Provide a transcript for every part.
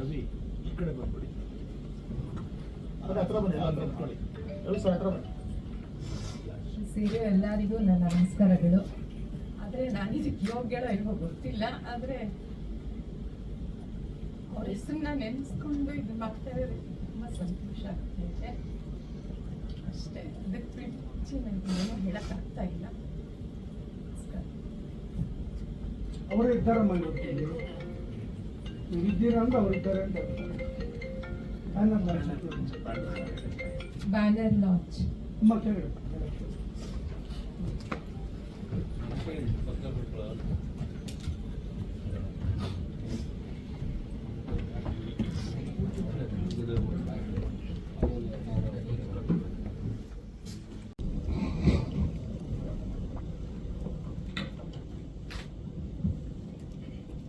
ರವಿ ಈ ಕಡೆ ಬಂದ್ಬಿಡಿ. ಅದು ಹತ್ರ ಬನ್ನಿ, ಹತ್ರ ನಿಂತ್ಕೊಳ್ಳಿ. ರವಿ ಸರ್ ಹತ್ರ ಬನ್ನಿ. ಸೀರೆ ಎಲ್ಲರಿಗೂ ನನ್ನ ನಮಸ್ಕಾರಗಳು. ಆದರೆ ನಾನು ಇದಕ್ಕೆ ಯೋಗ್ಯಳ ಇಲ್ವೋ ಗೊತ್ತಿಲ್ಲ, ಆದರೆ ಅವ್ರ ಹೆಸರನ್ನ ನೆನೆಸ್ಕೊಂಡು ಇದು ಮಾಡ್ತಾ ಇರೋದು ತುಂಬ ಸಂತೋಷ ಆಗ್ತಾ ಇದೆ ಅಷ್ಟೇ. ಅದಕ್ಕೆ ಬಿಟ್ಟು ನನಗೆ ಏನೋ ಹೇಳೋಕ್ಕಾಗ್ತಾ ಇಲ್ಲ. ಅವರು ಇದ್ದಾರಮ್ಮ, ನೀವು ಇದ್ದೀರಾ ಅಂದ್ರೆ ಅವ್ರು ಇದ್ದಾರೆ ಅಂತ. ಬ್ಯಾನರ್ ಲಾಂಚ್ ಅಮ್ಮ ಕೇಳಿ.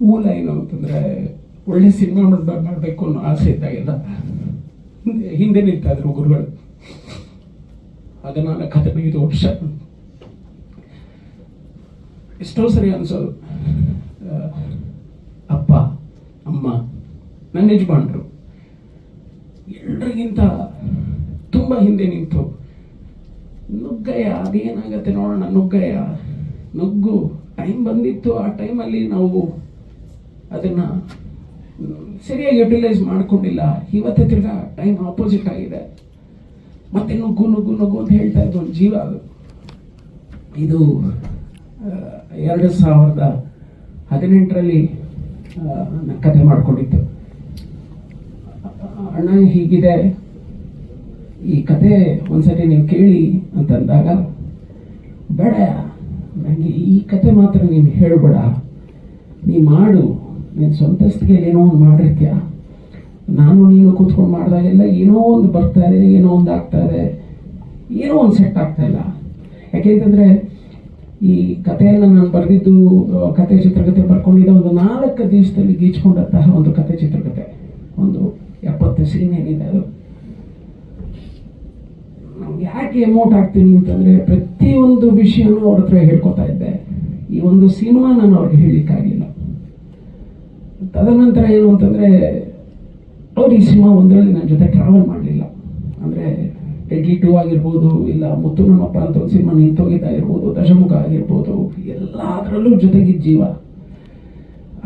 ಮೂಲ ಏನು ಅಂತಂದರೆ ಒಳ್ಳೆ ಸಿನಿಮಾ ಮಾಡಬೇಕು ಅನ್ನೋ ಆಸೆ ಇದ್ದಾಗೆಲ್ಲ ಹಿಂದೆ ನಿಂತಾದ್ರು ಗುರುಗಳು. 14-15 ವರ್ಷ ಎಷ್ಟೋ ಸರಿ ಅನ್ಸೋದು, ಅಪ್ಪ ಅಮ್ಮ ನನ್ನ ಯಜಮಾನ್ರು ಎಲ್ಲರಿಗಿಂತ ತುಂಬ ಹಿಂದೆ ನಿಂತು ನುಗ್ಗಯ್ಯ ಅದೇನಾಗತ್ತೆ ನೋಡೋಣ, ನುಗ್ಗಯ್ಯ ನುಗ್ಗು, ಟೈಮ್ ಬಂದಿತ್ತು, ಆ ಟೈಮಲ್ಲಿ ನಾವು ಅದನ್ನು ಸರಿಯಾಗಿ ಯುಟಿಲೈಸ್ ಮಾಡ್ಕೊಂಡಿಲ್ಲ. ಇವತ್ತೇ ತಿರ್ಗಾ ಟೈಮ್ ಆಪೋಸಿಟ್ ಆಗಿದೆ. ಮತ್ತೆ ನುಗ್ಗು ನುಗ್ಗು ನುಗ್ಗು ಅಂತ ಹೇಳ್ತಾ ಇದ್ದು ಒಂದು ಜೀವ ಅದು. ಇದು 2018ರಲ್ಲಿ ನಾನು ಕತೆ ಮಾಡ್ಕೊಂಡಿದ್ದು. ಅಣ್ಣ ಹೀಗಿದೆ, ಈ ಕತೆ ಒಂದ್ಸರಿ ನೀವು ಕೇಳಿ ಅಂತಂದಾಗ, ಬೇಡ ನನಗೆ ಈ ಕತೆ ಮಾತ್ರ ನೀನು ಹೇಳಬೇಡ, ನೀ ಮಾಡು, ನೀನು ಸ್ವಂತಸ್ತಿಗೆ ಏನೋ ಒಂದು ಮಾಡಿರ್ತೀಯ, ನಾನು ನೀನು ಕೂತ್ಕೊಂಡು ಮಾಡಿದಾಗೆಲ್ಲ ಏನೋ ಒಂದು ಬರ್ತಾ ಇದೆ, ಏನೋ ಒಂದು ಆಗ್ತಾ ಇದೆ, ಏನೋ ಒಂದು ಸೆಟ್ ಆಗ್ತಾ ಇಲ್ಲ. ಯಾಕೆಂತಂದರೆ ಈ ಕಥೆಯನ್ನು ನಾನು ಬರೆದಿದ್ದು, ಕತೆ ಚಿತ್ರಕಥೆ ಬರ್ಕೊಂಡಿದ್ದ ಒಂದು 4 ದಿವಸದಲ್ಲಿ ಗೀಚ್ಕೊಂಡಂತಹ ಒಂದು ಕತೆ ಚಿತ್ರಕಥೆ, ಒಂದು 70 ಸೀನ್ ಏನಿದೆ ಅದು. ಯಾಕೆ ಎಮೋಟ್ ಆಗ್ತೀನಿ ಅಂತಂದರೆ ಪ್ರತಿಯೊಂದು ವಿಷಯನೂ ಅವ್ರ ಹತ್ರ ಹೇಳ್ಕೊತಾ ಇದ್ದೆ. ಈ ಒಂದು ಸಿನಿಮಾ ನಾನು ಅವ್ರಿಗೆ ಹೇಳಲಿಕ್ಕಾಗಲಿಲ್ಲ. ತದನಂತರ ಏನು ಅಂತಂದರೆ ಅವ್ರು ಈ ಸಿನಿಮಾ ಒಂದರಲ್ಲಿ ನನ್ನ ಜೊತೆ ಟ್ರಾವೆಲ್ ಮಾಡಲಿಲ್ಲ. ಅಂದರೆ ಡೆಡ್ಲಿ 2 ಆಗಿರ್ಬೋದು, ಇಲ್ಲ ಮುತ್ತು ನಮ್ಮಪ್ಪ ಅಂತ ಒಂದು ಸಿನಿಮಾ ನಿಂತೋಗಿದ್ದಾಗಿರ್ಬೋದು, ದಶಮುಖ ಆಗಿರ್ಬೋದು, ಎಲ್ಲದರಲ್ಲೂ ಜೊತೆಗಿದ್ದ ಜೀವ,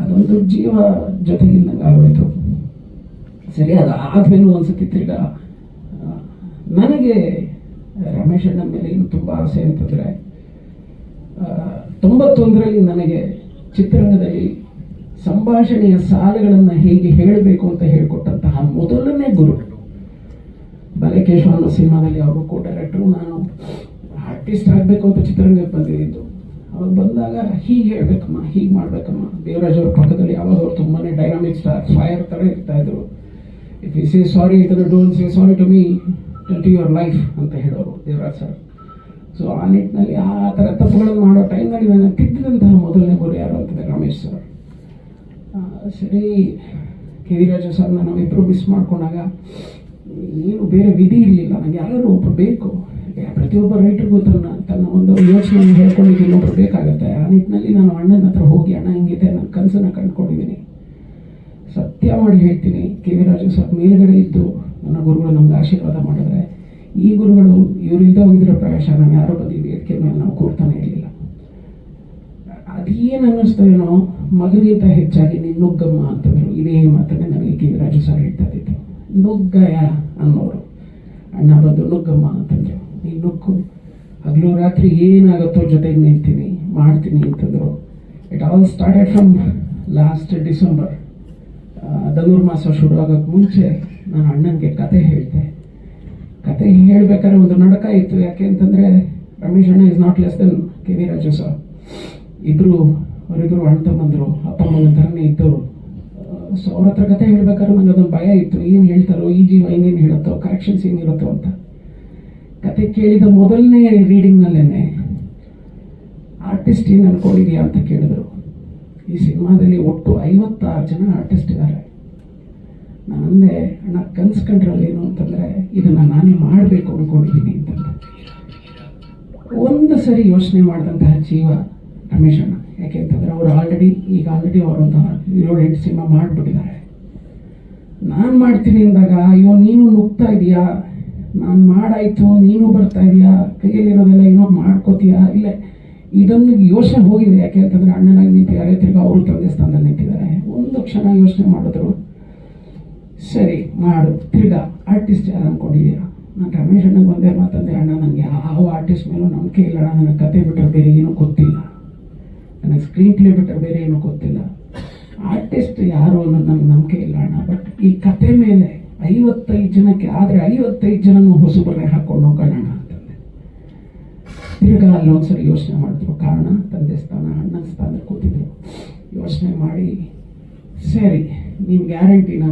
ಅದೊಂದು ಜೀವ ಜೊತೆಗಿದ್ದಂಗೆ ಆಗೋಯ್ತು. ಸರಿ, ಅದಾದ್ಮೇಲೂ ಒಂದ್ಸತಿ ತಿರ್ಗಾ ನನಗೆ ರಮೇಶ್ ಅಣ್ಣನ ಮೇಲೆ ಏನು ತುಂಬ ಆಸೆ ಅಂತಂದರೆ 91ರಲ್ಲಿ ನನಗೆ ಚಿತ್ರರಂಗದಲ್ಲಿ ಸಂಭಾಷಣೆಯ ಸಾಲುಗಳನ್ನು ಹೇಗೆ ಹೇಳಬೇಕು ಅಂತ ಹೇಳಿಕೊಟ್ಟಂತಹ ಮೊದಲನೇ ಗುರು ಬಲಕೇಶ್ವ ಅನ್ನೋ ಸಿನಿಮಾದಲ್ಲಿ ಅವರು ಕೋ ಡೈರೆಕ್ಟ್ರು. ನಾನು ಆರ್ಟಿಸ್ಟ್ ಆಗಬೇಕು ಅಂತ ಚಿತ್ರರಂಗಕ್ಕೆ ಬಂದಿದ್ದು. ಅವಾಗ ಬಂದಾಗ ಹೀಗೆ ಹೇಳ್ಬೇಕಮ್ಮ, ಹೀಗೆ ಮಾಡ್ಬೇಕಮ್ಮ. ದೇವರಾಜ್ ಅವ್ರ ಪಕ್ಕದಲ್ಲಿ ಯಾವಾಗ ಅವ್ರು ತುಂಬಾ ಡೈನಾಮಿಕ್ ಸ್ಟಾರ್, ಫೈರ್ ಥರ ಇರ್ತಾಯಿದ್ರು. If you say sorry to the don't say sorry to me, tell to your life ಅಂತ ಹೇಳೋರು ದೇವರಾಜ್ ಸರ್. ಸೊ ಆ ನಿಟ್ಟಿನಲ್ಲಿ ಆ ಥರ ತಪ್ಪುಗಳನ್ನು ಮಾಡೋ ಟೈಮ್ನಲ್ಲಿ ನಾನು ತಿದ್ದಿದಂತಹ ಮೊದಲನೇ ಗುರು ಯಾರು ಅಂತಂದರೆ ರಮೇಶ್ ಸರ್. ಸರಿ, ಕೆ ವಿ ರಾಜು ಸರ್ನ ನಾವಿಬ್ಬರು ಮಿಸ್ ಮಾಡ್ಕೊಂಡಾಗ ಏನು ಬೇರೆ ವಿಧಿ ಇರಲಿಲ್ಲ, ನನಗೆ ಯಾರು ಒಬ್ಬರು ಬೇಕು. ಪ್ರತಿಯೊಬ್ಬ ರೈಟ್ರಿಗೂ ತನ್ನ ಒಂದು ಯೋಚನೆಯನ್ನು ಹೇಳ್ಕೊಂಡಿದ್ದು ಇನ್ನೊಬ್ರು ಬೇಕಾಗುತ್ತೆ. ಆ ನಿಟ್ಟಿನಲ್ಲಿ ನಾನು ಅಣ್ಣನ ಹತ್ರ ಹೋಗಿ, ಅಣ್ಣ ಹಿಂಗಿದೆ, ನನ್ನ ಕನಸನ್ನು ಕಂಡುಕೊಂಡಿದ್ದೀನಿ, ಸತ್ಯ ಮಾಡಿ ಹೇಳ್ತೀನಿ, ಕೆ ವಿ ರಾಜು ಸರ್ ಮೇಲ್ಗಡೆ ಇದ್ದು ನನ್ನ ಗುರುಗಳು ನಮ್ಗೆ ಆಶೀರ್ವಾದ ಮಾಡಿದ್ರೆ, ಈ ಗುರುಗಳು ಇವರಿಲ್ಲದೆ ಹೋಗಿದ್ರೆ ಪ್ರವೇಶ ನಾನು ಯಾರೋ ಬಂದಿದ್ದು ವೇದಿಕೆ ಮೇಲೆ ನಾವು ಕೂರ್ತಾನೆ ಇರಲಿಲ್ಲ. ಅದೇನು ಅನ್ನಿಸ್ತು ಏನೋ, ಮಗನಿಗಿಂತ ಹೆಚ್ಚಾಗಿ ನೀನು ನುಗ್ಗಮ್ಮ ಅಂತಂದರು. ಇದೇ ಮಾತನ್ನೇ ನನಗೆ ಕೆ ವಿ ರಾಜು ಸರ್ ಹೇಳ್ತಾ ಇದ್ದಿತ್ತು. ನುಗ್ಗಯ್ಯ ಅನ್ನೋರು, ಅಣ್ಣ ಬಂದು ನುಗ್ಗಮ್ಮ ಅಂತಂದರು. ನೀನು ನುಗ್ಗು, ಹಗಲು ರಾತ್ರಿ ಏನಾಗುತ್ತೋ ಜೊತೆಗೆ ನಿಲ್ತೀನಿ, ಮಾಡ್ತೀನಿ ಅಂತಂದರು. It all started from last December. ಧನುರ್ಮಾಸ ಶುರು ಆಗೋಕ್ಕೆ ಮುಂಚೆ ನಾನು ಅಣ್ಣನಿಗೆ ಕತೆ ಹೇಳಿದೆ. ಕತೆ ಹೇಳಬೇಕಾದ್ರೆ ಒಂದು ನಡಕ ಇತ್ತು. ಯಾಕೆ ಅಂತಂದರೆ ರಮೇಶ್ ಅಣ್ಣ is not less than K V Raju sir. ಅವರಿಬ್ಬರು ಅಣ್ಣ ತಮ್ಮಂದರು, ಅಪ್ಪ ಅಮ್ಮನ ಥರನೇ ಇದ್ದವರು. ಸೊ ಅವ್ರ ಹತ್ರ ಕತೆ ಹೇಳ್ಬೇಕಾದ್ರೆ ನನಗೆ ಅದೊಂದು ಭಯ ಇತ್ತು, ಏನು ಹೇಳ್ತಾರೋ, ಈ ಜೀವ ಇನ್ನೇನು ಹೇಳುತ್ತೋ, ಕರೆಕ್ಷನ್ಸ್ ಏನಿರುತ್ತೋ ಅಂತ. ಕತೆ ಕೇಳಿದ ಮೊದಲನೇ ರೀಡಿಂಗ್ನಲ್ಲೇ ಆರ್ಟಿಸ್ಟ್ ಏನು ಅನ್ಕೊಂಡಿದ್ಯಾ ಅಂತ ಕೇಳಿದ್ರು. ಈ ಸಿನಿಮಾದಲ್ಲಿ ಒಟ್ಟು 56 ಜನ ಆರ್ಟಿಸ್ಟ್ ಇದ್ದಾರೆ. ನಾನಂದೆ, ಅಣ್ಣ ಕನ್ಸು ಕಂಡ್ರಲ್ಲಿ ಏನು ಅಂತಂದರೆ ಇದನ್ನು ನಾನೇ ಮಾಡಬೇಕು ಅಂದ್ಕೊಂಡಿದ್ದೀನಿ ಅಂತಂದ್ರೆ. ಒಂದು ಸರಿ ಯೋಚನೆ ಮಾಡಿದಂತಹ ಜೀವ ರಮೇಶ್ ಅಣ್ಣ. ಯಾಕೆ ಅಂತಂದರೆ ಅವರು ಆಲ್ರೆಡಿ ಅವರೊಂದು 7-8 ಸಿನಿಮಾ ಮಾಡಿಬಿಟ್ಟಿದ್ದಾರೆ. ನಾನು ಮಾಡ್ತೀನಿ ಅಂದಾಗ ಅಯ್ಯೋ ನೀನು ನುಗ್ತಾ ಇದೀಯಾ, ನಾನು ಮಾಡಾಯ್ತು ನೀನು ಬರ್ತಾ ಇದೀಯಾ, ಕೈಯಲ್ಲಿರೋದೆಲ್ಲ ಏನೋ ಮಾಡ್ಕೋತೀಯಾ, ಇಲ್ಲ ಇದೊಂದು ಯೋಚನೆ ಹೋಗಿದೆ. ಯಾಕೆ ಅಂತಂದರೆ ಅಣ್ಣನಾಗಿ ನಿಂತಿದ್ದಾರೆ, ತಿರ್ಗಿ ಅವರು ತಂದೆ ಸ್ಥಾನದಲ್ಲಿ ನಿಂತಿದ್ದಾರೆ. ಒಂದು ಕ್ಷಣ ಯೋಚನೆ ಮಾಡಿದ್ರು, ಸರಿ ಮಾಡು. ತಿರ್ಗಾ ಆರ್ಟಿಸ್ಟ್ ಯಾರು ಅಂದ್ಕೊಂಡಿದ್ದೀರಾ? ನಾನು ರಮೇಶ್ ಅಣ್ಣಗೆ ಒಂದೇ ಮಾತಂದೆ, ಅಣ್ಣ ನನಗೆ ಯಾವ ಆರ್ಟಿಸ್ಟ್ ಮೇಲೂ ನಂಬಿಕೆ ಇಲ್ಲ ಅಣ್ಣ, ನನಗೆ ಕತೆ ಬಿಟ್ಟರೆ ಬೇರೆ ಏನೂ ಗೊತ್ತಿಲ್ಲ, ನನಗೆ ಸ್ಕ್ರೀನ್ ಪ್ಲೇ ಬಿಟ್ಟರೆ ಬೇರೆ ಏನೂ ಗೊತ್ತಿಲ್ಲ, ಆರ್ಟಿಸ್ಟ್ ಯಾರು ಅನ್ನೋದು ನನಗೆ ನಂಬಿಕೆ ಇಲ್ಲ ಅಣ್ಣ. ಬಟ್ ಈ ಕತೆ ಮೇಲೆ 55 ಜನಕ್ಕೆ ಆದರೆ 55 ಜನನೂ ಹೊಸಬರೇ ಹಾಕ್ಕೊಂಡು ಹೋಗೋಣ ಅಂತಂದೆ. ತಿರ್ಗಾ ಅಲ್ಲೊಂದ್ಸರಿ ಯೋಚನೆ ಮಾಡಿದ್ರು. ಕಾರಣ ತಂದೆ ಸ್ಥಾನ, ಅಣ್ಣನ ಸ್ಥಾನದಲ್ಲಿ ಕೂತಿದ್ರು. ಯೋಚನೆ ಮಾಡಿ ಸರಿ ನೀನು ಗ್ಯಾರಂಟಿನ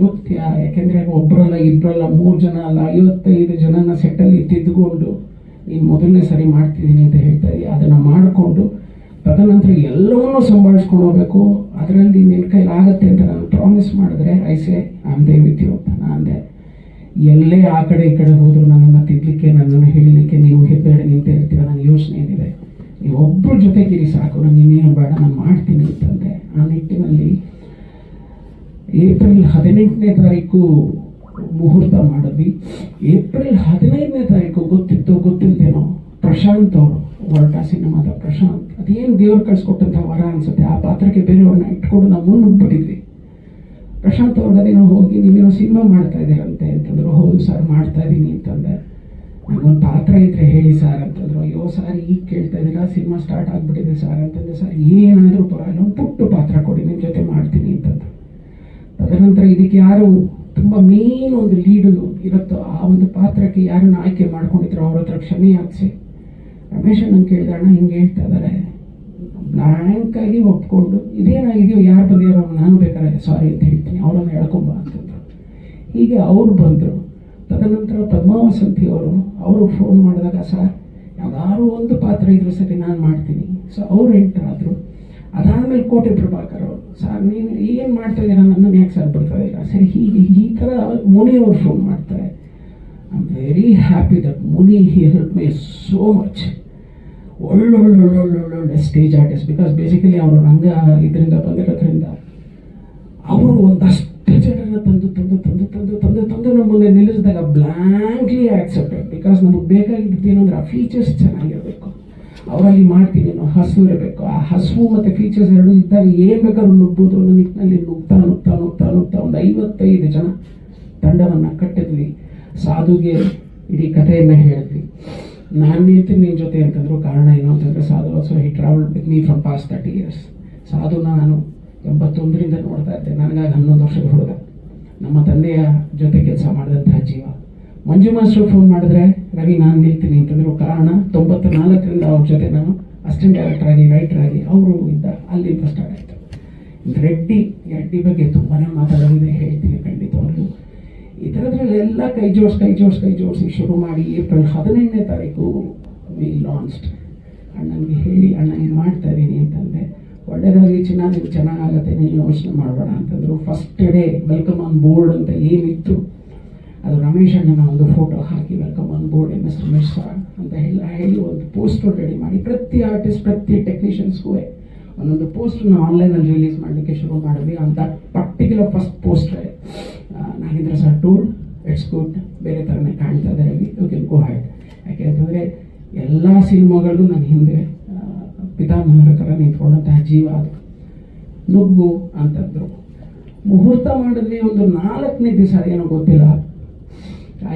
ನುಗ್ತೀಯ, ಯಾಕೆಂದರೆ ಒಬ್ಬರಲ್ಲ ಇಬ್ಬರಲ್ಲ 3 ಜನ ಅಲ್ಲ 55 ಜನನ ಸೆಟ್ಟಲ್ಲಿ ತಿದ್ದುಕೊಂಡು ನೀನು ಮೊದಲನೇ ಸರಿ ಮಾಡ್ತಿದ್ದೀನಿ ಅಂತ ಹೇಳ್ತಾ ಇದೀಯ. ಅದನ್ನು ಮಾಡಿಕೊಂಡು ತದನಂತರ ಎಲ್ಲವನ್ನೂ ಸಂಭಾಳಿಸ್ಕೊಂಡು ಹೋಗ್ಬೇಕು, ಅದರಲ್ಲಿ ನಿನ್ನ ಕೈಲಿ ಆಗುತ್ತೆ ಅಂತ ನಾನು ಪ್ರಾಮಿಸ್ ಮಾಡಿದ್ರೆ I say I am there with you ಅಂತ ನಾನು ಅಂದೆ. ಎಲ್ಲೇ ಆ ಕಡೆ ಈ ಕಡೆ ಹೋದರೂ ನನ್ನನ್ನು ತಿದ್ದಲಿಕ್ಕೆ, ನನ್ನನ್ನು ಹೇಳಲಿಕ್ಕೆ ನೀವು ಹೆಬ್ಬೆರಡೆ ನಿಂತು ಹೇಳ್ತೀರ. ನನ್ನ ಯೋಚನೆ ಏನಿದೆ, ನೀವು ಒಬ್ಬರ ಜೊತೆಗಿರಿ ಸಾಕು, ನನಗೆ ಇನ್ನೇನು ಬೇಡ, ನಾನು ಮಾಡ್ತೀನಿ ಅಂತಂದೆ. ಆ ನಿಟ್ಟಿನಲ್ಲಿ ಏಪ್ರಿಲ್ 18ನೇ ತಾರೀಕು ಮುಹೂರ್ತ ಮಾಡಿದ್ವಿ. ಏಪ್ರಿಲ್ 15ನೇ ತಾರೀಕು ಗೊತ್ತಿತ್ತು ಗೊತ್ತಿಲ್ಲದೇನೋ ಪ್ರಶಾಂತ್ ಅವರು, ಹೊರಟ ಸಿನಿಮಾದ ಪ್ರಶಾಂತ್, ಅದೇನು ದೇವ್ರು ಕಳಿಸ್ಕೊಟ್ಟಂಥ ವರ ಅನಿಸುತ್ತೆ, ಆ ಪಾತ್ರಕ್ಕೆ ಬೇರೆಯವ್ರನ್ನ ಇಟ್ಕೊಂಡು ನಾವು ಮುನ್ನುಗ್ಬಿಟ್ಟಿದ್ವಿ. ಪ್ರಶಾಂತ್ ಅವ್ರಿಗೆ ಅದೇನೋ ಹೋಗಿ ನೀವೇನೋ ಸಿನಿಮಾ ಮಾಡ್ತಾ ಇದ್ದೀರಂತೆ ಅಂತಂದ್ರು. ಹೌದು ಸರ್ ಮಾಡ್ತಾ ಇದ್ದೀನಿ ಅಂತಂದೆ. ನನಗೊಂದು ಪಾತ್ರ ಇದ್ರೆ ಹೇಳಿ ಸರ್ ಅಂತಂದ್ರು. ಅಯ್ಯೋ ಸರ್ ಈಗ ಕೇಳ್ತಾ ಇದ್ದೀರಾ, ಸಿನಿಮಾ ಸ್ಟಾರ್ಟ್ ಆಗಿಬಿಟ್ಟಿದೆ ಸರ್ ಅಂತಂದೆ. ಸರ್ ಏನಾದರೂ ಪರವಾಗಿಲ್ಲ, ಒಂದು ಪುಟ್ಟು ಪಾತ್ರ ಕೊಡಿ, ನಿಮ್ಮ ಜೊತೆ ಮಾಡ್ತೀನಿ ಅಂತಂದ್ರು. ತದನಂತರ ಇದಕ್ಕೆ ಯಾರು ತುಂಬ ಮೇನ್ ಒಂದು ಲೀಡು ಇರುತ್ತೋ ಆ ಒಂದು ಪಾತ್ರಕ್ಕೆ ಯಾರನ್ನ ಆಯ್ಕೆ ಮಾಡ್ಕೊಂಡಿದ್ರು ಅವ್ರ ಹತ್ರ ಕ್ಷಮೆ ಯಾಚಿಸಿ ರಮೇಶ್ ನಂಗೆ ಕೇಳಿದ, ಅಣ್ಣ ಹಿಂಗೆ ಹೇಳ್ತಾ ಇದ್ದಾರೆ, ಬ್ಲ್ಯಾಂಕಾಗಿ ಒಪ್ಕೊಂಡು ಇದೇನಾಗಿದೆಯೋ ಯಾರು ಬಂದಿರೋ ನಾನು ಬೇಕಾದ್ರೆ ಸಾರಿ ಅಂತ ಹೇಳ್ತೀನಿ, ಅವರನ್ನು ಹೇಳ್ಕೊಂಬ ಅಂತಂದ್ರು. ಹೀಗೆ ಅವ್ರು ಬಂದರು. ತದನಂತರ ಪದ್ಮಾವಸಂತಿ ಅವರು ಫೋನ್ ಮಾಡಿದಾಗ ಸರ್ ಯಾವ್ದಾದ್ರು ಒಂದು ಪಾತ್ರ ಇದ್ರು ಸರಿ ನಾನು ಮಾಡ್ತೀನಿ. ಸೊ ಅವ್ರು ಎಂಟರಾದರು. ಅದಾದಮೇಲೆ ಕೋಟೆ ಪ್ರಭಾಕರ್ ಅವರು, ಸರ್ ನೀನು ಏನು ಮಾಡ್ತಾ ಇದ್ದೀರಾ, ನನ್ನನ್ನು ಯಾಕೆ ಸರ್ ಬಿಡ್ತಾ ಇದ್ದೀರಾ, ಸರಿ ಹೀಗೆ ಈ ಥರ ಮುನಿಯವರು ಫೋನ್ ಮಾಡ್ತಾರೆ. I am very happy that Muni he help me so much. ಒಳ್ಳೊಳ್ಳೆ ಸ್ಟೇಜ್ ಆರ್ಟಿಸ್ಟ್, ಬಿಕಾಸ್ ಬೇಸಿಕಲಿ ಅವರು ರಂಗ ಇದರಿಂದ ಬಂದಿರೋದ್ರಿಂದ ಅವರು ಒಂದಷ್ಟು ಜನರನ್ನ ತಂದು ನಮ್ಮ ಮುಂದೆ ನಿಲ್ಲಿಸಿದಾಗ ಬ್ಲ್ಯಾಂಕ್ಲಿ ಆಕ್ಸೆಪ್ಟೆಡ್. ಬಿಕಾಸ್ ನಮಗೆ ಬೇಕಾಗಿದ್ದು ಏನಂದ್ರೆ ಆ ಫೀಚರ್ಸ್ ಚೆನ್ನಾಗಿರಬೇಕು, ಅವರಲ್ಲಿ ಮಾಡ್ತೀನಿ ಅನ್ನೋ ಹಸು ಇರಬೇಕು. ಆ ಹಸು ಮತ್ತು ಫೀಚರ್ಸ್ ಎರಡು ಇದ್ದಾಗ ಏನು ಬೇಕಾದ್ರೂ ನುಗ್ಬೋದು ಅನ್ನೋ ನಿಟ್ಟಿನಲ್ಲಿ ನುಗ್ತಾ ಒಂದು 55 ಜನ ತಂಡವನ್ನು ಕಟ್ಟಿದ್ವಿ. ಸಾಧುಗೆ ಇಡೀ ಕಥೆಯನ್ನು ಹೇಳಿದ್ವಿ. ನಾನು ನಿಲ್ತೀನಿ ನಿನ್ನ ಜೊತೆ ಅಂತಂದ್ರು. ಕಾರಣ ಏನು ಅಂತಂದರೆ ಸಾಧು also he travel with me from past 30 years. ಸಾಧುನ ನಾನು 81ರಿಂದ ನೋಡ್ತಾ ಇದ್ದೆ. ನನಗಾಗಿ 11 ವರ್ಷದ ಹುಡುಗ, ನಮ್ಮ ತಂದೆಯ ಜೊತೆ ಕೆಲಸ ಮಾಡಿದಂತಹ ಜೀವ. ಮಂಜು ಮಾಸ್ಟರ್ ಫೋನ್ ಮಾಡಿದ್ರೆ ರವಿ ನಾನು ನಿಲ್ತೀನಿ ಅಂತಂದ್ರು. ಕಾರಣ 94ರಿಂದ ಅವ್ರ ಜೊತೆ ನಾನು ಅಸಿಸ್ಟೆಂಟ್ ಡೈರೆಕ್ಟರ್ ಆಗಿ ರೈಟರ್ ಆಗಿ ಅವರು ಇದ್ದ, ಅಲ್ಲಿಂದ ಸ್ಟಾರ್ಟ್ ಆಯಿತು. ರೆಡ್ಡಿ ಬಗ್ಗೆ ತುಂಬಾ ಮಾತಾಡೋದಿದೆ, ಹೇಳ್ತೀನಿ ಖಂಡಿತವಾಗ್ಲೂ. ಈ ಥರದ್ರಲ್ಲೆಲ್ಲ ಕೈ ಜೋಡಿಸಿ ಶುರು ಮಾಡಿ ಏಪ್ರಿಲ್ 18ನೇ ತಾರೀಕು ವಿ ಲಾಂಚ್ಡ್. ಅಣ್ಣನಿಗೆ ಹೇಳಿ ಅಣ್ಣ ಏನು ಮಾಡ್ತಾ ಇದ್ದೀನಿ ಅಂತಂದೆ. ಒಳ್ಳೆಯದಾಗಿ ನಿಮ್ಗೆ ಚೆನ್ನಾಗಾಗತ್ತೆ, ನೀನು ಯೋಚನೆ ಮಾಡಬೇಡ ಅಂತಂದರು. First day welcome on board ಅಂತ ಏನಿತ್ತು ಅದು ರಮೇಶ್ ಅಣ್ಣನ ಒಂದು photo hockey welcome on board MS Ramesh sir ಅಂತ ಹೇಳಿ ಒಂದು ಪೋಸ್ಟರ್ ರೆಡಿ ಮಾಡಿ ಪ್ರತಿ ಆರ್ಟಿಸ್ಟ್ ಪ್ರತಿ ಟೆಕ್ನಿಷಿಯನ್ಸ್ಗೂ ಒಂದೊಂದು ಪೋಸ್ಟರ್ನ ಆನ್ಲೈನಲ್ಲಿ ರಿಲೀಸ್ ಮಾಡಲಿಕ್ಕೆ ಶುರು ಮಾಡಿದ್ವಿ. ಅಂತ particular first poster Nagendra sir tool it's good, ಬೇರೆ ಥರನೇ ಕಾಣ್ತಾ ಇದ್ದಾರೆ, ಯು ಕ್ಯಾನ್ ಗೋ ಹ್ಯಾಡ್. ಯಾಕೆ ಅಂತಂದರೆ ಎಲ್ಲ ಸಿನಿಮಾಗಳಿಗೂ ನನ್ನ ಹಿಂದೆ ಪಿತಾಮಹರ ಥರ ನಿಂತ್ಕೊಂಡಂತಹ ಜೀವ ಅದು. ನುಗ್ಗು ಅಂತಂದರು. ಮುಹೂರ್ತ ಮಾಡಿದ್ವಿ. ಒಂದು 4ನೇ ದಿವಸ ಏನೋ ಗೊತ್ತಿಲ್ಲ,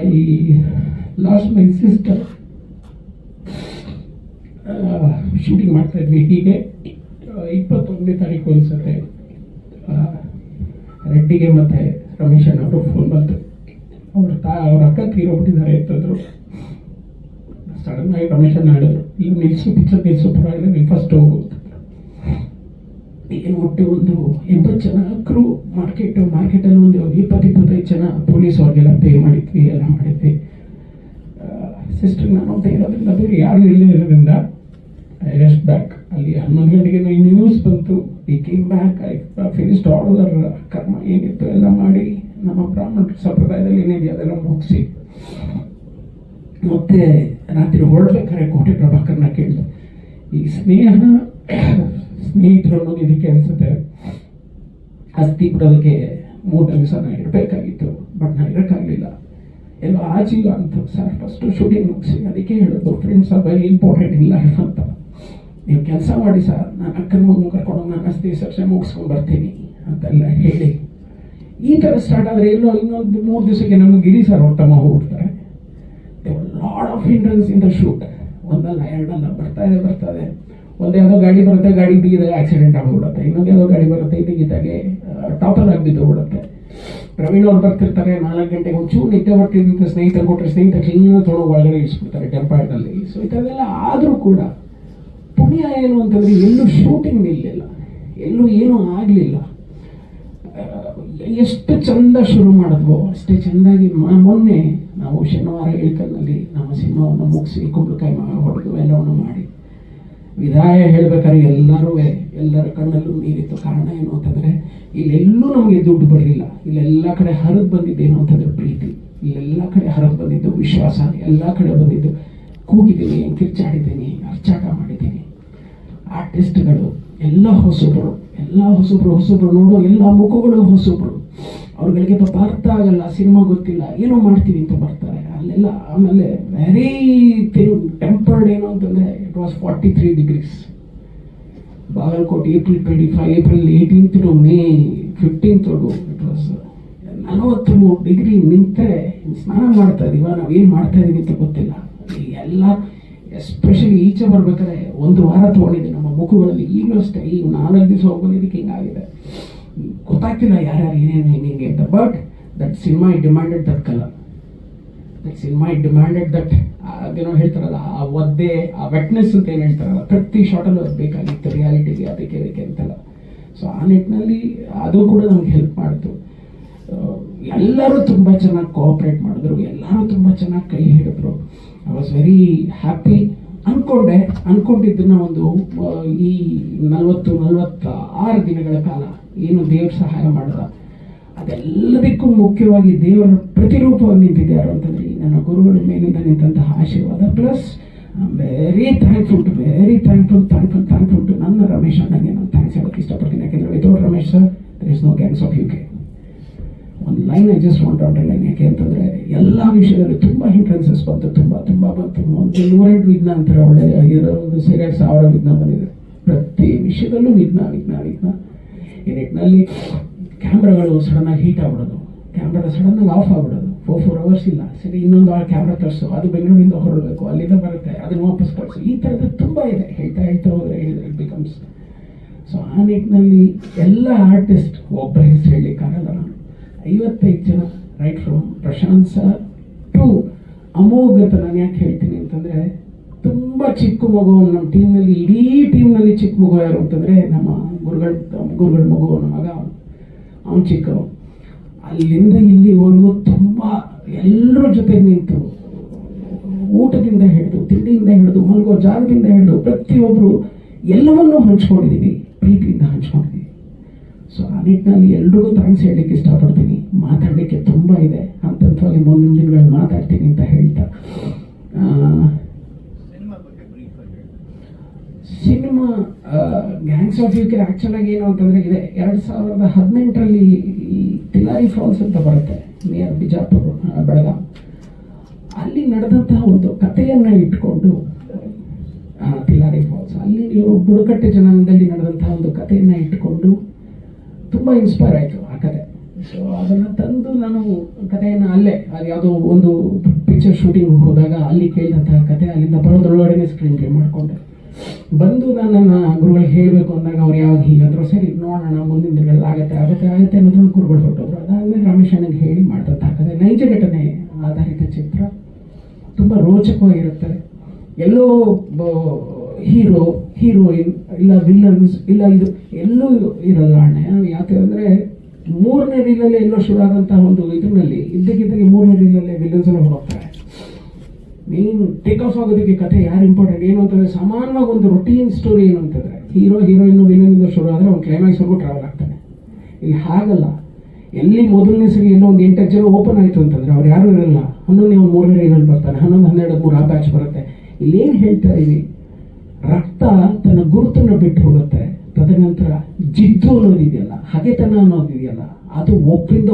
I lost my sister. Shooting ಮಾಡ್ತಾಯಿದ್ವಿ. ಹೀಗೆ 21ನೇ ತಾರೀಕು ಅನ್ಸುತ್ತೆ ರೆಡ್ಡಿಗೆ ಮತ್ತು ರಮೇಶ್ ಅಣ್ಣವರು ಫೋನ್ ಬಂತು. ಅವ್ರ ಅಕ್ಕ ತೀರೋಗ್ಬಿಟ್ಟಿದ್ದಾರೆ ಅಂತಂದರು. ಸಡನ್ನಾಗಿ ರಮೇಶ್ ಅಣ್ಣ ಹೇಳಿದ್ರು, ಈಗ ಪಿಕ್ಚರ್ ನಿಲ್ಲಿಸು ಪರವಾಗಿಲ್ಲ, ನೀವು ಫಸ್ಟ್ ಹೋಗು. ಏನು ಒಟ್ಟು ಒಂದು 80 ಜನ ಕ್ರೂ, ಮಾರ್ಕೆಟಲ್ಲಿ ಒಂದು 20-25 ಜನ ಪೊಲೀಸ್ ಅವ್ರಿಗೆಲ್ಲ ಪೇ ಮಾಡಿದ್ವಿ, ಎಲ್ಲ ಮಾಡಿದ್ವಿ. ಸಿಸ್ಟರ್ ನಾನು ಅಂತ ಇರೋದ್ರಿಂದ ಬೇರೆ ಯಾರು ಇಲ್ಲೇ ಇರೋದ್ರಿಂದ ಐ ರೆಸ್ಟ್ ಬ್ಯಾಕ್. ಅಲ್ಲಿ 11 ಗಂಟೆಗೆ ನ್ಯೂಸ್ ಬಂತು. We came back. I finished all other ಕರ್ಮ ಏನಿತ್ತು ಎಲ್ಲ ಮಾಡಿ, ನಮ್ಮ ಬ್ರಾಹ್ಮಣ ಸಂಪ್ರದಾಯದಲ್ಲಿ ಏನಿದೆ ಅದೆಲ್ಲ ಮುಗಿಸಿ ಮತ್ತೆ ರಾತ್ರಿ ಹೊರಡ್ಬೇಕಾದ್ರೆ ಕೋಟೆ ಪ್ರಭಾಕರ್ನ ಕೇಳಿದೆ, ಈ ಸ್ನೇಹಿತರು ಅನ್ನೋದು ಇದಕ್ಕೆ ಅನಿಸುತ್ತೆ. ಅಸ್ಥಿ ಬಿಡೋದಕ್ಕೆ 3 ದಿವಸ ನಾನು ಇರಬೇಕಾಗಿತ್ತು, ಬಟ್ ನಾನು ಇರೋಕ್ಕಾಗಲಿಲ್ಲ. ಎಲ್ಲೋ ಆಚೆಗೂ ಅಂತ ಸರ್ ಫಸ್ಟು ಶೂಟಿಂಗ್ ಮುಗಿಸಿ, ಅದಕ್ಕೆ ಹೇಳೋದು friends are very important in life ಅಂತ. ನೀವು ಕೆಲಸ ಮಾಡಿ ಸರ್, ನಾನು ಅಕ್ಕನ ಮಗು ಕರ್ಕೊಂಡು ನಾನು ಅಸ್ತಿ ಸರ್ಸೆ ಮುಗಿಸ್ಕೊಂಡು ಬರ್ತೀನಿ ಅಂತೆಲ್ಲ ಹೇಳಿ ಈ ಥರ ಸ್ಟಾರ್ಟ್ ಆದರೆ ಎಲ್ಲೋ ಇನ್ನೊಂದು 3 ದಿವಸಕ್ಕೆ ನಮಗೆ ಗಿರಿ ಸರ್ ಅವ್ರ ತಮ್ಮ ಹೋಗ್ಬಿಡ್ತಾರೆ. Lot of hindrance in the shoot. ಒಂದಲ್ಲ ಎರಡಲ್ಲ, ಬರ್ತದೆ. ಒಂದು ಯಾವುದೋ ಗಾಡಿ ಬರುತ್ತೆ, ಗಾಡಿ ಬಿಗಿದಾಗ ಆಕ್ಸಿಡೆಂಟ್ ಆಗಿಬಿಡುತ್ತೆ. ಇನ್ನೊಂದು ಯಾವುದೋ ಗಾಡಿ ಬರುತ್ತೆ, ಬಿಗಿದಾಗೆ ಟಾಪಲ್ ಆಗಿ ಬಿದ್ದೋಗ್ಬಿಡುತ್ತೆ. ಪ್ರವೀಣ್ ಅವ್ರು ಬರ್ತಿರ್ತಾರೆ 4 ಗಂಟೆಗೆ ಒಂಚೂರು ನಿದ್ದೆ ಬರ್ತಿದ್ದಂಥ ಸ್ನೇಹಿತರು ಕೊಟ್ಟರೆ ಸ್ನೇಹಿತರು ಕ್ಲೀನಾಗಿ ತೊಗೊಂಡು ಒಳಗಡೆ ಇಳಿಸ್ಬಿಡ್ತಾರೆ ಟೆಂಪರ್ನಲ್ಲಿ. ಸೊ ಈ ಥರದೆಲ್ಲ ಆದರೂ ಕೂಡ ಪುಣ್ಯ ಏನು ಅಂತಂದರೆ ಎಲ್ಲೂ ಶೂಟಿಂಗ್ ನಿಲ್ಲಿಲ್ಲ, ಎಲ್ಲೂ ಏನೂ ಆಗಲಿಲ್ಲ. ಎಷ್ಟು ಚಂದ ಶುರು ಮಾಡಿದ್ವೋ ಅಷ್ಟೇ ಚೆಂದಾಗಿ ಮೊನ್ನೆ ನಾವು ಶನಿವಾರ ಇಳ್ಕಲ್ನಲ್ಲಿ ನಮ್ಮ ಸಿನಿಮಾವನ್ನು ಮುಗಿಸಿ ಕುಂಬಳಕಾಯಿ ಹೊಡೆದು ಎಲ್ಲವನ್ನು ಮಾಡಿ ವಿದಾಯ ಹೇಳ್ಬೇಕಾದ್ರೆ ಎಲ್ಲರ ಕಣ್ಣಲ್ಲೂ ನೀರಿತ್ತು. ಕಾರಣ ಏನು ಅಂತಂದರೆ ಇಲ್ಲೆಲ್ಲೂ ನಮಗೆ ದುಡ್ಡು ಬರಲಿಲ್ಲ, ಇಲ್ಲೆಲ್ಲ ಕಡೆ ಹರಿದು ಬಂದಿದ್ದೇನು ಅಂತಂದರೆ ಪ್ರೀತಿ, ಇಲ್ಲೆಲ್ಲ ಕಡೆ ಹರಿದು ಬಂದಿದ್ದು ವಿಶ್ವಾಸ, ಎಲ್ಲ ಕಡೆ ಬಂದಿದ್ದು ಕೂಗಿದ್ದೀನಿ, ಕಿರ್ಚಾಡಿದ್ದೀನಿ, ಅರ್ಚಾಟ ಮಾಡಿದ್ದೀನಿ. ಆರ್ಟಿಸ್ಟ್ಗಳು ಎಲ್ಲ ಹೊಸಬ್ರು ನೋಡೋ ಎಲ್ಲ ಮುಖಗಳು ಹೊಸಬ್ರು. ಅವ್ರುಗಳಿಗೆ ಪಾಪ ಅರ್ಥ ಆಗಲ್ಲ, ಸಿನಿಮಾ ಗೊತ್ತಿಲ್ಲ, ಏನೋ ಮಾಡ್ತೀವಿ ಅಂತ ಬರ್ತಾರೆ ಅಲ್ಲೆಲ್ಲ. ಆಮೇಲೆ ವೆರಿ ಟೆಂಪರ್ಡ್ ಏನು ಅಂತಂದರೆ it was 43 degrees. Bagalkot April 25, April 18th to May 15th it was 43 degree ನಿಂತರೆ ಸ್ನಾನ ಮಾಡ್ತಾ ಇದೀವ, ನಾವು ಏನು ಮಾಡ್ತಾ ಇದೀವಿ ಅಂತ ಗೊತ್ತಿಲ್ಲ. ಎಲ್ಲ ಎಸ್ಪೆಷಲಿ ಈಚೆ ಬರ್ಬೇಕಾದ್ರೆ 1 ವಾರ ತೊಗೊಂಡಿದೆ ನಮ್ಮ ಮುಖಗಳಲ್ಲಿ. ಈಗಲೂ ಅಷ್ಟೇ, ಈಗ 4 ದಿವಸ ಹೋಗೋದಿದ್ದಕ್ಕೆ ಹಿಂಗಾಗಿದೆ, ಗೊತ್ತಾಗ್ತಿಲ್ಲ ಯಾರ್ಯಾರು ಏನೇನು ಹಿಂಗೆ ಅಂತ. But that cinema it demanded that colour, that cinema it demanded that ಅದೇನೋ ಹೇಳ್ತಾರಲ್ಲ ಆ ಒದ್ದೆ, ಆ ವೆಟ್ನೆಸ್ ಅಂತ ಏನು ಹೇಳ್ತಾರಲ್ಲ, ಪ್ರತಿ ಶಾರ್ಟಲ್ಲೂ ಅದು ಬೇಕಾಗಿತ್ತು ರಿಯಾಲಿಟಿಗೆ, ಅದಕ್ಕೆ ಅಂತೆಲ್ಲ. ಸೊ ಆ ನಿಟ್ಟಿನಲ್ಲಿ ಅದು ಕೂಡ ನಮ್ಗೆ ಹೆಲ್ಪ್ ಮಾಡಿತು. ಎಲ್ಲರೂ ತುಂಬ ಚೆನ್ನಾಗಿ ಕೋಆಪ್ರೇಟ್ ಮಾಡಿದ್ರು, ಎಲ್ಲರೂ ತುಂಬ ಚೆನ್ನಾಗಿ ಕೈ ಹಿಡಿದ್ರು. I was very happy. ಅಂದ್ಕೊಂಡಿದ್ದನ್ನ ಒಂದು ಈ 46 ದಿನಗಳ ಕಾಲ ಏನು ದೇವ್ರ ಸಹಾಯ ಮಾಡಿದ, ಅದೆಲ್ಲದಕ್ಕೂ ಮುಖ್ಯವಾಗಿ ದೇವರ ಪ್ರತಿರೂಪವಾಗಿ ನಿಂತಿದ್ದಾರೆ ಅಂತಂದರೆ ನನ್ನ ಗುರುಗಳ ಮೇಲಿಂದ ನಿಂತಹ ಆಶೀರ್ವಾದ. ಪ್ಲಸ್ ವೆರಿ ಥ್ಯಾಂಕ್ಫುಲ್ ಟು ನನ್ನ ರಮೇಶ್ ಅಣ್ಣಗೆ ನಾನು ಥ್ಯಾಂಕ್ಸ್ ಹೇಳೋಕ್ಕೆ ಇಷ್ಟಪಡ್ತೀನಿ. ಯಾಕೆಂದರೆ without Ramesh sir there is no gangs of UK. ಒಂದು line I just want underline. ಯಾಕೆ ಅಂತಂದರೆ ಎಲ್ಲ ವಿಷಯದಲ್ಲಿ ತುಂಬ ಹಿಂಡ್ರೆನ್ಸಸ್ ಬಂತು, ತುಂಬ ಬಂತು. ಒಂದು 108 ವಿಘ್ನ ಅಂತಾರೆ, ಒಳ್ಳೆಯದಾಗಿರೋ ಒಂದು ಸರಿಯಾಗಿ 1000 ವಿಘ್ನ ಬಂದಿದೆ. ಪ್ರತಿ ವಿಷಯದಲ್ಲೂ ವಿಘ್ನ. ಈ ನಿಟ್ಟಿನಲ್ಲಿ ಕ್ಯಾಮ್ರಾಗಳು ಸಡನ್ನಾಗಿ ಹೀಟ್ ಆಗ್ಬಿಡೋದು, ಕ್ಯಾಮ್ರಾ ಸಡನ್ನಾಗಿ ಆಫ್ ಆಗ್ಬಿಡೋದು, 4 hours ಇಲ್ಲ, ಸರಿ ಇನ್ನೊಂದು ಕ್ಯಾಮ್ರಾ ತರಿಸು, ಅದು ಬೆಂಗಳೂರಿಂದ ಹೊರಡಬೇಕು, ಅಲ್ಲಿಂದ ಬರುತ್ತೆ, ಅದನ್ನು ವಾಪಸ್ ಕಳಿಸು, ಈ ಥರದ್ದು ತುಂಬ ಇದೆ. ಹೇಳ್ತಾ ಹೋದರೆ ಇಟ್ ಬಿಕಮ್ಸ್. ಸೊ ಆ ನಿಟ್ಟಿನಲ್ಲಿ ಎಲ್ಲ ಆರ್ಟಿಸ್ಟ್ ಒಬ್ಬರ ಹೆಸರು ಹೇಳಲಿಕ್ಕಾಗಲ್ಲ. ನಾನು 55 ಜನ, right from Prashant sir to Amogha ಅಂತ ನಾನು ಯಾಕೆ ಹೇಳ್ತೀನಿ ಅಂತಂದರೆ, ತುಂಬ ಚಿಕ್ಕ ಮಗು ನಮ್ಮ ಟೀಮ್ನಲ್ಲಿ, ಇಡೀ ಟೀಮ್ನಲ್ಲಿ ಚಿಕ್ಕ ಮಗು ಯಾರು ಅಂತಂದರೆ ನಮ್ಮ ಗುರುಗಳ ಮಗು, ನಮ್ಮ ಮಗ, ಅವನು ಚಿಕ್ಕವು. ಅಲ್ಲಿಂದ ಇಲ್ಲಿವರೆಗೂ ತುಂಬ ಎಲ್ಲರ ಜೊತೆ ನಿಂತು ಊಟದಿಂದ ಹಿಡಿದು, ತಿಂಡಿಯಿಂದ ಹಿಡಿದು, ಮಲಗೋ ಜಾಗದಿಂದ ಹಿಡಿದು ಪ್ರತಿಯೊಬ್ಬರು ಎಲ್ಲವನ್ನೂ ಹಂಚ್ಕೊಂಡಿದ್ದೀವಿ, ಪ್ರೀತಿಯಿಂದ ಹಂಚ್ಕೊಂಡಿದ್ದೀವಿ. ಸೊ ಆ ನಿಟ್ಟಿನಲ್ಲಿ ಎಲ್ರಿಗೂ ಥ್ಯಾಂಕ್ಸ್ ಹೇಳಲಿಕ್ಕೆ ಇಷ್ಟಪಡ್ತೀನಿ. ಮಾತಾಡಲಿಕ್ಕೆ ತುಂಬ ಇದೆ, ಹಂತವಾಗಿ ಮುಂದಿನ ದಿನಗಳಲ್ಲಿ ಮಾತಾಡ್ತೀನಿ ಅಂತ ಹೇಳ್ತಾ, ಸಿನಿಮಾ ಗ್ಯಾಂಗ್ಸ್ ಆಫ್ UK ಆ್ಯಕ್ಚುಲಾಗಿ ಏನು ಅಂತಂದರೆ ಇದೆ 2018ರಲ್ಲಿ ಈ ತಿಲಾರಿ ಫಾಲ್ಸ್ ಅಂತ ಬರುತ್ತೆ ನಿಯರ್ ಬಿಜಾಪುರ, ಬೆಳಗಾಂ. ಅಲ್ಲಿ ನಡೆದಂತಹ ಒಂದು ಕಥೆಯನ್ನು ಇಟ್ಕೊಂಡು, ತಿಲಾರಿ ಫಾಲ್ಸ್ ಅಲ್ಲಿ ಬುಡಕಟ್ಟು ಜನಾಂಗದಲ್ಲಿ ನಡೆದಂತಹ ಒಂದು ಕಥೆಯನ್ನು ಇಟ್ಟುಕೊಂಡು ತುಂಬ ಇನ್ಸ್ಪೈರ್ ಆಯಿತು ಆ ಕತೆ. ಸೊ ಅದನ್ನು ತಂದು ನಾನು ಕಥೆಯನ್ನು ಅಲ್ಲೇ, ಅದು ಯಾವುದೋ ಒಂದು ಪಿಕ್ಚರ್ ಶೂಟಿಂಗ್ ಹೋದಾಗ ಅಲ್ಲಿ ಕೇಳಿದಂತಹ ಕತೆ, ಅಲ್ಲಿಂದ ಬರೋದ್ರೊಳಗಡೆ ಸ್ಕ್ರೀನ್ ಪ್ಲೇ ಮಾಡಿಕೊಂಡೆ. ಬಂದು ನಾನು ನನ್ನ ಗುರುಗಳಿಗೆ ಹೇಳಬೇಕು ಅಂದಾಗ ಅವ್ರು ಯಾವಾಗ ಹೀಗಂದ್ರು, ಸರಿ ನೋಡೋಣ ಮುಂದಿನ ದಿನಗಳಲ್ಲಿ ಆಗುತ್ತೆ ಅನ್ನೋದ್ರಲ್ಲಿ ಗುರುಗಳು ಹೊರಟೋದ್ರು. ಅದಾದಮೇಲೆ ರಮೇಶ್ ಅಣ್ಣಗೆ ಹೇಳಿ ಮಾಡ್ದಂಥ ಕತೆ, ನೈಜ ಘಟನೆ ಆಧಾರಿತ ಚಿತ್ರ, ತುಂಬ ರೋಚಕವಾಗಿರುತ್ತೆ. ಎಲ್ಲೋ ಹೀರೋ ಹೀರೋಯಿನ್ ಇಲ್ಲ ವಿಲ್ಲನ್ಸ್ ಇಲ್ಲ, ಇದು ಎಲ್ಲೂ ಇರಲ್ಲ ಅಣ್ಣ. ಯಾಕೆ ಅಂದರೆ 3ನೇ ರೀಲಲ್ಲೇ ಎಲ್ಲೋ ಶುರು ಆದಂತಹ ಒಂದು ಇದರಲ್ಲಿ ಇದ್ದಕ್ಕಿದ್ದಾಗೆ 3ನೇ ರೀಲಲ್ಲೇ ವಿಲ್ಲನ್ಸ್ ಎಲ್ಲ ಹೊರಡ್ತಾರೆ. ಮೇನ್ ಟೇಕ್ ಆಫ್ ಆಗೋದಕ್ಕೆ ಕಥೆ ಯಾರು ಇಂಪಾರ್ಟೆಂಟ್ ಏನು ಅಂತಂದರೆ, ಸಮಾನವಾಗಿ ಒಂದು ರೊಟೀನ್ ಸ್ಟೋರಿ ಏನು ಅಂತಂದರೆ ಹೀರೋಯಿನ್ ವಿಲನಿಂದ ಶುರು ಆದರೆ ಅವ್ನು ಕ್ಲೈಮ್ಯಾಕ್ಸ್ವರೆಗೂ ಟ್ರಾವೆಲ್ ಆಗ್ತಾನೆ. ಇಲ್ಲಿ ಹಾಗಲ್ಲ, ಎಲ್ಲಿ ಮೊದಲನೇ ಸರಿ ಎಲ್ಲೋ ಒಂದು 8 ಜನ ಓಪನ್ ಆಯಿತು ಅಂತಂದರೆ ಅವ್ರು ಯಾರೂ ಇರಲ್ಲ. 11 ನೀವು 3ನೇ ರೀಲಲ್ಲಿ ಬರ್ತಾನೆ, 11, 12, 3 ಬ್ಯಾಚ್ ಬರುತ್ತೆ. ಇಲ್ಲೇನು ಹೇಳ್ತಾ ಇದೀವಿ, ರಕ್ತ ತನ್ನ ಗುರುತನ್ನು ಬಿಟ್ಟು ಹೋಗುತ್ತೆ, ತದನಂತರ ಜಿದ್ದು ಅನ್ನೋದಿದೆಯಲ್ಲ, ಹಗೆತನ ಅನ್ನೋದಿದೆಯಲ್ಲ, ಅದು ಒಬ್ಬರಿಂದ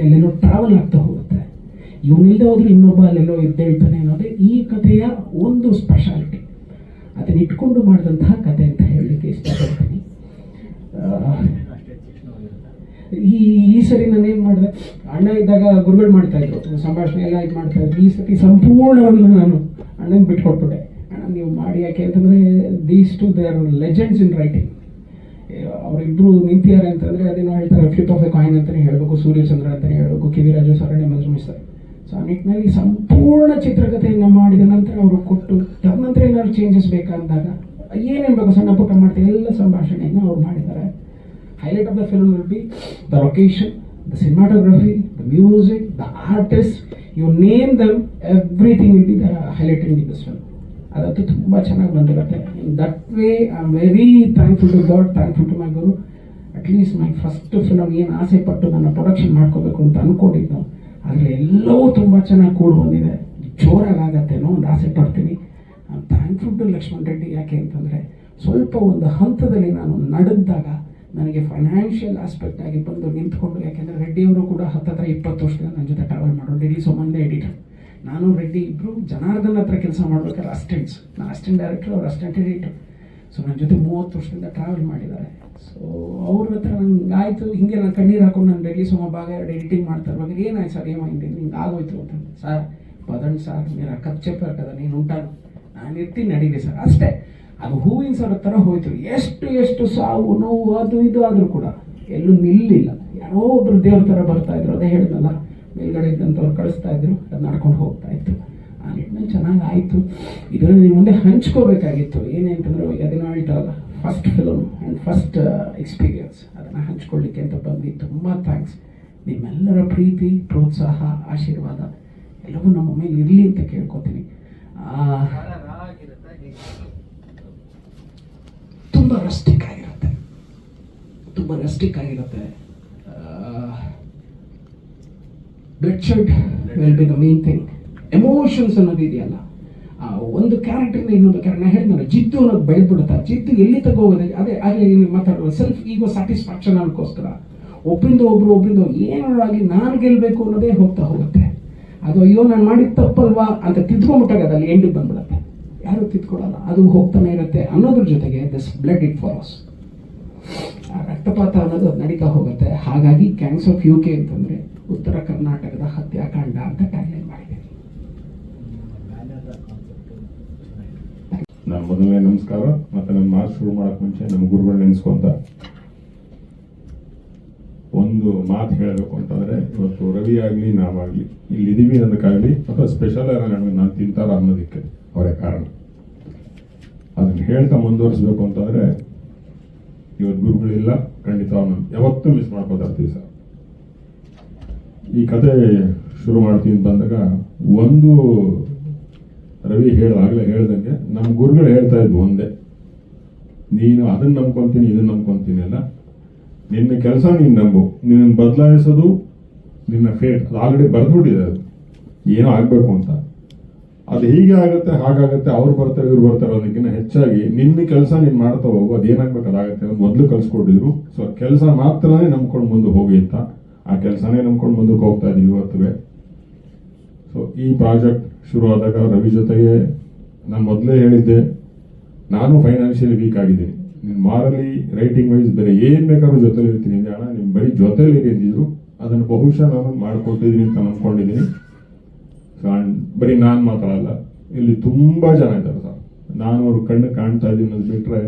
ಎಲ್ಲೆಲ್ಲೋ ಟ್ರಾವೆಲ್ ಆಗ್ತಾ ಹೋಗುತ್ತೆ. ಇವನಿಲ್ಲದೆ ಹೋದ್ರೆ ಇನ್ನೊಬ್ಬ ಅಲ್ಲೆಲ್ಲೋ ಇದ್ದೇಳ್ತಾನೆ ಅನ್ನೋದೇ ಈ ಕಥೆಯ ಒಂದು ಸ್ಪೆಷಾಲಿಟಿ. ಅದನ್ನ ಇಟ್ಕೊಂಡು ಮಾಡಿದಂತಹ ಕತೆ ಅಂತ ಹೇಳಲಿಕ್ಕೆ ಇಷ್ಟಪಡ್ತೀನಿ. ಈ ಸರಿ ನಾನೇನು ಮಾಡಿದೆ, ಅಣ್ಣ ಇದ್ದಾಗ ಗುರುಗಳು ಮಾಡ್ತಾ ಇದ್ರು, ಸಂಭಾಷಣೆ ಎಲ್ಲ ಇದು ಮಾಡ್ತಾ ಇದ್ರು. ಈ ಸತಿ ಸಂಪೂರ್ಣವನ್ನು ನಾನು ಅಣ್ಣನಿಗೆ ಬಿಟ್ಕೊಟ್ಬಿಟ್ಟೆ. ಅಣ್ಣ ನೀವು ಮಾಡಿ, ಯಾಕೆ ಅಂತಂದರೆ these two they are legends in writing. ಅವರಿಬ್ಬರು ನಿಂತಿದ್ದಾರೆ ಅಂತಂದರೆ ಅದೇನೋ ಹೇಳ್ತಾರೆ, ಫ್ಲಿಪ್ ಆಫ್ ಎ ಕಾಯಿನ್ ಅಂತಲೇ ಹೇಳಬೇಕು, ಸೂರ್ಯಚಂದ್ರ ಅಂತಲೇ ಹೇಳಬೇಕು, ಕೆ ವಿ ರಾಜು ಸರಣಿ ಮಧುಮಿಸ್ತಾರೆ. ಸೊ ಆ ನಿಟ್ಟಿನಲ್ಲಿ ಸಂಪೂರ್ಣ ಚಿತ್ರಕಥೆಯನ್ನು ಮಾಡಿದ ನಂತರ ಅವರು ಕೊಟ್ಟು ತದನಂತರ ಏನಾದ್ರು ಚೇಂಜಸ್ ಬೇಕಂದಾಗ ಏನೇನು ಬೇಕು ಸಣ್ಣ ಪುಟ್ಟ ಮಾಡ್ತಾರೆ, ಎಲ್ಲ ಸಂಭಾಷಣೆಯನ್ನು ಅವ್ರು ಮಾಡಿದ್ದಾರೆ. Highlight of the film will be the location, the cinematography, the music, the artists. You name them, everything will be the highlighted in this film. ಅದಂತೂ ತುಂಬ ಚೆನ್ನಾಗಿ ಬಂದಿರುತ್ತೆ. In that way I am very thankful to God, thankful to my guru. At least my first film ಏನು ಆಸೆ ಪಟ್ಟು ನನ್ನ production ಮಾಡ್ಕೋಬೇಕು ಅಂತ ಅಂದ್ಕೊಂಡಿದ್ದು, ಆದರೆ ಎಲ್ಲವೂ ತುಂಬ ಚೆನ್ನಾಗಿ ಕೂಡಿ ಬಂದಿದೆ. ಜೋರಾಗತ್ತೆ ಅನ್ನೋ ಒಂದು ಆಸೆ ಪಡ್ತೀನಿ. I am thankful to Lakshman Reddy. ಯಾಕೆ ಅಂತಂದರೆ ಸ್ವಲ್ಪ ಒಂದು ಹಂತದಲ್ಲಿ ನಾನು ನಡೆದಾಗ ನನಗೆ ಫೈನಾನ್ಷಿಯಲ್ ಆಸ್ಪೆಕ್ಟ್ ಆಗಿ ಬಂದು ನಿಂತ್ಕೊಂಡು, ಯಾಕೆಂದರೆ ರೆಡ್ಡಿಯವರು ಕೂಡ 10-20 ವರ್ಷದಿಂದ ನನ್ನ ಜೊತೆ ಟ್ರಾವೆಲ್ ಮಾಡೋರು. ಡಿ ಡಿ ಸೋಮಂದ ಎಡಿಟರ್, ನಾನು ರೆಡ್ಡಿ ಇಬ್ಬರು ಜನಾರ್ದನ್ ಹತ್ರ ಕೆಲಸ ಮಾಡ್ಬೇಕಾದ್ರೆ ಅಸಿಸ್ಟೆಂಟ್ಸ್. ನಾನು ಅಸಿಸ್ಟೆಂಟ್ ಡೈರೆಕ್ಟರ್, ಅವ್ರು ಅಸಿಸ್ಟೆಂಟ್ ಎಡಿಟರ್. ಸೊ ನನ್ನ ಜೊತೆ 30 ವರ್ಷದಿಂದ ಟ್ರಾವೆಲ್ ಮಾಡಿದ್ದಾರೆ. ಸೊ ಅವ್ರ ಹತ್ರ ನಂಗೆ ಆಯಿತು, ಹಿಂಗೆ ನಾನು ಕಣ್ಣೀರು ಹಾಕೊಂಡು ನಾನು ರೆಡ್ಡಿ ಸೋಮ ಭಾಗ 2 ಎಡಿಟಿಂಗ್ ಮಾಡ್ತಾ ಇರುವಾಗ ಏನಾಯ್ತು ಸರ್, ಏಮಾಯ್ತು ಹಿಂಗೆ ಆಗೋಯ್ತು ಅಂತ. ಸರ್ ಪದನ್ ಸರ್ ಮೇರಾ ಕಚ್ಚೆ ಪರ್ ಕದ ನೀನು ಉಂಟಾನು, ನಾನು ಇರ್ತೀನಿ ನಡೀರಿ ಸರ್, ಅಷ್ಟೇ. ಅದು ಹೂವಿನ ಸರ ಥರ ಹೋಯ್ತು. ಎಷ್ಟು ಸಾವು ನೋವು ಅದು ಇದು ಆದರೂ ಕೂಡ ಎಲ್ಲೂ ನಿಲ್ಲಿಲ್ಲ. ಯಾರೋ ಒಬ್ರು ದೇವ್ರ ಥರ ಬರ್ತಾ ಇದ್ರು, ಅದೇ ಹೇಳಿದ್ನಲ್ಲ, ಮೇಲ್ಗಡೆ ಇದ್ದಂಥವ್ರು ಕಳಿಸ್ತಾ ಇದ್ರು, ಅದು ನಡ್ಕೊಂಡು ಹೋಗ್ತಾ ಇತ್ತು. ಆ ನಿಟ್ಟಿನಲ್ಲಿ ಚೆನ್ನಾಗಿ ಆಯಿತು. ಇದನ್ನು ನಿಮ್ಮ ಮುಂದೆ ಹಂಚ್ಕೋಬೇಕಾಗಿತ್ತು. ಏನೇ ಅಂತಂದ್ರೆ ಅದನ್ನು ಹೇಳ್ತಾರಲ್ಲ, first film and first experience, ಅದನ್ನು ಹಂಚ್ಕೊಳ್ಳಿಕ್ಕೆ ಅಂತ ಬಂದು ತುಂಬ ಥ್ಯಾಂಕ್ಸ್. ನಿಮ್ಮೆಲ್ಲರ ಪ್ರೀತಿ, ಪ್ರೋತ್ಸಾಹ, ಆಶೀರ್ವಾದ ಎಲ್ಲವೂ ನಮ್ಮ ಮೇಲೆ ಇರಲಿ ಅಂತ ಕೇಳ್ಕೊತೀನಿ. ತುಂಬ ರಸ್ಟಿಕ್ ಆಗಿರುತ್ತೆ. Blood shed will be the main thing. Emotions ಅನ್ನೋದು ಇದೆಯಲ್ಲ, ಒಂದು ಕ್ಯಾರೆಕ್ಟರ್ನ ಇನ್ನೊಂದು ಕ್ಯಾರೆಕ್ಟರ್ ಹೇಳಿದ್ನಲ್ಲ, ಜಿದ್ದು ಅನ್ನೋದು ಬೆಳೆದ್ಬಿಡುತ್ತೆ. ಜಿದ್ದು ಎಲ್ಲಿ ತಗೋಗೋದೆ, ಅದೇ ಮಾತಾಡೋದು ಸೆಲ್ಫ್ ಈಗೋ ಸ್ಯಾಟಿಸ್ಫ್ಯಾಕ್ಷನ್ ಅನ್ನೋಕ್ಕೋಸ್ಕರ ಒಬ್ಬರಿಂದ ಏನಾದ್ರು ಆಗಲಿ ನಾನು ಗೆಲ್ಲಬೇಕು ಅನ್ನೋದೇ ಹೋಗುತ್ತೆ. ಅದು ಅಯ್ಯೋ ನಾನು ಮಾಡಿದ ತಪ್ಪಲ್ವಾ ಅಂತ ತಿದ್ಕೊಂಡ್ಬಿಟ್ಟಾಗ ಅದಲ್ಲಿ ಎಂಡಿಗೆ ಬಂದ್ಬಿಡುತ್ತೆ. ಯಾರು ತಿದ್ಕೊಡಲ್ಲ, ಅದು ಹೋಗ್ತಾನೆ ಇರುತ್ತೆ. ಅನ್ನೋದ್ರ ಜೊತೆಗೆ ದಿಸ್ ಬ್ಲಡ್ ಇಟ್ ಫಾಲೋಸ್, ರಕ್ತಪಾತ ಅನ್ನೋದು ಅದು ನಡೀತಾ ಹೋಗುತ್ತೆ. ಹಾಗಾಗಿ ಕ್ಯಾಂಗ್ಸ್ ಆಫ್ UK ಅಂತಂದರೆ ಉತ್ತರ ಕರ್ನಾಟಕದ ಹತ್ಯಾಕಾಂಡ ಅಂತ ಟ್ಯಾಗ್ಲೈನ್ ಮಾಡಿದೆ. ನಾನು ಮೊದಲನೇ ನಮಸ್ಕಾರ. ಮತ್ತು ನನ್ನ ಮಾತು ಶುರು ಮಾಡೋಕ್ಕೆ ಮುಂಚೆ ನಮ್ಮ ಗುರುಗಳು ನೆನೆಸ್ಕೊಂತ ಒಂದು ಮಾತು ಹೇಳಬೇಕು ಅಂತಂದರೆ, ಇವತ್ತು ರವಿ ಆಗಲಿ ನಾವಾಗಲಿ ಇಲ್ಲಿದ್ದೀವಿ ಅನ್ನೋದಕ್ಕಾಗಲಿ ಅಥವಾ ಸ್ಪೆಷಲ್ ನಾನು ತಿಂತಾರ ಅನ್ನೋದಕ್ಕೆ ಅವರೇ ಕಾರಣ. ಅದನ್ನು ಹೇಳ್ತಾ ಮುಂದುವರಿಸ್ಬೇಕು ಅಂತಂದರೆ, ಇವತ್ತು ಗುರುಗಳಿಲ್ಲ, ಖಂಡಿತ ಅವನು ಯಾವತ್ತೂ ಮಿಸ್ ಮಾಡ್ಕೋತಾ ಇರ್ತೀವಿ ಸರ್. ಈ ಕತೆ ಶುರು ಮಾಡ್ತೀನಿ ಬಂದಾಗ ಒಂದು ರವಿ ಹೇಳ್ದಂಗೆ ನಮ್ಮ ಗುರುಗಳು ಹೇಳ್ತಾ ಇದ್ವು ಒಂದೇ, ನೀನು ಅದನ್ನು ನಂಬ್ಕೊತೀನಿ ಇದನ್ನು ನಂಬ್ಕೊತೀನಿ ಅಲ್ಲ, ನಿನ್ನ ಕೆಲಸ ನೀನು ನಂಬು, ನಿನ್ನ ಬದಲಾಯಿಸೋದು ನಿನ್ನ ಫೇಟ್, ಅದು ಆಲ್ರೆಡಿ ಬರೆದ್ಬಿಟ್ಟಿದೆ, ಅದು ಏನೋ ಆಗಬೇಕು ಅಂತ. ಅದು ಹೀಗೆ ಆಗುತ್ತೆ ಹಾಗಾಗುತ್ತೆ, ಅವ್ರು ಬರ್ತಾರೆ ಇವ್ರು ಬರ್ತಾರೆ ಅನ್ನೋದಕ್ಕಿಂತ ಹೆಚ್ಚಾಗಿ ನಿನ್ನ ಕೆಲಸ ನೀನು ಮಾಡ್ತಾ ಹೋಗು, ಅದೇನಾಗಬೇಕು ಅದಾಗುತ್ತೆ ಅಂತ ಮೊದಲು ಕಲಿಸ್ಕೊಟ್ಟಿದ್ರು. ಸೊ ಕೆಲಸ ಮಾತ್ರನೇ ನಂಬ್ಕೊಂಡು ಮುಂದೆ ಹೋಗಿ ಅಂತ, ಆ ಕೆಲಸನೇ ನಂಬ್ಕೊಂಡು ಮುಂದಕ್ಕೆ ಹೋಗ್ತಾ ಇದೀವಿ ಇವತ್ತುವೆ. ಸೊ ಈ ಪ್ರಾಜೆಕ್ಟ್ ಶುರು ಆದಾಗ ರವಿ ಜೊತೆಗೆ ನಾನು ಮೊದಲೇ ಹೇಳಿದ್ದೆ, ನಾನು ಫೈನಾನ್ಷಿಯಲಿ ವೀಕ್ ಆಗಿದ್ದೀನಿ, ನೀನು ಮಾರಲಿ ರೈಟಿಂಗ್ ವೈಸ್ ಬೇರೆ ಏನು ಬೇಕಾದ್ರೂ ಜೊತೆಲಿ ಇರ್ತೀನಿ ಅಣ್ಣ, ನಿಮ್ಮ ಬರೀ ಜೊತೆಲಿ ಅಂದಿದ್ರು. ಅದನ್ನು ಬಹುಶಃ ನಾನು ಮಾಡಿಕೊಟ್ಟಿದ್ದೀನಿ ಅಂತ ನಂಬ್ಕೊಂಡಿದ್ದೀನಿ. ಬರೀ ನಾನು ಮಾತ್ರ ಅಲ್ಲ, ಇಲ್ಲಿ ತುಂಬ ಜನ ಇದ್ದಾರೆ ಸರ್. ನಾನು ಅವ್ರ ಕಣ್ಣು ಕಾಣ್ತಾ ಇದ್ದೀನಿ ಅನ್ನೋದು ಬಿಟ್ಟರೆ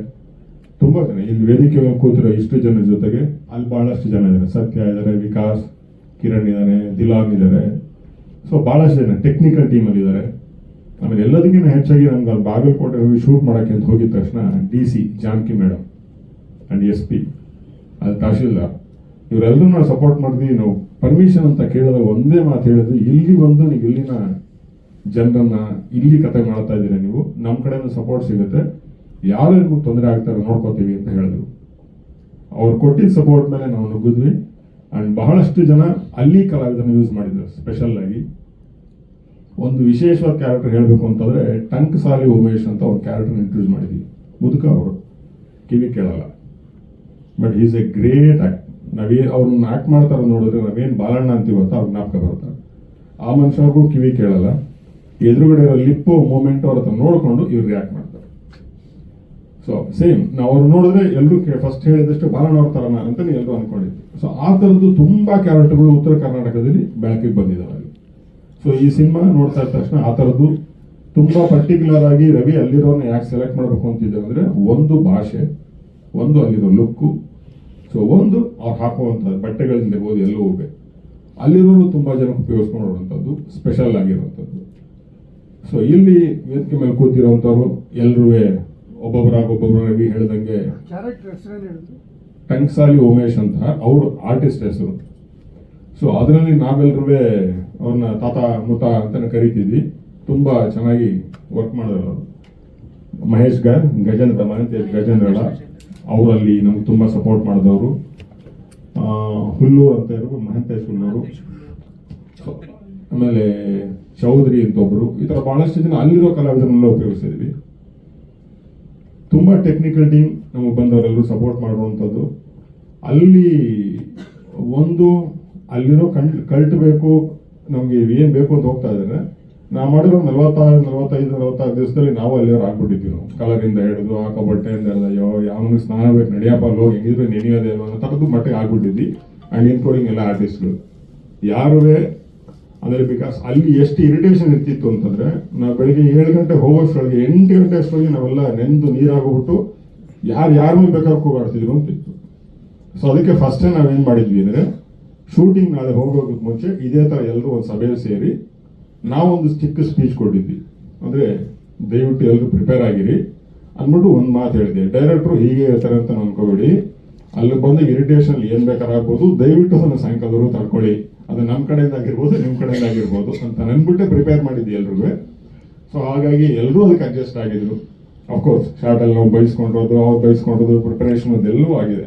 ತುಂಬ ಜನ ಇಲ್ಲಿ ವೇದಿಕೆ ಕೂತಿರೋ ಇಷ್ಟು ಜನರ ಜೊತೆಗೆ ಅಲ್ಲಿ ಭಾಳಷ್ಟು ಜನ ಇದ್ದಾರೆ. ಸತ್ಯ ಇದ್ದಾರೆ, ವಿಕಾಸ್, ಕಿರಣ್ ಇದ್ದಾರೆ, ದಿಲಾನ್ ಇದ್ದಾರೆ. ಸೊ ಭಾಳಷ್ಟು ಜನ ಟೆಕ್ನಿಕಲ್ ಟೀಮಲ್ಲಿ ಇದ್ದಾರೆ. ಆಮೇಲೆ ಎಲ್ಲದಕ್ಕಿಂತ ಹೆಚ್ಚಾಗಿ ನಮ್ಗೆ ಅಲ್ಲಿ ಬಾಗಲಕೋಟೆ ಹೋಗಿ ಶೂಟ್ ಮಾಡೋಕ್ಕೆ ಅಂತ ಹೋಗಿದ ತಕ್ಷಣ DC Janaki madam and SP ಅದು ತಹಶೀಲ್ದಾರ್ ಇವರೆಲ್ಲರೂ ನಾವು ಸಪೋರ್ಟ್ ಮಾಡಿದ್ವಿ. ನಾವು ಪರ್ಮಿಷನ್ ಅಂತ ಕೇಳಿದಾಗ ಒಂದೇ ಮಾತು ಹೇಳಿದ್ರು, ಇಲ್ಲಿ ಬಂದು ನೀವು ಇಲ್ಲಿನ ಜನರನ್ನ ಇಲ್ಲಿ ಕತೆ ಮಾಡ್ತಾ ಇದ್ದೀರಾ, ನೀವು ನಮ್ಮ ಕಡೆಯಿಂದ ಸಪೋರ್ಟ್ ಸಿಗುತ್ತೆ, ಯಾರು ನಿಮ್ಗೆ ತೊಂದರೆ ಆಗ್ತಾರೆ ನೋಡ್ಕೋತೀವಿ ಅಂತ ಹೇಳಿದ್ರು. ಅವ್ರು ಕೊಟ್ಟಿದ್ದ ಸಪೋರ್ಟ್ ಮೇಲೆ ನಾವು ನುಗ್ಗಿದ್ವಿ. ಆ್ಯಂಡ್ ಬಹಳಷ್ಟು ಜನ ಅಲ್ಲಿ ಕಲಾವಿದರನ್ನು ಯೂಸ್ ಮಾಡಿದ್ರು. ಸ್ಪೆಷಲ್ ಆಗಿ ಒಂದು ವಿಶೇಷವಾದ ಕ್ಯಾರೆಕ್ಟರ್ ಹೇಳಬೇಕು ಅಂತಂದರೆ, ಟಂಕ್ ಸಾಲಿ ಉಮೇಶ್ ಅಂತ ಒಂದು ಕ್ಯಾರೆಕ್ಟರ್ ಇಂಟ್ರೊಡ್ಯೂಸ್ ಮಾಡಿದ್ವಿ. ಮುದುಕ ಅವರು ಕಿವಿ ಕೇಳಲ್ಲ. But is A great act. ಅವ್ರನ್ನ ಆಕ್ಟ್ ಮಾಡ್ತಾರೆ ನೋಡಿದ್ರೆ ನಾವೇನು ಬಾಲಣ್ಣ ಅಂತೀವತ್ತ ಅವ್ರ ಜ್ಞಾಪಕ ಬರ್ತಾರೆ. ಆ ಮನುಷ್ಯರಿಗೂ ಕಿವಿ ಕೇಳಲ್ಲ. ಎದುರುಗಡೆ ಇರೋ ಲಿಪ್ಪು ಮೂಮೆಂಟ್ ಅವ್ರ ಹತ್ರ ನೋಡಿಕೊಂಡು ಇವ್ರು ರಿಯಾಕ್ಟ್ ಮಾಡ್ತಾರೆ. ಸೊ ಸೇಮ್ ನಾವು ಅವ್ರು ನೋಡಿದ್ರೆ ಎಲ್ಲರೂ ಫಸ್ಟ್ ಹೇಳಿದಷ್ಟು ಬಾಲಣ್ಣ ಅವ್ರ ಥರನ ಅಂತಲೇ ಎಲ್ಲರೂ ಅನ್ಕೊಂಡಿದ್ವಿ. ಸೊ ಆ ಥರದ್ದು ತುಂಬ ಕ್ಯಾರೆಕ್ಟರ್ಗಳು ಉತ್ತರ ಕರ್ನಾಟಕದಲ್ಲಿ ಬೆಳಕಿಗೆ ಬಂದಿದ್ದಾವೆ. ಸೊ ಈ ಸಿನಿಮಾ ನೋಡ್ತಾ ಇದ್ದ ತಕ್ಷಣ ಆ ಥರದ್ದು ತುಂಬ ಪರ್ಟಿಕ್ಯುಲರ್ ಆಗಿ ರವಿ ಅಲ್ಲಿರೋನ್ನ ಯಾಕೆ ಸೆಲೆಕ್ಟ್ ಮಾಡಬೇಕು ಅಂತಿದ್ದೆ ಅಂದರೆ, ಒಂದು ಭಾಷೆ, ಒಂದು ಅಲ್ಲಿರೋ ಲುಕ್ಕು, ಸೊ ಒಂದು ಅವ್ರು ಹಾಕುವಂಥ ಬಟ್ಟೆಗಳಿಂದ ಇರ್ಬೋದು, ಎಲ್ಲೂ ಹೋಗ್ಬೇಕು ಅಲ್ಲಿರೋರು ತುಂಬ ಜನಕ್ಕೆ ಉಪಯೋಗಿಸ್ಕೊಂಡಿರುವಂಥದ್ದು ಸ್ಪೆಷಲ್ ಆಗಿರುವಂಥದ್ದು. ಸೊ ಇಲ್ಲಿ ವೇದಿಕೆ ಮೇಲೆ ಕೂತಿರೋವಂಥವ್ರು ಎಲ್ಲರೂ ಒಬ್ಬೊಬ್ಬರು ರವಿ ಹೇಳ್ದಂಗೆ ಕ್ಯಾರೆಕ್ಟರ್ ಹೆಸರೇನು ಹೇಳಿದ್ರು? ಟಂಕ್ಸಾಲಿ ಉಮೇಶ್ ಅಂತ ಅವರು ಆರ್ಟಿಸ್ಟ್ ಹೆಸರು. ಸೊ ಅದರಲ್ಲಿ ನಾವೆಲ್ಲರೂ ಅವ್ರನ್ನ ತಾತ ಮುತ ಅಂತಾನೆ ಕರಿತಿದ್ವಿ. ತುಂಬ ಚೆನ್ನಾಗಿ ವರ್ಕ್ ಮಾಡಿದ್ರು. ಮಹೇಶ್ ಗಾರ್, ಗಜೇಂದ್ರ ಗಜೇಂದ್ರ ಅವರಲ್ಲಿ ನಮ್ಗೆ ತುಂಬ ಸಪೋರ್ಟ್ ಮಾಡಿದವರು. ಹುಲ್ಲೂರು ಅಂತ ಇರೋ ಮಹಂತೇಶ್ ಹುಲ್ಲೂರು, ಆಮೇಲೆ ಚೌಧರಿ ಅಂತ ಒಬ್ರು, ಈ ಥರ ಬಹಳಷ್ಟು ಜನ ಅಲ್ಲಿರೋ ಕಲಾವಿದರನ್ನೆಲ್ಲ ಉಪಯೋಗಿಸಿದ್ವಿ. ತುಂಬ ಟೆಕ್ನಿಕಲ್ ಟೀಮ್ ನಮಗೆ ಬಂದವರೆಲ್ಲರೂ ಸಪೋರ್ಟ್ ಮಾಡುವಂಥದ್ದು. ಅಲ್ಲಿ ಒಂದು ಅಲ್ಲಿರೋ ಕಲ್ಟ್ಬೇಕು, ನಮಗೆ ಏನು ಬೇಕು ಅಂತ ಹೋಗ್ತಾ ಇದ್ದಾರೆ. ನಾವು ಮಾಡಿರೋ 45 ದಿವಸದಲ್ಲಿ ನಾವು ಅಲ್ಲಿಯವ್ರು ಆಗ್ಬಿಟ್ಟಿದ್ವಿ. ನಾವು ಕಲರಿಂದ ಹಿಡಿದು ಹಾಕೋ ಬಟ್ಟೆಯಿಂದ ಹಿಡಿದು ಯಾವನಿಗೆ ಸ್ನಾನ ಬೇಕು ನಡಿಯಪ್ಪ ಅಲ್ಲಿ ಹೋಗಿ ಹೆಂಗಿದ್ರೆ ನೆನೆಯೋದೇ ಅನ್ನೋ ಥರದ್ದು ಮಟ್ಟಿಗೆ ಆಗ್ಬಿಟ್ಟಿದ್ವಿ. ಆ್ಯಂಡ್ ಇನ್ಕ್ಲೂಡಿಂಗ್ ಎಲ್ಲ ಆರ್ಟಿಸ್ಟ್ಗಳು ಯಾರುವೇ ಅಂದರೆ, ಬಿಕಾಸ್ ಅಲ್ಲಿ ಎಷ್ಟು ಇರಿಟೇಷನ್ ಇರ್ತಿತ್ತು ಅಂತಂದರೆ, ನಾವು ಬೆಳಿಗ್ಗೆ 7 ಗಂಟೆ ಹೋಗೋಷ್ಟೊಳಗೆ 8 ಗಂಟೆ ಅಷ್ಟೊಳಗೆ ನಾವೆಲ್ಲ ನೆಂದು ನೀರಾಗೋಗ್ಬಿಟ್ಟು ಯಾರ ಮೇಲೆ ಬೇಕಾದ್ರೂ ಕೂಗಾಡ್ತಿದ್ರು ಅಂತಿತ್ತು. ಸೊ ಅದಕ್ಕೆ ಫಸ್ಟೇ ನಾವೇನು ಮಾಡಿದ್ವಿ ಅಂದರೆ, ಶೂಟಿಂಗ್ ನಾಳೆ ಹೋಗೋದಕ್ಕೆ ಮುಂಚೆ ಇದೇ ಥರ ಎಲ್ಲರೂ ಒಂದು ಸಭೆಯಲ್ಲಿ ಸೇರಿ ನಾವೊಂದು ಚಿಕ್ಕ ಸ್ಪೀಚ್ ಕೊಟ್ಟಿದ್ವಿ. ಅಂದರೆ ದಯವಿಟ್ಟು ಎಲ್ಲರೂ ಪ್ರಿಪೇರ್ ಆಗಿರಿ ಅಂದ್ಬಿಟ್ಟು ಒಂದು ಮಾತು ಹೇಳಿದೆ, ಡೈರೆಕ್ಟ್ರು ಹೀಗೆ ಇರ್ತಾರೆ ಅಂತ ಅನ್ಕೋಬೇಡಿ, ಅಲ್ಲಿ ಬಂದ ಇರಿಟೇಷನ್ ಏನು ಬೇಕಾದ್ರೂ ಆಗ್ಬೋದು, ದಯವಿಟ್ಟು ಅದನ್ನು ಸಾಯಂಕಾಲದವರೆಗೂ ತಡ್ಕೊಳ್ಳಿ, ಅದು ನಮ್ಮ ಕಡೆಯಿಂದ ಆಗಿರ್ಬೋದು ನಿಮ್ಮ ಕಡೆಯಿಂದ ಆಗಿರ್ಬೋದು ಅಂತ ಅಂದ್ಬಿಟ್ಟೆ ಪ್ರಿಪೇರ್ ಮಾಡಿದ್ವಿ ಎಲ್ರಿಗೂ. ಸೊ ಹಾಗಾಗಿ ಎಲ್ಲರೂ ಅದಕ್ಕೆ ಅಡ್ಜಸ್ಟ್ ಆಗಿದ್ರು. ಅಫ್ಕೋರ್ಸ್ ಶಾರ್ಟಲ್ಲಿ ನಾವು ಬಯಸ್ಕೊಂಡಿರೋದು, ಅವ್ರು ಬಯಸ್ಕೊಂಡಿರೋದು, ಪ್ರಿಪರೇಷನ್ ಅದೆಲ್ಲವೂ ಆಗಿದೆ.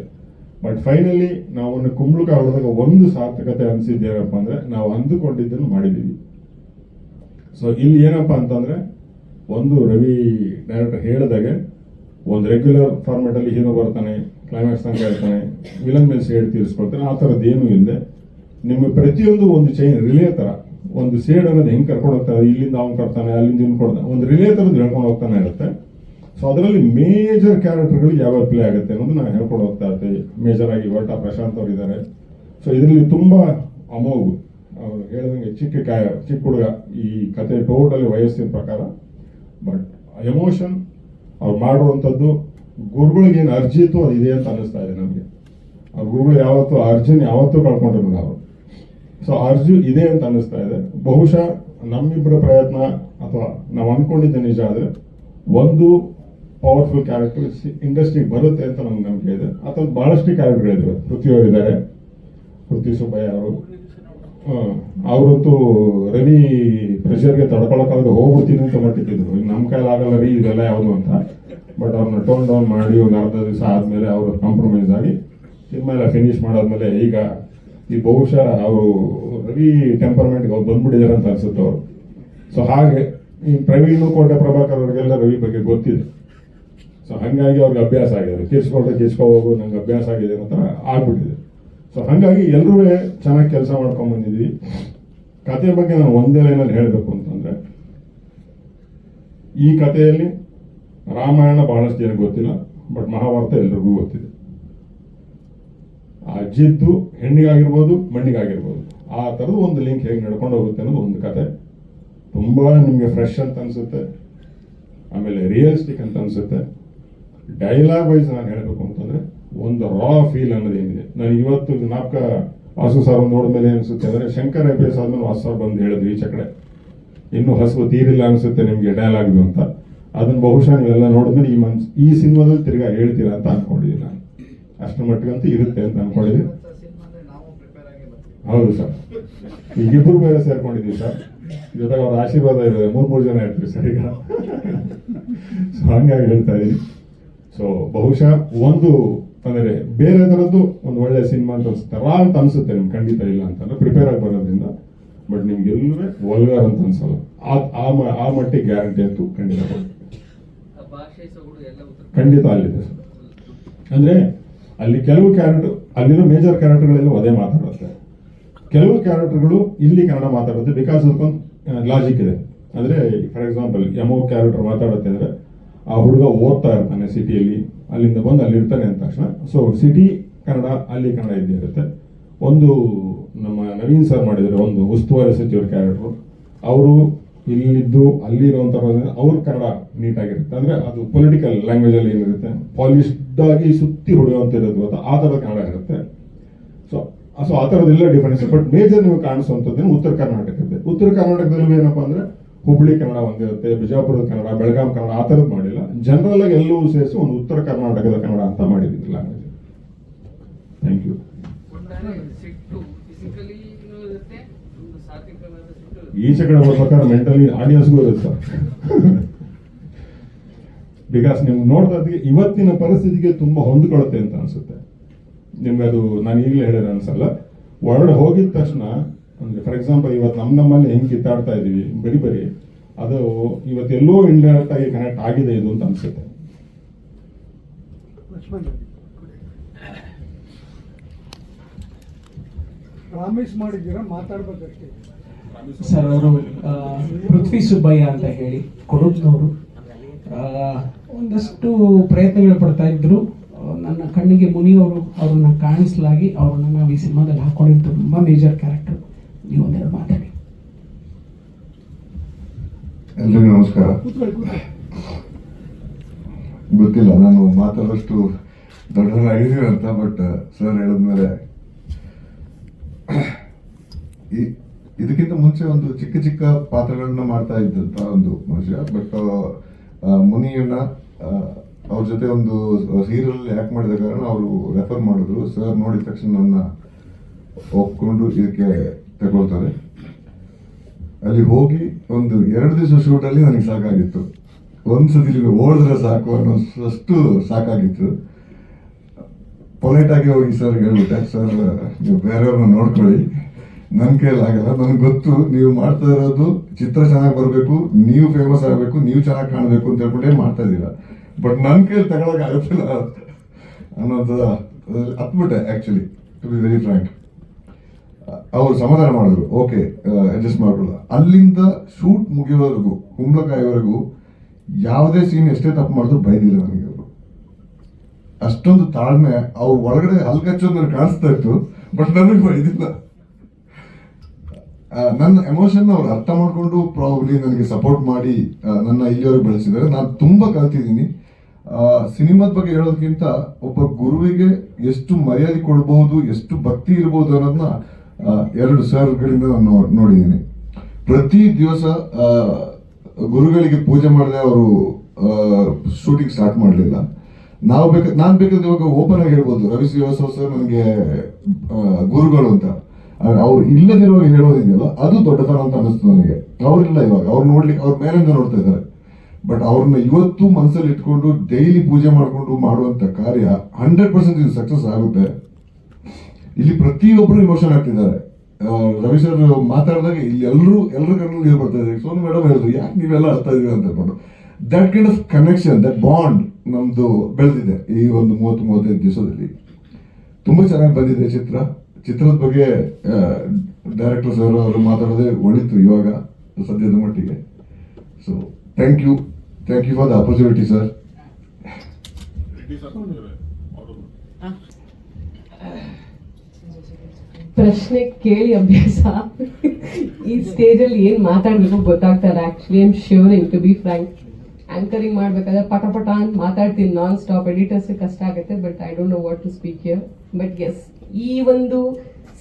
ಬಟ್ ಫೈನಲಿ ನಾವು ಕುಂಬಳಕಾಯಿ ಹೊಡೆದಾಗ ಒಂದು ಸಾರ್ಥಕತೆ ಅನಿಸಿದ್ದೇನಪ್ಪ ಅಂದರೆ, ನಾವು ಅಂದುಕೊಂಡಿದ್ದನ್ನು ಮಾಡಿದ್ದೀವಿ. ಸೊ ಇಲ್ಲಿ ಏನಪ್ಪ ಅಂತಂದರೆ, ಒಂದು ರವಿ ಡೈರೆಕ್ಟರ್ ಹೇಳಿದಾಗೆ ಒಂದು ರೆಗ್ಯುಲರ್ ಫಾರ್ಮೆಟಲ್ಲಿ ಹೀರೋ ಬರ್ತಾನೆ, ಕ್ಲೈಮ್ಯಾಕ್ಸ್ ತನಕ ಹೇಳ್ತಾನೆ, ವಿಲನ್ ಮೇಲೆ ಸೇಡ್ ತೀರಿಸ್ಕೊಳ್ತಾನೆ, ಆ ಥರದ್ದು ಏನೂ ಇಲ್ಲದೆ ನಿಮಗೆ ಪ್ರತಿಯೊಂದು ಒಂದು ಚೈನ್ ರಿಲೇ ಥರ ಒಂದು ಸೇಡ್ ಅನ್ನೋದು ಹೆಂಗೆ ಕರ್ಕೊಂಡು ಹೋಗ್ತಾರೆ, ಇಲ್ಲಿಂದ ಅವ್ನು ಕಟ್ತಾನೆ, ಅಲ್ಲಿಂದ ಇವ್ನು ಕೊಡ್ತಾನೆ, ಒಂದು ರಿಲೇ ಥರದ್ದು ಹೇಳ್ಕೊಂಡು ಹೋಗ್ತಾನೆ ಇರುತ್ತೆ. ಸೊ ಅದರಲ್ಲಿ ಮೇಜರ್ ಕ್ಯಾರೆಕ್ಟರ್ಗಳು ಯಾವ್ಯಾವ ಪ್ಲೇ ಆಗುತ್ತೆ ಅನ್ನೋದು ನಾವು ಹೇಳ್ಕೊಂಡು ಹೋಗ್ತಾ ಇರ್ತೀವಿ. ಮೇಜರ್ ಆಗಿ ವರ್ಟ ಪ್ರಶಾಂತ್ ಅವರು ಇದ್ದಾರೆ. ಸೊ ಇದರಲ್ಲಿ ತುಂಬ ಅಮೋಘ್ ಅವರು ಹೇಳಿದಂಗೆ ಚಿಕ್ಕ ಹುಡುಗ, ಈ ಕತೆ ಟೋಟಲಿ ವಯಸ್ಸಿನ ಪ್ರಕಾರ, ಬಟ್ ಎಮೋಷನ್ ಅವ್ರು ಮಾಡುವಂಥದ್ದು ಗುರುಗಳಿಗೆ ಏನು ಅರ್ಜಿ ಇತ್ತು ಅದು ಇದೆ ಅಂತ ಅನ್ನಿಸ್ತಾ ಇದೆ ನಮಗೆ. ಅವ್ರ ಗುರುಗಳು ಯಾವತ್ತೂ ಅರ್ಜುನ್ ಯಾವತ್ತೂ ಕಳ್ಕೊಂಡಿರಲಿಲ್ಲ ಅವರು. ಸೊ ಅರ್ಜು ಇದೆ ಅಂತ ಅನ್ನಿಸ್ತಾ ಇದೆ. ಬಹುಶಃ ನಮ್ಮಿಬ್ಬರ ಪ್ರಯತ್ನ ಅಥವಾ ನಾವು ಅಂದ್ಕೊಂಡಿದ್ದೆ ನಿಜ ಆದರೆ ಒಂದು ಪವರ್ಫುಲ್ ಕ್ಯಾರೆಕ್ಟರ್ ಇಂಡಸ್ಟ್ರಿಗೆ ಬರುತ್ತೆ ಅಂತ ನಮ್ಗೆ ನಂಬಿಕೆ ಇದೆ. ಅಥವಾ ಬಹಳಷ್ಟು ಕ್ಯಾರೆಕ್ಟರ್ಗಳಿದ್ದಾರೆ. ಪೃಥ್ವಿಯವರಿದ್ದಾರೆ, ಪೃಥ್ವಿ ಸುಬ್ಬಯ್ಯ ಅವರು, ಅವರಂತೂ ರವಿ ಪ್ರೆಷರ್ಗೆ ತಡ್ಕೊಳಕ್ಕಾಗದೆ ಹೋಗ್ಬಿಡ್ತೀನಿ ಅಂತ ಮಟ್ಟಿದ್ರು. ನಮ್ಮ ಕೈಲಾಗಲ್ಲ ರೀ ಇದೆಲ್ಲ ಯಾವುದು ಅಂತ. ಬಟ್ ಅವ್ರನ್ನ ಟೋನ್ ಡೌನ್ ಮಾಡಿ ಒಂದು ಅರ್ಧ ದಿವಸ ಆದಮೇಲೆ ಅವರು ಕಾಂಪ್ರಮೈಸ್ ಆಗಿ ಸಿನಿಮಾ ಎಲ್ಲ ಫಿನಿಶ್ ಮಾಡಾದ್ಮೇಲೆ ಈಗ ಈ ಬಹುಶಃ ಅವರು ರವಿ ಟೆಂಪರ್ಮೆಂಟ್ಗೆ ಅವ್ರು ಬಂದ್ಬಿಟ್ಟಿದ್ದಾರೆ ಅಂತ ಅನ್ಸುತ್ತೆ ಅವರು. ಸೊ ಹಾಗೆ ಈ ಪ್ರವೀಣ್ ಕೋಟೆ ಪ್ರಭಾಕರ್ ಅವ್ರಿಗೆಲ್ಲ ರವಿ ಬಗ್ಗೆ ಗೊತ್ತಿದೆ. ಸೊ ಹಾಗಾಗಿ ಅವ್ರಿಗೆ ಅಭ್ಯಾಸ ಆಗಿದೆ. ಕಿರ್ಸ್ಕೋಬೇಕು ನಂಗೆ ಅಭ್ಯಾಸ ಆಗಿದೆ ಅಂತ ಆಗ್ಬಿಟ್ಟಿದೆ. ಸೊ ಹಾಗಾಗಿ ಎಲ್ಲರೂ ಚೆನ್ನಾಗಿ ಕೆಲಸ ಮಾಡ್ಕೊಂಡು ಬಂದಿದ್ವಿ. ಕತೆ ಬಗ್ಗೆ ನಾನು ಒಂದೇ ಲೈನಲ್ಲಿ ಹೇಳಬೇಕು ಅಂತಂದರೆ, ಈ ಕಥೆಯಲ್ಲಿ ರಾಮಾಯಣ ಬಹಳಷ್ಟು ಜನಕ್ಕೆ ಗೊತ್ತಿಲ್ಲ, ಬಟ್ ಮಹಾಭಾರತ ಎಲ್ರಿಗೂ ಗೊತ್ತಿದೆ. ಆ ಜಿದ್ದು ಹೆಣ್ಣಿಗಾಗಿರ್ಬೋದು ಮಣ್ಣಿಗಾಗಿರ್ಬೋದು ಆ ಥರದ್ದು ಒಂದು ಲಿಂಕ್ ಹೇಗೆ ನಡ್ಕೊಂಡು ಹೋಗುತ್ತೆ ಅನ್ನೋದು ಒಂದು ಕತೆ. ತುಂಬ ನಿಮಗೆ ಫ್ರೆಶ್ ಅಂತ ಅನಿಸುತ್ತೆ, ಆಮೇಲೆ ರಿಯಲಿಸ್ಟಿಕ್ ಅಂತ ಅನಿಸುತ್ತೆ. ಡೈಲಾಗ್ ವೈಸ್ ನಾನು ಹೇಳಬೇಕು ಅಂತಂದರೆ ಒಂದು ರಾ ಫೀಲ್ ಅನ್ನೋದು ಏನಿದೆ. ನಾನು ಇವತ್ತು ಜ್ಞಾಪಕ ವಾಸು ಸರ್ ನೋಡಿದ್ಮೇಲೆ ಅನಿಸುತ್ತೆ ಅಂದರೆ, ಶಂಕರ್ IPS ಆದ್ಮೇಲೆ ವಾಸು ಸರ್ ಬಂದು ಹೇಳಿದ್ವಿ ಈಚೆ ಕಡೆ ಇನ್ನೂ ಹಸುವು ತೀರಿಲ್ಲ ಅನಿಸುತ್ತೆ ನಿಮಗೆ ಡೈಲಾಗ್ದು ಅಂತ. ಅದನ್ನು ಬಹುಶಃ ನೀವೆಲ್ಲ ನೋಡಿದ್ಮೇಲೆ ಈ ಸಿನಿಮಾದಲ್ಲಿ ತಿರ್ಗಾ ಹೇಳ್ತೀರಾ ಅಂತ ಅನ್ಕೊಂಡಿದ್ದೀನಿ ನಾನು. ಅಷ್ಟರ ಮಟ್ಟಿಗಂತೂ ಇರುತ್ತೆ ಅಂತ ಅನ್ಕೊಂಡಿದ್ದೀನಿ. ಹೌದು ಸರ್, ಈಗಿಬ್ಬರು ಬೇರೆ ಸೇರ್ಕೊಂಡಿದ್ದೀವಿ ಸರ್. ಜೊತೆಗೆ ಅವ್ರ ಆಶೀರ್ವಾದ ಇರೋದು 3 ಜನ ಇರ್ತೀವಿ ಸರ್ ಈಗ. ಸೊ ಹಂಗಾಗಿ ಹೇಳ್ತಾ ಇದ್ದೀನಿ. ಸೊ ಬಹುಶಃ ಒಂದು ಅಂದರೆ ಬೇರೆ ಥರದ್ದು ಒಂದು ಒಳ್ಳೆ ಸಿನಿಮಾ ಅಂತ ಅನ್ಸುತ್ತೆ. ರಾ ಅಂತ ಅನ್ಸುತ್ತೆ ನಿಮ್ಗೆ, ಖಂಡಿತ ಇಲ್ಲ ಅಂತಂದ್ರೆ ಪ್ರಿಪೇರ್ ಆಗಿ ಬರೋದ್ರಿಂದ. ಬಟ್ ನಿಮ್ಗೆಲ್ಲವೇ ವಲ್ಗರ್ ಅಂತ ಅನ್ಸಲ್ಲ. ಆ ಮಟ್ಟಿಗೆ ಗ್ಯಾರಂಟಿ ಅಂತೂ ಖಂಡಿತ ಅಲ್ಲಿದೆ ಸರ್. ಅಂದರೆ ಅಲ್ಲಿ ಕೆಲವು ಕ್ಯಾರೆಕ್ಟರ್, ಅಲ್ಲಿರೋ ಮೇಜರ್ ಕ್ಯಾರೆಕ್ಟರ್ಗಳೆಲ್ಲ ಅದೇ ಮಾತಾಡುತ್ತೆ, ಕೆಲವು ಕ್ಯಾರೆಕ್ಟರ್ಗಳು ಇಲ್ಲಿ ಕನ್ನಡ ಮಾತಾಡುತ್ತೆ. ಬಿಕಾಸ್ ಅದಕ್ಕೊಂದು ಲಾಜಿಕ್ ಇದೆ. ಅಂದರೆ ಫಾರ್ ಎಕ್ಸಾಂಪಲ್ ಯಮೋ ಕ್ಯಾರೆಕ್ಟರ್ ಮಾತಾಡುತ್ತೆ ಅಂದರೆ ಆ ಹುಡುಗ ಓದ್ತಾ ಇರ್ತಾನೆ ಸಿಟಿಯಲ್ಲಿ, ಅಲ್ಲಿಂದ ಬಂದು ಅಲ್ಲಿ ಇರ್ತಾನೆ ಅಂದ ತಕ್ಷಣ ಸೊ ಸಿಟಿ ಕನ್ನಡ ಅಲ್ಲಿ ಕನ್ನಡ ಇದ್ದೇ ಇರುತ್ತೆ. ಒಂದು ನಮ್ಮ ನವೀನ್ ಸರ್ ಮಾಡಿದರೆ ಒಂದು ಉಸ್ತುವಾರಿ ಸಚಿವರ ಕ್ಯಾರೆಕ್ಟರ್, ಅವರು ಇಲ್ಲಿದ್ದು ಅಲ್ಲಿರುವಂಥ ಅವ್ರ ಕನ್ನಡ ನೀಟಾಗಿರುತ್ತೆ. ಅಂದರೆ ಅದು ಪೊಲಿಟಿಕಲ್ ಲ್ಯಾಂಗ್ವೇಜಲ್ಲಿ ಏನಿರುತ್ತೆ, ಪಾಲಿಶ್ಡ್ ಆಗಿ ಸುತ್ತಿ ಹೊಡೆಯುವಂಥ ಇರೋದು ಗೊತ್ತಾ, ಆ ಥರದ ಕನ್ನಡ ಇರುತ್ತೆ. ಸೊ ಆ ಥರದ್ದೆಲ್ಲ ಡಿಫರೆನ್ಸ್. ಬಟ್ ಮೇಜರ್ ನೀವು ಕಾಣಿಸುವಂಥದ್ದೇನು ಉತ್ತರ ಕರ್ನಾಟಕದ್ದೇ. ಉತ್ತರ ಕರ್ನಾಟಕದಲ್ಲೂ ಏನಪ್ಪ ಅಂದರೆ ಹುಬ್ಳಿ ಕನ್ನಡ ಒಂದಿರುತ್ತೆ, ಬಿಜಾಪುರದ ಕನ್ನಡ, ಬೆಳಗಾಂ ಕನ್ನಡ ಆ ಥರದ್ದು ಮಾಡಿಲ್ಲ. ಜನರಲ್ ಆಗಿ ಎಲ್ಲವೂ ಸೇರಿಸಿ ಒಂದು ಉತ್ತರ ಕರ್ನಾಟಕದ ಕನ್ನಡ ಅಂತ ಮಾಡಿದ್ದೀವಿ ಲ್ಯಾಂಗ್ವೇಜ್. Thank you. ಈಚೆ ಕಡೆ ಬರ್ಬೇಕಾದ್ರೆ ಮೆಂಟಲಿ ಆಡಿಯನ್ಸ್ಗೂ ಇರುತ್ತೆ ಸರ್. ಬಿಕಾಸ್ ನಿಮ್ಗೆ ನೋಡ್ದಾದ್ರೆ ಇವತ್ತಿನ ಪರಿಸ್ಥಿತಿಗೆ ತುಂಬಾ ಹೊಂದ್ಕೊಳ್ಳುತ್ತೆ ಅಂತ ಅನ್ಸುತ್ತೆ ನಿಮ್ಗೆ. ಅದು ನಾನು ಈಗಲೇ ಹೇಳಿದ್ರೆ ಅನ್ಸಲ್ಲ. ಹೊರಗಡೆ ಹೋಗಿದ ತಕ್ಷಣ ಅಂದ್ರೆ ಫಾರ್ ಎಕ್ಸಾಂಪಲ್ ಇವತ್ತು ನಮ್ಮಲ್ಲಿ ಹೆಂಗೆ ಕಿತ್ತಾಡ್ತಾ ಇದೀವಿ ಬರೀ ಅದು ಇವತ್ತೆಲ್ಲೋ ಇಂಡೈರೆಕ್ಟ್ ಆಗಿ ಕನೆಕ್ಟ್ ಆಗಿದೆ ಇದು ಅಂತ ಅನ್ಸುತ್ತೆ. ಲಕ್ಷ್ಮಣ್ ಪ್ರಾಮಿಸ್ ಮಾಡಿದ್ದೀರಾ, ಮಾತಾಡ್ಬೇಕಷ್ಟೇ. ಸರ್ ಅವರು ಪೃಥ್ವಿ ಸುಬ್ಬಯ್ಯ ಅಂತ ಹೇಳಿ ಕೊಡೂರಿನವರು, ಒಂದಷ್ಟು ಪ್ರಯತ್ನಗಳು ಪಡ್ತಾ ಇದ್ರು. ನನ್ನ ಕಣ್ಣಿಗೆ ಮುನಿಯವರು ಅವ್ರನ್ನ ಕಾಣಿಸಲಾಗಿ ಅವ್ರನ್ನ ನಾವು ಈ ಸಿನಿಮಾದಲ್ಲಿ ಹಾಕೊಂಡಿದ್ದು ತುಂಬ ಮೇಜರ್ ಕ್ಯಾರೆಕ್ಟರ್. ನೀವು ಒಂದೆರಡು ಮಾತಾಡಿ. ಎಲ್ರಿಗೂ ನಮಸ್ಕಾರ. ಗೊತ್ತಿಲ್ಲ ನಾನು ಮಾತಾಡೋಷ್ಟು ದೊಡ್ಡವರಾಗಿದ್ದೀವಿ ಅಂತ, ಬಟ್ ಸರ್ ಹೇಳಿದ್ಮೇಲೆ ಇದಕ್ಕಿಂತ ಮುಂಚೆ ಒಂದು ಚಿಕ್ಕ ಚಿಕ್ಕ ಪಾತ್ರಗಳನ್ನ ಮಾಡ್ತಾ ಇದ್ದಂತ ಒಂದು ಮನುಷ್ಯ. ಬಟ್ ಮುನಿಯನ್ನ ಅವ್ರ ಜೊತೆ ಒಂದು ಸೀರಿಯಲ್ ಆಕ್ಟ್ ಮಾಡಿದ ಕಾರಣ ಅವರು ರೆಫರ್ ಮಾಡಿದ್ರು. ಸರ್ ನೋಡಿದ ತಕ್ಷಣ ನನ್ನ ಒಪ್ಕೊಂಡು ಇದಕ್ಕೆ ತಗೊಳ್ತಾರೆ. ಅಲ್ಲಿ ಹೋಗಿ ಒಂದು 2 ದಿವಸ ಶೂಟಲ್ಲಿ ನನಗೆ ಸಾಕಾಗಿತ್ತು. ಒಂದ್ಸತಿ ಓಡಿದ್ರೆ ಸಾಕು ಅನ್ನೋಷ್ಟು ಸಾಕಾಗಿತ್ತು. ಪೊಲೈಟ್ ಆಗಿ ಹೋಗಿ ಸರ್ ಹೇಳ್ಬಿಟ್ಟೆ, ಸರ್ ನೀವು ಬೇರೆಯವ್ರನ್ನ ನೋಡ್ಕೊಳ್ಳಿ, ನನ್ನ ಕೈಲಾಗಲ್ಲ, ನನಗೆ ಗೊತ್ತು ನೀವು ಮಾಡ್ತಾ ಇರೋದು ಚಿತ್ರ ಚೆನ್ನಾಗಿ ಬರಬೇಕು, ನೀವು ಫೇಮಸ್ ಆಗಬೇಕು, ನೀವು ಚೆನ್ನಾಗಿ ಕಾಣಬೇಕು ಅಂತ ಹೇಳ್ಬಿಟ್ಟೆ ಮಾಡ್ತಾ ಇದ್ದೀರಾ, ಬಟ್ ನನ್ನ ಕೈಯಲ್ಲಿ ತಗೊಳಕ್ ಆಗುತ್ತಿಲ್ಲ ಅನ್ನೋದು ಹತ್ಬಿಟ್ಟೆ actually, to be very frank. ಅವ್ರು ಸಮಾಧಾನ ಮಾಡಿದ್ರು, ಓಕೆ ಅಡ್ಜಸ್ಟ್ ಮಾಡ್ಕೊಳ್ಳ. ಅಲ್ಲಿಂದ ಶೂಟ್ ಮುಗಿಯೋವರೆಗೂ, ಕುಂಬಳಕಾಯಿವರೆಗೂ ಯಾವುದೇ ಸೀನ್ ಎಷ್ಟೇ ತಪ್ಪು ಮಾಡಿದ್ರು ಬೈದಿಲ್ಲ ನನಗೆ ಅವರು. ಅಷ್ಟೊಂದು ತಾಳ್ಮೆ. ಅವ್ರ ಒಳಗಡೆ ಹಲ್ಕಚ್ಚೋದು ನನಗೆ ಕಾಣಿಸ್ತಾ ಇತ್ತು, ಬಟ್ ನನಗೆ ಬೈದಿಲ್ಲ. ನನ್ನ ಎಮೋಷನ್ ಅವ್ರು ಅರ್ಥ ಮಾಡ್ಕೊಂಡು ಪ್ರಾಬಬ್ಲಿ ನನಗೆ ಸಪೋರ್ಟ್ ಮಾಡಿ ನನ್ನ ಇಲ್ಲಿವರೆಗೆ ಬೆಳೆಸಿದ್ದಾರೆ. ನಾನು ತುಂಬಾ ಕಲ್ತಿದ್ದೀನಿ. ಸಿನಿಮಾದ ಬಗ್ಗೆ ಹೇಳೋದಕ್ಕಿಂತ ಒಬ್ಬ ಗುರುವಿಗೆ ಎಷ್ಟು ಮರ್ಯಾದೆ ಕೊಡ್ಬಹುದು, ಎಷ್ಟು ಭಕ್ತಿ ಇರ್ಬೋದು ಅನ್ನೋದನ್ನ 2 ಸರ್ಗಳಿಂದ ನಾನು ನೋಡಿದ್ದೀನಿ. ಪ್ರತಿ ದಿವಸ ಗುರುಗಳಿಗೆ ಪೂಜೆ ಮಾಡದೆ ಅವರು ಶೂಟಿಂಗ್ ಸ್ಟಾರ್ಟ್ ಮಾಡಲಿಲ್ಲ. ನಾನು ಬೇಕಾದ್ರೆ ಇವಾಗ ಓಪನ್ ಆಗಿ ಹೇಳ್ಬೋದು, ರವಿ ಶ್ರೀವಾಸ್ತವ ಸರ್ ನನಗೆ ಗುರುಗಳು ಅಂತ. ಅವ್ರು ಇಲ್ಲದಿರುವಾಗ ಹೇಳೋದಿದೆಯಲ್ಲ, ಅದು ದೊಡ್ಡತನ ಅಂತ ಅನಿಸ್ತು ನನಗೆ. ಅವ್ರಿಲ್ಲ ಇವಾಗ, ಅವ್ರು ನೋಡ್ಲಿಕ್ಕೆ ಅವ್ರ ಮೇಲಿಂದ ನೋಡ್ತಾ ಇದ್ದಾರೆ. ಬಟ್ ಅವ್ರನ್ನ ಇವತ್ತು ಮನಸ್ಸಲ್ಲಿ ಇಟ್ಕೊಂಡು ಡೈಲಿ ಪೂಜೆ ಮಾಡಿಕೊಂಡು ಮಾಡುವಂತ ಕಾರ್ಯ 100% ಇದು ಸಕ್ಸಸ್ ಆಗುತ್ತೆ. ಇಲ್ಲಿ ಪ್ರತಿಯೊಬ್ಬರು ಇಮೋಷನ್ ಆಗ್ತಿದ್ದಾರೆ. ರವಿ ಸರ್ ಮಾತಾಡಿದಾಗ ಇಲ್ಲಿ ಎಲ್ಲರ ಕಣ್ಣಲ್ಲಿ ನೀರು ಬರ್ತಾ ಇದೆ. ಸೋನು ಮೇಡಮ್ ಹೇಳಿದ್ರು, ಯಾಕೆ ನೀವೆಲ್ಲ ಅಳ್ತಾ ಇದೀವಿ ಅಂತ ಹೇಳ್ಕೊಂಡು. That kind of connection, that bond ನಮ್ದು ಬೆಳೆದಿದೆ ಈ ಒಂದು 30-35 ದಿವಸದಲ್ಲಿ. ತುಂಬಾ ಚೆನ್ನಾಗಿ ಬಂದಿದೆ ಚಿತ್ರ. ಚಿತ್ರದ ಬಗ್ಗೆ ಡೈರೆಕ್ಟರ್ ಸರ್ ಅವರು ಮಾತಾಡೋದೇ ಒಳಿತು ಇವಾಗ ಸದ್ಯದ ಮಟ್ಟಿಗೆ. So thank you for the opportunity sir. ಪ್ರಶ್ನೆ ಕೇಳಿ ಅಭ್ಯಾಸ. ಈ ಸ್ಟೇಜಲ್ಲಿ ಏನ್ ಮಾತಾಡ್ಬೇಕು ಗೊತ್ತಾಗ್ತಾರೆ. Actually I am assuring, to be frank, anchoring ಮಾಡ್ಬೇಕಾದ್ರೆ ಪಟ ಅಂತ ಮಾತಾಡ್ತೀನಿ ನಾನ್ ಸ್ಟಾಪ್. ಎಡಿಟರ್ಸ್ ಕಷ್ಟ ಆಗುತ್ತೆ, but I don't know what to speak here. But yes, ಈ ಒಂದು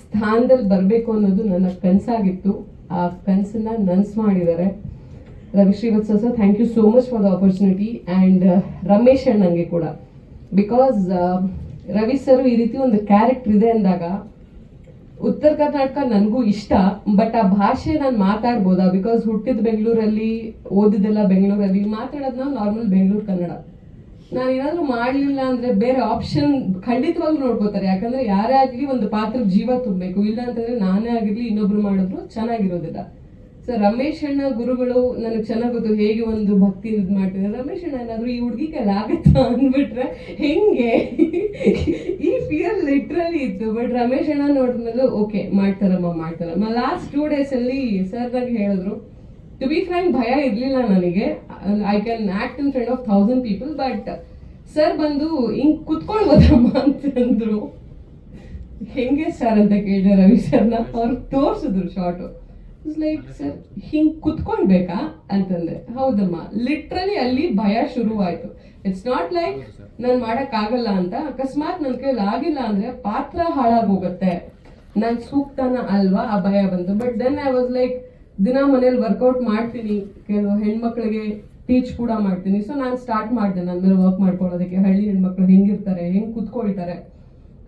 ಸ್ಥಾನದಲ್ಲಿ ಬರಬೇಕು ಅನ್ನೋದು ನನ್ನ ಕನಸಾಗಿತ್ತು. ಆ ಕನಸನ್ನ ನನ್ಸ್ ಮಾಡಿದ್ದಾರೆ Ravi Srivatsava sir. Thank you so much for the opportunity. And Ramesh ಅಣ್ಣಂಗೆ ಕೂಡ, ಬಿಕಾಸ್ ರವಿ ಸರ್ ಈ ರೀತಿ ಒಂದು ಕ್ಯಾರೆಕ್ಟರ್ ಇದೆ ಅಂದಾಗ ಉತ್ತರ ಕರ್ನಾಟಕ ನನಗೂ ಇಷ್ಟ, ಬಟ್ ಆ ಭಾಷೆ ನಾನು ಮಾತಾಡ್ಬೋದಾ? ಬಿಕಾಸ್ ಹುಟ್ಟಿದ ಬೆಂಗಳೂರಲ್ಲಿ, ಓದಿದ್ದೆಲ್ಲ ಬೆಂಗಳೂರಲ್ಲಿ, ಮಾತಾಡೋದು ನಾವು ನಾರ್ಮಲ್ ಬೆಂಗಳೂರು ಕನ್ನಡ. ನಾನು ಏನಾದರೂ ಮಾಡಲಿಲ್ಲ ಅಂದರೆ ಬೇರೆ ಆಪ್ಷನ್ ಖಂಡಿತವಾಗ್ಲೂ ನೋಡ್ಕೋತಾರೆ. ಯಾಕಂದರೆ ಯಾರೇ ಆಗಲಿ ಒಂದು ಪಾತ್ರಕ್ಕೆ ಜೀವ ತುಂಬಬೇಕು. ಇಲ್ಲ ಅಂತಂದರೆ ನಾನೇ ಆಗಿರಲಿ ಇನ್ನೊಬ್ರು ಮಾಡಿದ್ರು ಚೆನ್ನಾಗಿರೋದಿಲ್ಲ. ಸೊ ರಮೇಶ್ ಅಣ್ಣ ಗುರುಗಳು ನನಗೆ ಚೆನ್ನಾಗಿ ಗೊತ್ತು ಹೇಗೆ ಒಂದು ಭಕ್ತಿ ಇದು ಮಾಡ್ತಿದ್ದಾರೆ. ರಮೇಶ್ ಅಣ್ಣ ಏನಾದ್ರು ಈ ಹುಡುಗಿ ಕೈಲಿ ಆಗತ್ತಾ ಅಂದ್ಬಿಟ್ರೆ ಹೆಂಗೆ ಈ ಫಿಯರ್ ಲಿಟ್ರಲಿ ಇತ್ತು. ಬಟ್ ರಮೇಶ್ ಅಣ್ಣ ನೋಡಿದ್ಮೇಲೆ ಓಕೆ ಮಾಡ್ತಾರಮ್ಮ. ಲಾಸ್ಟ್ 2 days ಅಲ್ಲಿ ಸರ್ ನನಗೆ ಹೇಳಿದ್ರು, ಟು ಬಿ ಫ್ರ್ಯಾಂಕ್ ಭಯ ಇರಲಿಲ್ಲ ನನಗೆ, I can act in front of 1000 people. But sir ಬಂದು ಹಿಂಗ್ ಕುತ್ಕೊಳ್ಬೋದಮ್ಮ ಅಂತಂದ್ರು. ಹೆಂಗೆ ಸರ್ ಅಂತ ಕೇಳಿದೆ ರವಿ ಸರ್ನ. ಅವ್ರು ತೋರಿಸಿದ್ರು ಶಾರ್ಟು. ಲೈಕ್ ಸರ್ ಹಿಂಗ್ ಕುತ್ಕೊಳ್ಬೇಕಾ ಅಂತಂದೆ. ಹೌದಮ್ಮ. ಲಿಟ್ರಲಿ ಅಲ್ಲಿ ಭಯ ಶುರುವಾಯ್ತು. ಇಟ್ಸ್ ನಾಟ್ ಲೈಕ್ ನಾನು ಮಾಡಕ್ ಆಗಲ್ಲ ಅಂತ. ಅಕಸ್ಮಾತ್ ನನ್ನ ಕೈಲಿ ಆಗಿಲ್ಲ ಅಂದ್ರೆ ಪಾತ್ರ ಹಾಳಾಗೋಗತ್ತೆ, ನಾನ್ ಸೂಕ್ತನ ಅಲ್ವಾ, ಆ ಭಯ ಬಂತು. But then I was like, ದಿನ ಮನೇಲಿ ವರ್ಕೌಟ್ ಮಾಡ್ತೀನಿ, ಕೆಲವು ಹೆಣ್ಮಕ್ಳಿಗೆ ಟೀಚ್ ಕೂಡ ಮಾಡ್ತೀನಿ. ಸೊ ನಾನು ಸ್ಟಾರ್ಟ್ ಮಾಡಿದೆ ನನ್ನ ಮೇಲೆ ವರ್ಕ್ ಮಾಡ್ಕೊಳ್ಳೋದಕ್ಕೆ. ಹಳ್ಳಿ ಹೆಣ್ಮಕ್ಳು ಹೆಂಗಿರ್ತಾರೆ, ಹೆಂಗ್ ಕುತ್ಕೊಳ್ತಾರೆ.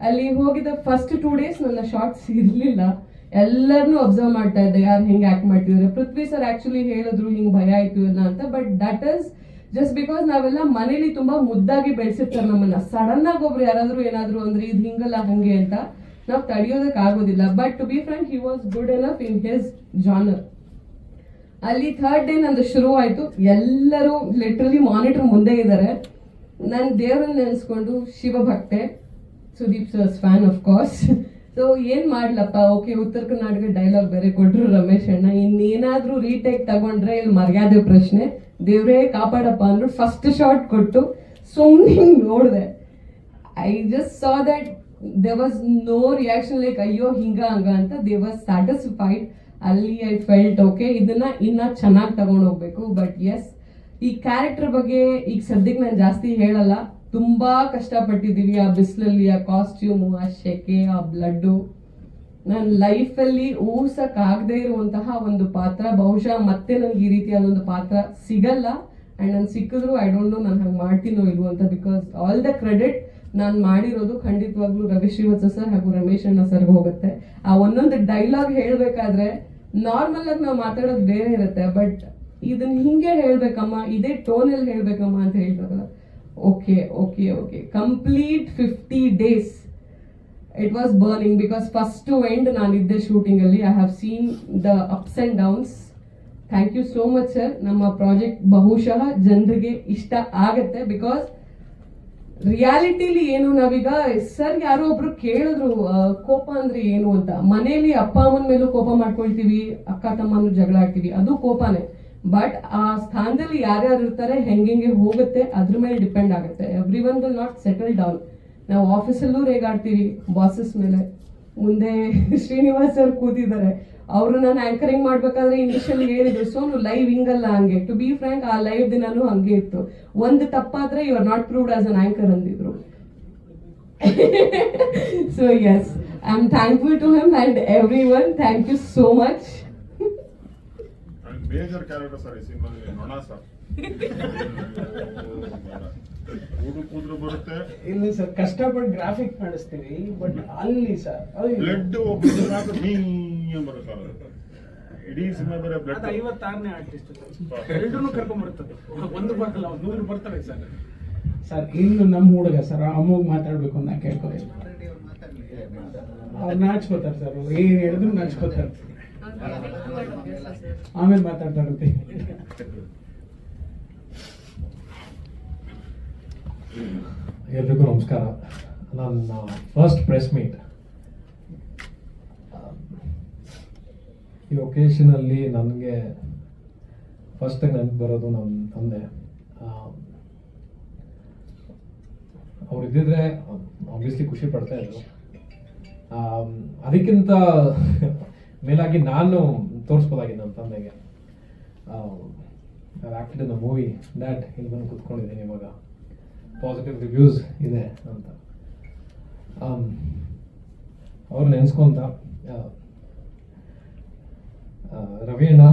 ಅಲ್ಲಿ ಹೋಗಿದ್ದ ಫಸ್ಟ್ 2 days ನನ್ನ ಶಾರ್ಟ್ಸ್ ಇರ್ಲಿಲ್ಲ. ಎಲ್ಲರನ್ನೂ ಅಬ್ಸರ್ವ್ ಮಾಡ್ತಾ ಇದ್ದೆ, ಯಾರು ಹೆಂಗೆ ಆಕ್ಟ್ ಮಾಡ್ತಿದ್ದಾರೆ. ಪೃಥ್ವಿ ಸರ್ ಆಕ್ಚುಲಿ ಹೇಳಿದ್ರು ಹಿಂಗ್ ಭಯ ಆಯ್ತು ಇಲ್ಲ ಅಂತ. But that is just because ನಾವೆಲ್ಲ ಮನೇಲಿ ತುಂಬಾ ಮುದ್ದಾಗಿ ಬೆಳೆಸಿರ್ತಾರೆ ನಮ್ಮನ್ನ. ಸಡನ್ ಆಗಿ ಒಬ್ರು ಯಾರಾದ್ರೂ ಏನಾದ್ರು ಅಂದ್ರೆ ಇದು ಹಿಂಗಲ್ಲ ಹಂಗೆ ಅಂತ ನಾವು ತಡೆಯೋದಕ್ ಆಗೋದಿಲ್ಲ. But to be frank he was good enough in his genre. ಅಲ್ಲಿ 3rd day ನಂದು ಶುರು ಆಯ್ತು. ಎಲ್ಲರೂ ಲಿಟ್ರಲಿ ಮಾನಿಟರ್ ಮುಂದೆ ಇದ್ದಾರೆ. ನಾನು ದೇವರನ್ನ ನೆನೆಸ್ಕೊಂಡು ಶಿವಭಕ್ತೆ, Sudeep sir's fan of course. So ಏನ್ ಮಾಡ್ಲಪ್ಪ, ಓಕೆ ಉತ್ತರ ಕರ್ನಾಟಕ ಡೈಲಾಗ್ ಬೇರೆ ಕೊಟ್ರು ರಮೇಶ್ ಅಣ್ಣ, ಇನ್ನೇನಾದ್ರೂ ರೀಟೇಕ್ ತಗೊಂಡ್ರೆ ಇಲ್ಲಿ ಮರ್ಯಾದೆ ಪ್ರಶ್ನೆ, ದೇವ್ರೇ ಕಾಪಾಡಪ್ಪ ಅಂದ್ಬಿಟ್ಟು ಫಸ್ಟ್ ಶಾಟ್ ಕೊಟ್ಟು ಸುಮ್ಮನೆ ನೋಡಿದೆ. I just saw that there was no reaction like ಅಯ್ಯೋ ಹಿಂಗ ಹಂಗ ಅಂತ. They was satisfied. ಅಲ್ಲಿ ಐ ಫೆಲ್ಟ್ ಓಕೆ, ಇದನ್ನ ಇನ್ನ ಚೆನ್ನಾಗಿ ತಗೊಂಡು ಹೋಗ್ಬೇಕು. ಬಟ್ ಎಸ್, ಈ ಕ್ಯಾರೆಕ್ಟರ್ ಬಗ್ಗೆ ಈಗ ಸದ್ಯಕ್ಕೆ ನಾನು ಜಾಸ್ತಿ ಹೇಳಲ್ಲ. ತುಂಬಾ ಕಷ್ಟಪಟ್ಟಿದ್ದೀವಿ ಆ ಬಿಸಿಲಲ್ಲಿ, ಆ ಕಾಸ್ಟ್ಯೂಮು, ಆ ಶೆಕೆ, ಆ ಬ್ಲಡ್ಡು. ನನ್ನ ಲೈಫಲ್ಲಿ ಊರ್ಸಕ್ ಆಗದೆ ಇರುವಂತಹ ಒಂದು ಪಾತ್ರ. ಬಹುಶಃ ಮತ್ತೆ ನನ್ಗೆ ಈ ರೀತಿಯಾದೊಂದು ಪಾತ್ರ ಸಿಗಲ್ಲ. ಅಂಡ್ ನನ್ ಸಿಕ್ಕಿದ್ರು ಐ ಡೋಂಟ್ ನೋ ನಾನು ಹಂಗೆ ಮಾಡ್ತೀನೋ ಇಲ್ವೋ ಅಂತ. ಬಿಕಾಸ್ ಆಲ್ ದ ಕ್ರೆಡಿಟ್ ನಾನು ಮಾಡಿರೋದು ಖಂಡಿತವಾಗ್ಲೂ ರವಿ ಶ್ರೀವತ್ಸ ಸರ್ ಹಾಗೂ ರಮೇಶ್ ಅಣ್ಣ ಸರ್ಗೆ ಹೋಗುತ್ತೆ. ಆ ಒಂದೊಂದು ಡೈಲಾಗ್ ಹೇಳ್ಬೇಕಾದ್ರೆ ನಾರ್ಮಲ್ ಆಗಿ ನಾವು ಮಾತಾಡೋದು ಬೇರೆ ಇರುತ್ತೆ. ಬಟ್ ಇದನ್ನ ಹಿಂಗೆ ಹೇಳ್ಬೇಕಮ್ಮ, ಇದೇ ಟೋನಲ್ಲಿ ಹೇಳ್ಬೇಕಮ್ಮ ಅಂತ ಹೇಳ್ತಾರಲ್ಲ. Okay okay okay, complete 50 days it was burning. Because first to end ನಾನಿದ್ದೆ ಶೂಟಿಂಗ್ ಅಲ್ಲಿ. I have seen the ups and downs. Thank you so much sir. ನಮ್ಮ ಪ್ರಾಜೆಕ್ಟ್ ಬಹುಶಃ ಜನರಿಗೆ ಇಷ್ಟ ಆಗತ್ತೆ. ಬಿಕಾಸ್ ರಿಯಾಲಿಟಿಲಿ ಏನು, ನಾವೀಗ ಸರ್ ಯಾರೋ ಒಬ್ರು ಕೇಳಿದ್ರು ಕೋಪ ಅಂದ್ರೆ ಏನು ಅಂತ. ಮನೇಲಿ ಅಪ್ಪ ಅಮ್ಮನ ಮೇಲೂ ಕೋಪ ಮಾಡ್ಕೊಳ್ತೀವಿ, ಅಕ್ಕ ತಮ್ಮನೂ ಜಗಳ ಆಡ್ತೀವಿ, ಅದು ಕೋಪನೇ. ಬಟ್ ಆ ಸ್ಥಾನದಲ್ಲಿ ಯಾರ್ಯಾರು ಇರ್ತಾರೆ, ಹೆಂಗೆ ಹೋಗುತ್ತೆ, ಅದ್ರ ಮೇಲೆ ಡಿಪೆಂಡ್ ಆಗುತ್ತೆ. Every one will not settle down. ನಾವು ಆಫೀಸಲ್ಲೂ ರೇಗಾಡ್ತೀವಿ ಬಾಸಸ್ ಮೇಲೆ. ಮುಂದೆ ಶ್ರೀನಿವಾಸ್ ಸರ್ ಕೂತಿದ್ದಾರೆ, ಅವರು ನಾನು ಆಂಕರಿಂಗ್ ಮಾಡ್ಬೇಕಾದ್ರೆ ಇನಿಷಿಯಲ್ ಹೇಳಿದ್ರು, ಸೋನು ಲೈವ್ ಹಿಂಗಲ್ಲ ಹಂಗೆ. ಟು ಬಿ ಫ್ರಾಂಕ್ ಆ ಲೈವ್ ದಿನಾನು ಹಂಗೆ ಇತ್ತು. ಒಂದು ತಪ್ಪಾದ್ರೆ you are not proved as an anchor ಅಂದಿದ್ರು. So yes, I am thankful to him and everyone. Thank you so much. Major character sir ಈ ಸಿನಿಮಾದಲ್ಲಿ ನೊಣ ಸರ್. ಕೂದ್ರು ಬರುತ್ತೆ. ಇಲ್ಲಿ ಸರ್ ಕಷ್ಟಪಟ್ಟು ಗ್ರಾಫಿಕ್ ಮಾಡಿಸ್ತೀವಿ, ಬಟ್ ಅಲ್ಲಿ ಸರ್ ಬ್ಲಡ್ ಬರುತ್ತೆ ಇಡೀ ಸಿನಿಮಾ ಬೇರೆ ಬ್ಲಡ್. 56ನೇ ಆರ್ಟಿಸ್ಟ್ ಎರಡೂ ಕರ್ಕೊಂಡ್ ಬರ್ತದೆ, ಒಂದು ಬರಲ್ಲ, 100 ಬರ್ತಾರೆ ಸರ್. ಸರ್ ಇನ್ನು ನಮ್ಮ ಹುಡುಗ ಸರ್ ಅಮ್ಮಗ್ ಮಾತಾಡ್ಬೇಕು ಅಂತ ಕೇಳ್ಕೊಳಿ. ಅವ್ರು ನಾಚ್ಕೋತಾರೆ ಸರ್, ಏನ್ ಹೇಳಿದ್ರು ನಾಚ್ಕೋತಾರೆ. ಆಮೇಲೆ ಮಾತಾಡ್ತಾರಂತೆ. ಎಲ್ರಿಗೂ ನಮಸ್ಕಾರ. ನನ್ನ ಫಸ್ಟ್ ಪ್ರೆಸ್ ಮೀಟ್. ಈ ಒಕೇಶನಲ್ಲಿ ನನಗೆ ಫಸ್ಟಾಗಿ ನೆನಪು ಬರೋದು ನಮ್ಮ ತಂದೆ. ಅವ್ರು ಇದ್ದಿದ್ರೆ ಆಬ್ವಿಯಸ್ಲಿ ಖುಷಿ ಪಡ್ತಾ ಇದ್ರು. ಅದಕ್ಕಿಂತ ಮೇಲಾಗಿ ನಾನು ತೋರಿಸ್ಬೋದಾಗಿ ನನ್ನ ತಂದೆಗೆ. Acted in a movie that ಇಲ್ಲಿ ಬಂದು ಕೂತ್ಕೊಂಡಿದ್ದೀನಿ ಇವಾಗ. ಪಾಸಿಟಿವ್ ರಿವ್ಯೂಸ್ ಇದೆ ಅಂತ ಅವ್ರು ನೆನೆಸ್ಕೊಂತ, ರವಿ ಅಣ್ಣ,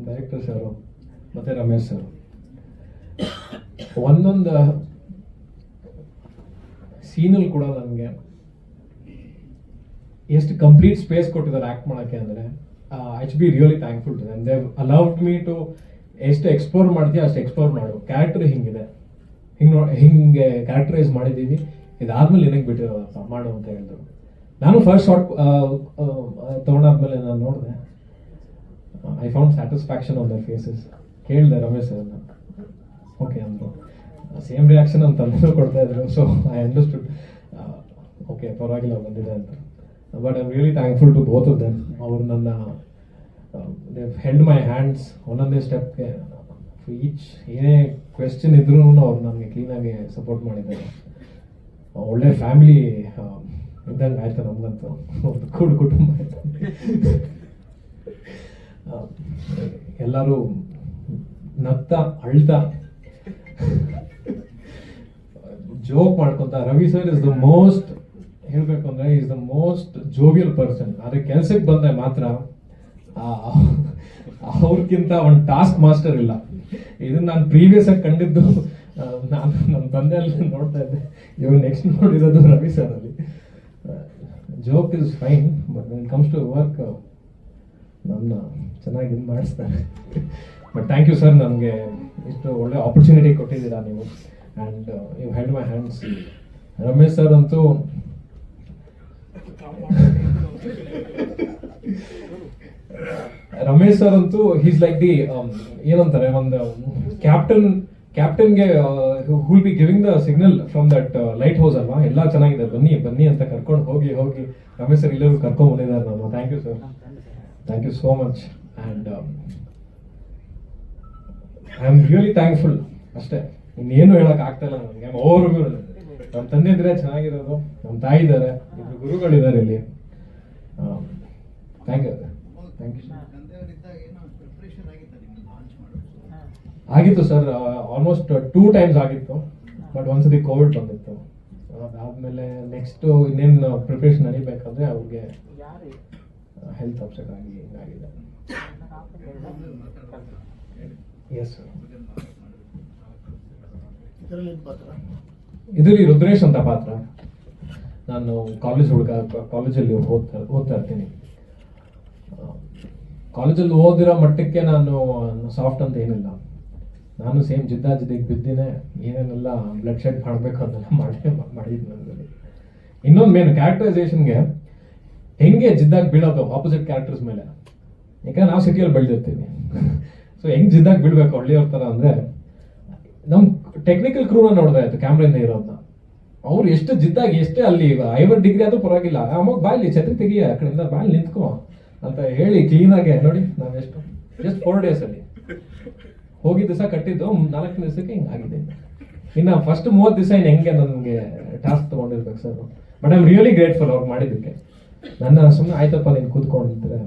ಡೈರೆಕ್ಟರ್ಸ್ ಅವರು ಮತ್ತು ರಮೇಶ್ ಸರ್ ಒಂದೊಂದು ಸೀನಲ್ಲಿ ಕೂಡ ನನಗೆ ಎಷ್ಟು ಕಂಪ್ಲೀಟ್ ಸ್ಪೇಸ್ ಕೊಟ್ಟಿದ್ದಾರೆ ಆ್ಯಕ್ಟ್ ಮಾಡೋಕ್ಕೆ ಅಂದರೆ I should be really thankful to them. They allowed me to ಎಷ್ಟು ಎಕ್ಸ್ಪ್ಲೋರ್ ಮಾಡ್ತೀವಿ ಅಷ್ಟು ಎಕ್ಸ್ಪ್ಲೋರ್ ಮಾಡು. ಕ್ಯಾರೆಕ್ಟರ್ ಹಿಂಗಿದೆ, ಹಿಂಗೆ ಕ್ಯಾರೆಕ್ಟರೈಸ್ ಮಾಡಿದ್ದೀವಿ, ಇದಾದ್ಮೇಲೆ ಏನಕ್ಕೆ ಬಿಟ್ಟಿರೋದಪ್ಪ ಮಾಡು ಅಂತ ಹೇಳಿದ್ರು. ನಾನು ಫಸ್ಟ್ ಶಾರ್ಟ್ ತೊಗೊಂಡಾದ್ಮೇಲೆ ನಾನು ನೋಡಿದೆ, I found satisfaction on their faces. ಕೇಳಿದೆ ರಮೇಶ್ ಸರ್ನ, ಓಕೆ ಅಂದರು. ಸೇಮ್ ರಿಯಾಕ್ಷನ್ ಅಂತ ಎಲ್ಲರೂ ಕೊಡ್ತಾ ಇದ್ರು. ಸೊ ಐ ಅಂಡರ್ಸ್ಟುಡ್, ಓಕೆ ಪರವಾಗಿಲ್ಲ ಬಂದಿದೆ ಅಂತ. But I am really thankful to both of them. ಅವರು ನನ್ನ ದೇ ಹೆಲ್ಡ್ ಮೈ ಹ್ಯಾಂಡ್ಸ್ ಒಂದೊಂದೇ ಸ್ಟೆಪ್ಗೆ. ಈಚ್ ಏನೇ ಕ್ವೆಶ್ಚನ್ ಇದ್ರೂ ಅವ್ರು ನನಗೆ ಕ್ಲೀನಾಗಿ ಸಪೋರ್ಟ್ ಮಾಡಿದ್ದಾರೆ. ಒಳ್ಳೆ ಫ್ಯಾಮಿಲಿ ಇದ್ದಂಗೆ ಆಯ್ತು ನಮಗಂತೂ, ಒಂದು ಕೂಡು ಕುಟುಂಬ ಆಯ್ತು. ಎಲ್ಲರೂ ನಗ್ತಾ ಅಳ್ತಾ ಜೋಕ್ ಮಾಡ್ಕೊತ. Ravi sir is the most, ಹೇಳ್ಬೇಕು ಅಂದ್ರೆ is the most jovial person. ಆದರೆ ಕೆಲ್ಸಕ್ಕೆ ಬಂದ್ರೆ ಮಾತ್ರ ಅವ್ರಿಗಿಂತ ಒಂದು ಟಾಸ್ಕ್ ಮಾಸ್ಟರ್ ಇಲ್ಲ. ಇದನ್ನ ನಾನು ಪ್ರೀವಿಯಸ್ ಆಗಿ ಕಂಡಿದ್ದು, ನಾನು ನನ್ನ ತಂದೆಯಲ್ಲಿ ನೋಡ್ತಾ ಇದ್ದೆ. ಇವಾಗ ನೆಕ್ಸ್ಟ್ ನೋಡಿರೋದು ರವಿ ಸರ್ ಅಲ್ಲಿ. Joke is fine, but when it comes to work ನನ್ನ ಚೆನ್ನಾಗಿ ಇದು ಮಾಡಿಸ್ತಾರೆ. ಬಟ್ ಥ್ಯಾಂಕ್ ಯು ಸರ್, ನನಗೆ ಇಷ್ಟು ಒಳ್ಳೆ ಆಪರ್ಚುನಿಟಿ ಕೊಟ್ಟಿದ್ದೀರಾ ನೀವು. And you held my hands. Ramesh sir ಅಂತೂ ಹೀಸ್ ಲೈಕ್ ದಿ ಏನಂತಾರೆ, ಒಂದು ಕ್ಯಾಪ್ಟನ್ಗೆ will be giving the signal from that lighthouse ಅಲ್ವಾ. ಎಲ್ಲ ಚೆನ್ನಾಗಿದೆ, ಬನ್ನಿ ಬನ್ನಿ ಅಂತ ಕರ್ಕೊಂಡು ಹೋಗಿ ರಮೇಶ್ ಸರ್ ಎಲ್ಲರೂ ಕರ್ಕೊಂಡು ಬಂದಿದ್ದಾರೆ ನಾನು. Thank you sir, thank you so much. And I am really thankful ಅಷ್ಟೇ, ಇನ್ನೇನು ಹೇಳಕ್ ಆಗ್ತಾ ಇಲ್ಲ ನನಗೆ. ಅವ್ರಿಗೂ ನಮ್ಮ ತಂದೆ ಇದ್ರೆ ಚೆನ್ನಾಗಿರೋದು, ನಮ್ಮ ತಾಯಿ ಇದ್ದಾರೆ, ಇಬ್ಬರು ಗುರುಗಳಿದ್ದಾರೆ ಇಲ್ಲಿ. Thank you thank you. ಆಗಿತ್ತು ಸರ್, ಆಲ್ಮೋಸ್ಟ್ 2 times ಆಗಿತ್ತು. ಬಟ್ ಒಂದ್ಸತಿ ಕೋವಿಡ್ ಬಂದಿತ್ತು. ಅದಾದ್ಮೇಲೆ ನೆಕ್ಸ್ಟ್ ಇನ್ನೇನು ಪ್ರಿಪ್ರೇಷನ್ ನಡಿಬೇಕಾದ್ರೆ ಅವ್ರಿಗೆ ಹೆಲ್ತ್ ಅಪ್ಸೆಟ್ ಆಗಿ ಹಿಂಗಾಗಿದೆ. Yes sir. ಇದರಲ್ಲಿ ರುದ್ರೇಶ್ ಅಂತ ಪಾತ್ರ. ನಾನು ಕಾಲೇಜಲ್ಲಿ ಓದ್ತಾ ಇರ್ತೀನಿ. ಕಾಲೇಜಲ್ಲಿ ಓದಿರೋ ಮಟ್ಟಕ್ಕೆ ನಾನು ಸಾಫ್ಟ್ ಅಂತ ಏನಿಲ್ಲ. ನಾನು ಸೇಮ್ ಜಿದ್ದಿಗೆ ಬಿದ್ದಿನೇ ಏನೇನೆಲ್ಲ ಬ್ಲಡ್ ಶೆಡ್ ಮಾಡಬೇಕು ಅದನ್ನೆಲ್ಲ ಮಾಡಿದ್ದು ನನಗೆ. ಇನ್ನೊಂದು ಮೇನ್ ಕ್ಯಾರೆಕ್ಟರೈಸೇಷನ್ಗೆ ಹೆಂಗೆ ಜಿದ್ದಾಗಿ ಬೀಳೋದು ಆಪೋಸಿಟ್ ಕ್ಯಾರೆಕ್ಟರ್ಸ್ ಮೇಲೆ. ಯಾಕಂದ್ರೆ ನಾವು ಸಿಟಿಯಲ್ಲಿ ಬೆಳೆದಿರ್ತೀವಿ. ಸೊ ಹೆಂಗೆ ಜಿದ್ದಾಗಿ ಬೀಳ್ಬೇಕು ಹಳ್ಳಿಯವ್ರ ಥರ ಅಂದರೆ, ನಮ್ಮ ಟೆಕ್ನಿಕಲ್ ಕ್ರೂನ ನೋಡಿದ್ರೆ ಆಯ್ತು ಕ್ಯಾಮ್ರಾಯಿಂದ ಇರೋದನ್ನ. ಅವ್ರು ಎಷ್ಟು ಜಿದ್ದಾಗಿ, ಎಷ್ಟೇ ಅಲ್ಲಿ 50 ಡಿಗ್ರಿ ಆದರೂ ಪರವಾಗಿಲ್ಲ, ಅವಾಗ ಬಾಯಲ್ಲಿ ಛತ್ರಿ ತೆಗಿಯ ಆ ಕಡೆಯಿಂದ ಬಾಯಲ್ಲಿ ನಿಂತ್ಕೊ ಅಂತ ಹೇಳಿ ಕ್ಲೀನಾಗೆ. ನೋಡಿ ನಾವು ಜಸ್ಟ್ 4 days ಅಲ್ಲಿ ಹೋಗಿದ್ದ ದಿವಸ ಕಟ್ಟಿದ್ದು 4 ದಿವಸಕ್ಕೆ ಹಿಂಗಾಗಿದೆ. ಇನ್ನು ಫಸ್ಟ್ 30 ದಿವಸ ಇನ್ನು ಹೆಂಗೆ ನನಗೆ ಟಾಸ್ಕ್ ತೊಗೊಂಡಿರ್ಬೇಕು ಸರ್. But I am really grateful ಅವ್ರು ಮಾಡಿದ್ದಕ್ಕೆ. ನನ್ನ ಸುಮ್ಮನೆ ಆಯ್ತಪ್ಪ ನೀನು ಕೂತ್ಕೊಂಡಿದ್ರೆ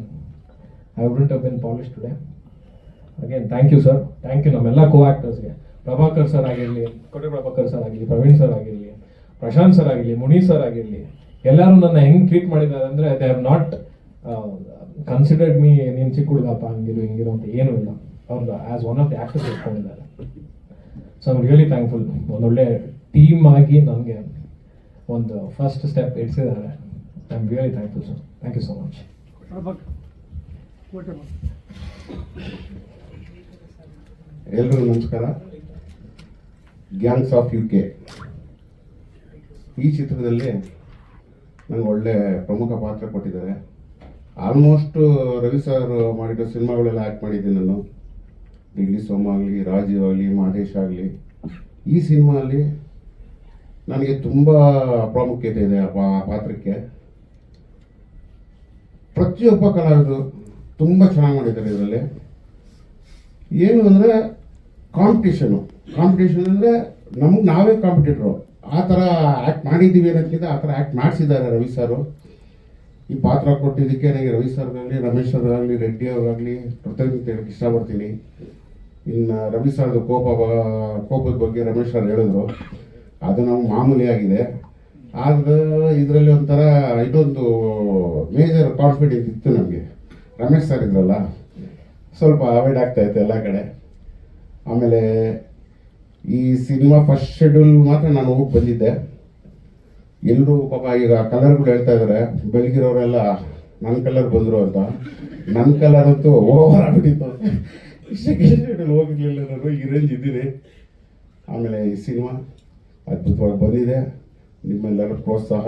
I wouldn't have been polish today. Again thank you sir, thank you ನಮ್ಮೆಲ್ಲ ಕೋ ಆಕ್ಟರ್ಸ್ಗೆ. ಪ್ರಭಾಕರ್ ಸರ್ ಆಗಿರಲಿ, ಕೋಟೆ ಪ್ರಭಾಕರ್ ಸರ್ ಆಗಿರಲಿ, ಪ್ರವೀಣ್ ಸರ್ ಆಗಿರಲಿ, ಪ್ರಶಾಂತ್ ಸರ್ ಆಗಿರಲಿ, ಮುನಿ ಸರ್ ಆಗಿರಲಿ, ಎಲ್ಲರೂ ನನ್ನ ಹೆಂಗೆ ಟ್ರೀಟ್ ಮಾಡಿದ್ದಾರೆ ಅಂದರೆ they have not considered me ನೀನು ಚಿಕ್ಕ ಹುಡುಗಪ್ಪ ಹಿಂಗಿರೋ ಅಂತ ಏನೂ ಇಲ್ಲ. ಅವ್ರು as one of the actors ಇಟ್ಕೊಂಡಿದ್ದಾರೆ. So I am really thankful. ಒಂದೊಳ್ಳೆ ಟೀಮ್ ಆಗಿ ನನಗೆ ಒಂದು ಫಸ್ಟ್ ಸ್ಟೆಪ್ ಇಡ್ಸಿದ್ದಾರೆ. I am really thankful sir. Thank you so much. ಎಲ್ರಿಗೂ ನಮಸ್ಕಾರ. ಗ್ಯಾಂಗ್ಸ್ ಆಫ್ UK ಈ ಚಿತ್ರದಲ್ಲಿ ನನಗೆ ಒಳ್ಳೆ ಪ್ರಮುಖ ಪಾತ್ರ ಕೊಟ್ಟಿದ್ದಾರೆ. ಆಲ್ಮೋಸ್ಟ್ ರವಿ ಸರ್ ಮಾಡಿರೋ ಸಿನಿಮಾಗಳೆಲ್ಲ ಆ್ಯಕ್ಟ್ ಮಾಡಿದ್ದೀನಿ ನಾನು. ಇಡ್ಲಿ ಸೋಮ ಆಗಲಿ, ರಾಜೀವ್ ಆಗಲಿ, ಮಹೇಶ್ ಆಗಲಿ. ಈ ಸಿನಿಮಾಲ್ಲಿ ನನಗೆ ತುಂಬ ಪ್ರಾಮುಖ್ಯತೆ ಇದೆ ಆ ಪಾತ್ರಕ್ಕೆ. ಪ್ರತಿಯೊಬ್ಬ ಕಲಾವಿದರು ತುಂಬ ಚೆನ್ನಾಗಿ ಮಾಡಿದ್ದಾರೆ ಇದರಲ್ಲಿ. ಏನು ಅಂದರೆ ಕಾಂಪಿಟೇಷನ್ ಅಂದರೆ ನಮಗೆ ನಾವೇ ಕಾಂಪಿಟೇಟ್ರು. ಆ ಥರ ಆ್ಯಕ್ಟ್ ಮಾಡಿದ್ದೀವಿ ಅನ್ನೋದಕ್ಕಿಂತ ಆ ಥರ ಆ್ಯಕ್ಟ್ ಮಾಡಿಸಿದ್ದಾರೆ ರವಿ ಸರು. ಈ ಪಾತ್ರ ಕೊಟ್ಟಿದ್ದಕ್ಕೆ ನನಗೆ ರವಿ ಸರ್ಗಾಗಲಿ, ರಮೇಶ್ ಸರ್ಗಾಗಲಿ, ರೆಡ್ಡಿ ಅವರಾಗಲಿ ಕೃತಜ್ಞತೆ ಹೇಳಕ್ಕೆ ಇಷ್ಟಪಡ್ತೀನಿ. ಇನ್ನು ರವಿ ಸರ್ದು ಕೋಪದ ಬಗ್ಗೆ ರಮೇಶ್ ಸರ್ ಹೇಳಿದ್ರು, ಅದು ನಮ್ಗೆ ಮಾಮೂಲಿ ಆಗಿದೆ. ಆದರೆ ಇದರಲ್ಲಿ ಒಂಥರ ಇದೊಂದು ಮೇಜರ್ ಕಾನ್ಫಿಡೆನ್ಸ್ ಇತ್ತು ನಮಗೆ. ರಮೇಶ್ ಸರ್ ಇದ್ರಲ್ಲ, ಸ್ವಲ್ಪ ಅವಾಯ್ಡ್ ಆಗ್ತಾಯಿತ್ತು ಎಲ್ಲ ಕಡೆ. ಆಮೇಲೆ ಈ ಸಿನಿಮಾ ಫಸ್ಟ್ ಶೆಡ್ಯೂಲ್ ಮಾತ್ರ ನಾನು ಹೋಗಿ ಬಂದಿದ್ದೆ. ಎಲ್ಲರೂ ಪಾಪ ಈಗ ಕಲರ್ಗಳು ಹೇಳ್ತಾ ಇದ್ದಾರೆ, ಬೆಳಗಿರೋರೆಲ್ಲ ನನ್ನ ಕಲರ್ ಬಂದರು ಅಂತ. ನನ್ನ ಕಲರ್ ಅಂತೂ ಓವರ್ ಆಗ್ಬಿಟ್ಟಿತ್ತು. ಸೆಕೆಂಡ್ ಶೆಡ್ಯೂಲ್ ಹೋಗಿರ್ಲಿಲ್ಲ ನಾನು, ಈ ರೇಂಜ್ ಇದ್ದೀನಿ. ಆಮೇಲೆ ಈ ಸಿನಿಮಾ ಅದ್ಭುತವಾಗಿ ಬಂದಿದೆ. ನಿಮ್ಮೆಲ್ಲರ ಪ್ರೋತ್ಸಾಹ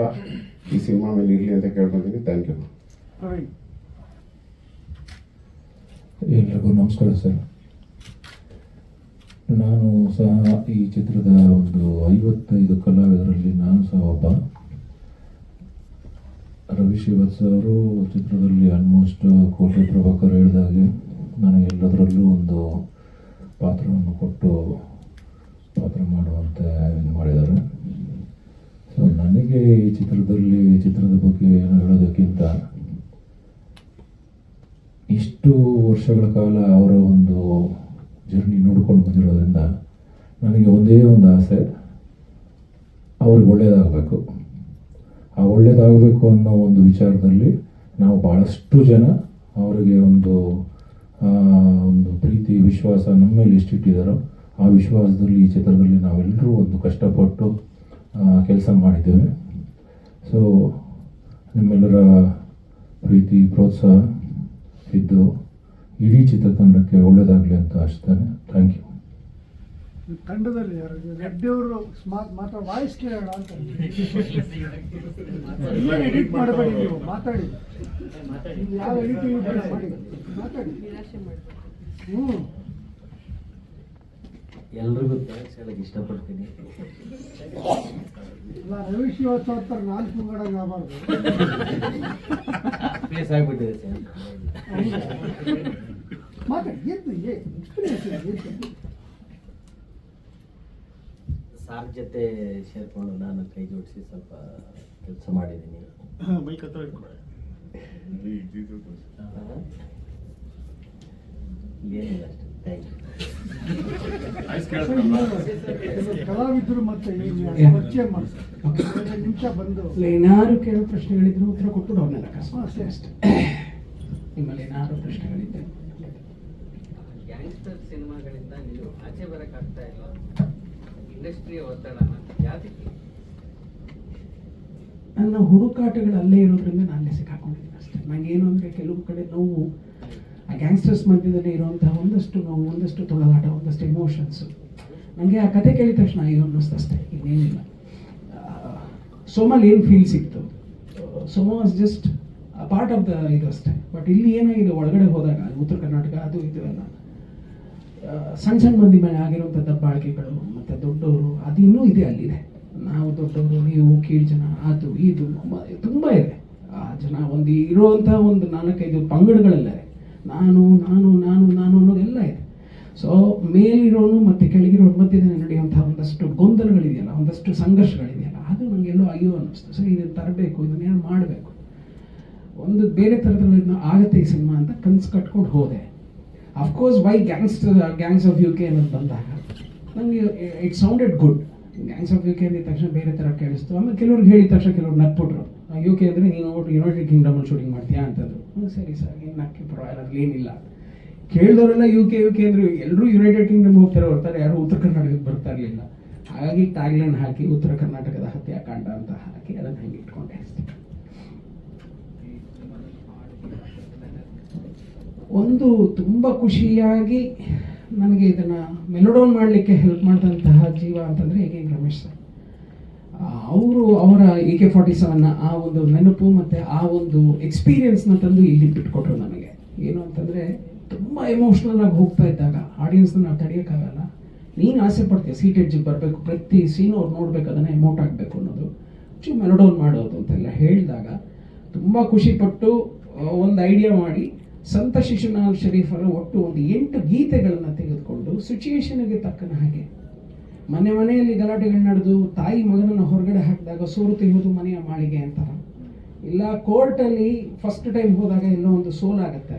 ಈ ಸಿನಿಮಾ ಮೇಲೆ ಇರಲಿ ಅಂತ ಕೇಳ್ಕೊಂಡಿದ್ದೀನಿ. Thank you. ಎಲ್ರಿಗೂ ನಮಸ್ಕಾರ ಸರ್. ನಾನು ಸಹ ಈ ಚಿತ್ರದ ಒಂದು 55 ಕಲಾವಿದರಲ್ಲಿ ನಾನು ಸಹ ಒಬ್ಬ. ರವಿ ಶ್ರೀವತ್ಸ ಅವರು ಚಿತ್ರದಲ್ಲಿ ಆಲ್ಮೋಸ್ಟ್ ಕೋಟೆ ಪ್ರಭಾಕರ್ ಹೇಳಿದಾಗೆ ನನಗೆ ಎಲ್ಲದರಲ್ಲೂ ಒಂದು ಪಾತ್ರವನ್ನು ಕೊಟ್ಟು ಪಾತ್ರ ಮಾಡುವಂತೆ ಇದು ಮಾಡಿದ್ದಾರೆ. ಸೊ ನನಗೆ ಈ ಚಿತ್ರದ ಬಗ್ಗೆ ಏನು ಹೇಳೋದಕ್ಕಿಂತ ಇಷ್ಟು ವರ್ಷಗಳ ಕಾಲ ಅವರ ಒಂದು ಜರ್ನಿ ನೋಡ್ಕೊಂಡು ಬಂದಿರೋದ್ರಿಂದ ನನಗೆ ಒಂದೇ ಒಂದು ಆಸೆ, ಅವ್ರಿಗೆ ಒಳ್ಳೆಯದಾಗಬೇಕು. ಆ ಒಳ್ಳೆಯದಾಗಬೇಕು ಅನ್ನೋ ಒಂದು ವಿಚಾರದಲ್ಲಿ ನಾವು ಭಾಳಷ್ಟು ಜನ ಅವರಿಗೆ ಒಂದು ಪ್ರೀತಿ ವಿಶ್ವಾಸ ನಮ್ಮ ಮೇಲೆ ಎಷ್ಟಿಟ್ಟಿದ್ದಾರೋ ಆ ವಿಶ್ವಾಸದಲ್ಲಿ ಈ ಚಿತ್ರದಲ್ಲಿ ನಾವೆಲ್ಲರೂ ಒಂದು ಕಷ್ಟಪಟ್ಟು ಕೆಲಸ ಮಾಡಿದ್ದೇವೆ. ಸೊ ನಿಮ್ಮೆಲ್ಲರ ಪ್ರೀತಿ ಪ್ರೋತ್ಸಾಹ ಇದ್ದು ಇಡೀ ಚಿತ್ರತಂಡಕ್ಕೆ ಒಳ್ಳೆಯದಾಗಲಿ ಅಂತ ಆಶಿಸ್ತೇನೆ. Thank you. ತಂಡದಲ್ಲಿ ರೆಡ್ಡಿಯವರು ಮಾತ್ರ ವಾಯ್ಸ್ ಕೇಳೋಣ ಅಂತ ಎಡಿಟ್ ಮಾಡಬೇಡಿ, ನೀವು ಮಾತಾಡಿ, ಯಾವ ಎಡಿಟಿಂಗ್ ಮಾಡಿ ಮಾತಾಡಿ. ಎಲ್ರಿಗೂ ಥ್ಯಾಂಕ್ಸ್ ಹೇಳಕ್ಕೆ ಇಷ್ಟಪಡ್ತೀನಿ. ರವಿ ಶ್ರೀವತ್ಸ ಅವ್ರ 4 ಮುಂಗಡಂಗೆ ಆಗಬಾರ್ದು. ಫೇಸ್ ಆಗಿಬಿಟ್ಟಿದೆ ಸರ್. ಮಾತಾಡಿ, ಸಾರ್ ಜೊತೆ ಸೇರ್ಕೊಂಡು ನಾನು ಕೈ ಜೋಡಿಸಿ ಸ್ವಲ್ಪ ಕೆಲಸ ಮಾಡಿದ್ದೀನಿ. ಏನಿಲ್ಲ ಅಷ್ಟೇ. Thank you. ಕಲಾವಿದರು ಮತ್ತೆ ಪರಿಚಯ ಮಾಡ್ತಾರೆ, ನಿಮಿಷ ಬಂದು ಏನಾದ್ರು ಕೇಳೋ ಪ್ರಶ್ನೆಗಳಿದ್ರು ಉತ್ತರ ಕೊಟ್ಟು ಅವ್ರನ್ನೆಲ್ಲ ಅಷ್ಟೇ ಅಷ್ಟೇ. ನಿಮ್ಮಲ್ಲಿ ಏನಾದ್ರು ಪ್ರಶ್ನೆಗಳಿದ್ದೆ? ಗ್ಯಾಂಗ್ಸ್ಟರ್ ಸಿನಿಮಾಗಳಿಂದ ನೀವು ಆಚೆ ಬರೋಕ್ಕಾಗ್ತಾ ಇಲ್ಲ, ಇಂಡಸ್ಟ್ರಿಯ ಒತ್ತಡನ ಯಾವ್ದಕ್ಕೆ? ನನ್ನ ಹುಡುಕಾಟಗಳು ಅಲ್ಲೇ ಇರೋದ್ರಿಂದ ನಾನೇ ಸಿಕ್ಕಾಕೊಂಡಿದ್ದೀನಿ ಅಷ್ಟೇ. ನನಗೇನು ಅಂದರೆ ಕೆಲವು ಕಡೆ ನೋವು, ಆ ಗ್ಯಾಂಗ್ಸ್ಟರ್ಸ್ ಮಧ್ಯದಲ್ಲಿ ಇರುವಂತಹ ಒಂದಷ್ಟು ನೋವು, ಒಂದಷ್ಟು ತೊಳಲಾಟ, ಒಂದಷ್ಟು ಎಮೋಷನ್ಸು. ನನಗೆ ಆ ಕತೆ ಕೇಳಿದ ತಕ್ಷಣ ಅಯ್ಯೋ ಅನ್ನಿಸ್ತು ಅಷ್ಟೇ, ಇನ್ನೇನಿಲ್ಲ. ಸೋಮಲ್ಲಿ ಏನು ಫೀಲ್ ಸಿಕ್ತು, Soma was just part of the ಇದು ಅಷ್ಟೇ. ಬಟ್ ಇಲ್ಲಿ ಏನಾಗಿದೆ, ಒಳಗಡೆ ಹೋದಾಗ ಉತ್ತರ ಕರ್ನಾಟಕ ಅದು ಇದು ಎಲ್ಲ ಸಣ್ಣ ಸಣ್ಣ ಮಂದಿ ಮೇಲೆ ಆಗಿರುವಂಥ ದಬ್ಬಾಳಿಕೆಗಳು ಮತ್ತು ದೊಡ್ಡವರು ಅದು ಇನ್ನೂ ಇದೆ, ಅಲ್ಲಿದೆ. ನಾವು ದೊಡ್ಡವರು, ನೀವು ಕೀಳು ಜನ, ಅದು ಇದು ತುಂಬ ಇದೆ. ಆ ಜನ ಒಂದು ಇರುವಂಥ ಒಂದು 4-5 ಪಂಗಡಗಳೆಲ್ಲ ಇದೆ. ನಾನು ನಾನು ನಾನು ನಾನು ಅನ್ನೋದೆಲ್ಲ ಇದೆ. ಸೊ ಮೇಲಿರೋನು ಮತ್ತು ಕೆಳಗಿರೋರ ಮಧ್ಯದಲ್ಲಿ ನಡೆಯುವಂಥ ಒಂದಷ್ಟು ಗೊಂದಲಗಳಿದೆಯಲ್ಲ, ಒಂದಷ್ಟು ಸಂಘರ್ಷಗಳಿದೆಯಲ್ಲ, ಅದು ನನಗೆಲ್ಲೋ ಅಯ್ಯೋ ಅನ್ನಿಸ್ತು. ಸರಿ, ಇದನ್ನು ತರಬೇಕು, ಇದನ್ನೇನು ಮಾಡಬೇಕು, ಒಂದು ಬೇರೆ ಥರದಲ್ಲಿ ಆಗುತ್ತೆ ಈ ಸಿನಿಮಾ ಅಂತ ಕನಸು ಕಟ್ಕೊಂಡು ಹೋದೆ. Of course why gangs of UK ಅನ್ನೋದು ಬಂದಾಗ ನನಗೆ it sounded good. Gangs of UK ಅಂದಿದ ತಕ್ಷಣ ಬೇರೆ ಥರ ಕೇಳಿಸ್ತು. ಆಮೇಲೆ ಕೆಲವ್ರಿಗೆ ಹೇಳಿದ ತಕ್ಷಣ ಕೆಲವ್ರು ನಕ್ಬಿಟ್ರು. UK ಅಂದರೆ ನೀನು ಯುನೈಟೆಡ್ ಕಿಂಗ್ಡಮಲ್ಲಿ ಶೂಟಿಂಗ್ ಮಾಡ್ತೀಯಾ ಅಂತಂದ್ರು. ಸರಿ ಸರ್, ಏನು ನಕ್ಕೆ ಪರವಾಗಿಲ್ಲ, ಅದ್ರಲ್ಲಿ ಏನಿಲ್ಲ. ಕೇಳಿದವರೆಲ್ಲ UK ಅಂದರೆ ಎಲ್ಲರೂ ಯುನೈಟೆಡ್ ಕಿಂಗ್ಡಮ್ ಹೋಗ್ತಾರೆ ಹೊರ್ತಾರೆ, ಯಾರು ಉತ್ತರ ಕರ್ನಾಟಕಕ್ಕೆ ಬರ್ತಾ ಇರಲಿಲ್ಲ. ಹಾಗಾಗಿ ಟ್ಯಾಗ್ಲೈನ್ ಹಾಕಿ ಉತ್ತರ ಕರ್ನಾಟಕದ ಹತ್ಯಾಕಾಂಡ ಅಂತ ಹಾಕಿ ಅದನ್ನು ಹಂಗೆ ಇಟ್ಕೊಂಡೆ ಅಷ್ಟೇ. ಒಂದು ತುಂಬ ಖುಷಿಯಾಗಿ ನನಗೆ ಇದನ್ನು ಮೆಲೋಡೌನ್ ಮಾಡಲಿಕ್ಕೆ ಹೆಲ್ಪ್ ಮಾಡಿದಂತಹ ಜೀವ ಅಂತಂದರೆ AK ರಮೇಶ್ ಸರ್. ಅವರ AK-47 ಆ ಒಂದು ನೆನಪು ಮತ್ತು ಆ ಒಂದು ಎಕ್ಸ್ಪೀರಿಯನ್ಸ್ನ ತಂದು ಇಲ್ಲಿ ಬಿಟ್ಕೊಟ್ರು ನನಗೆ. ಏನು ಅಂತಂದರೆ ತುಂಬ ಎಮೋಷ್ನಲ್ ಆಗಿ ಹೋಗ್ತಾ ಇದ್ದಾಗ ಆಡಿಯನ್ಸ್ನ ನಾವು ತಡೆಯೋಕ್ಕಾಗಲ್ಲ. ನೀನು ಆಸೆ ಪಡ್ತೀಯ ಸೀಟ್ ಎಡ್ಜಿಗೆ ಬರಬೇಕು, ಪ್ರತಿ ಸೀನು ಅವ್ರು ನೋಡಬೇಕು, ಅದನ್ನು ಎಮೋಟ್ ಆಗಬೇಕು ಅನ್ನೋದು, ಮೆಲೋಡೌನ್ ಮಾಡೋದು ಅಂತೆಲ್ಲ ಹೇಳಿದಾಗ ತುಂಬ ಖುಷಿಪಟ್ಟು ಒಂದು ಐಡಿಯಾ ಮಾಡಿ ಸಂತ ಶಿಶುನಾಳ್ ಶರೀಫರ ಒಟ್ಟು ಒಂದು 8 ಗೀತೆಗಳನ್ನು ತೆಗೆದುಕೊಂಡು ಸಿಚುಯೇಷನ್ಗೆ ತಕ್ಕನ ಹಾಗೆ ಮನೆಯಲ್ಲಿ ಗಲಾಟೆಗಳು ನಡೆದು ತಾಯಿ ಮಗನನ್ನು ಹೊರಗಡೆ ಹಾಕಿದಾಗ ಸೋರು ತೆಗೆಯೋದು ಮನೆಯ ಮಾಳಿಗೆ ಅಂತಾರ, ಇಲ್ಲ ಕೋರ್ಟಲ್ಲಿ ಫಸ್ಟ್ ಟೈಮ್ ಹೋದಾಗ ಎಲ್ಲೋ ಒಂದು ಸೋಲಾಗುತ್ತೆ,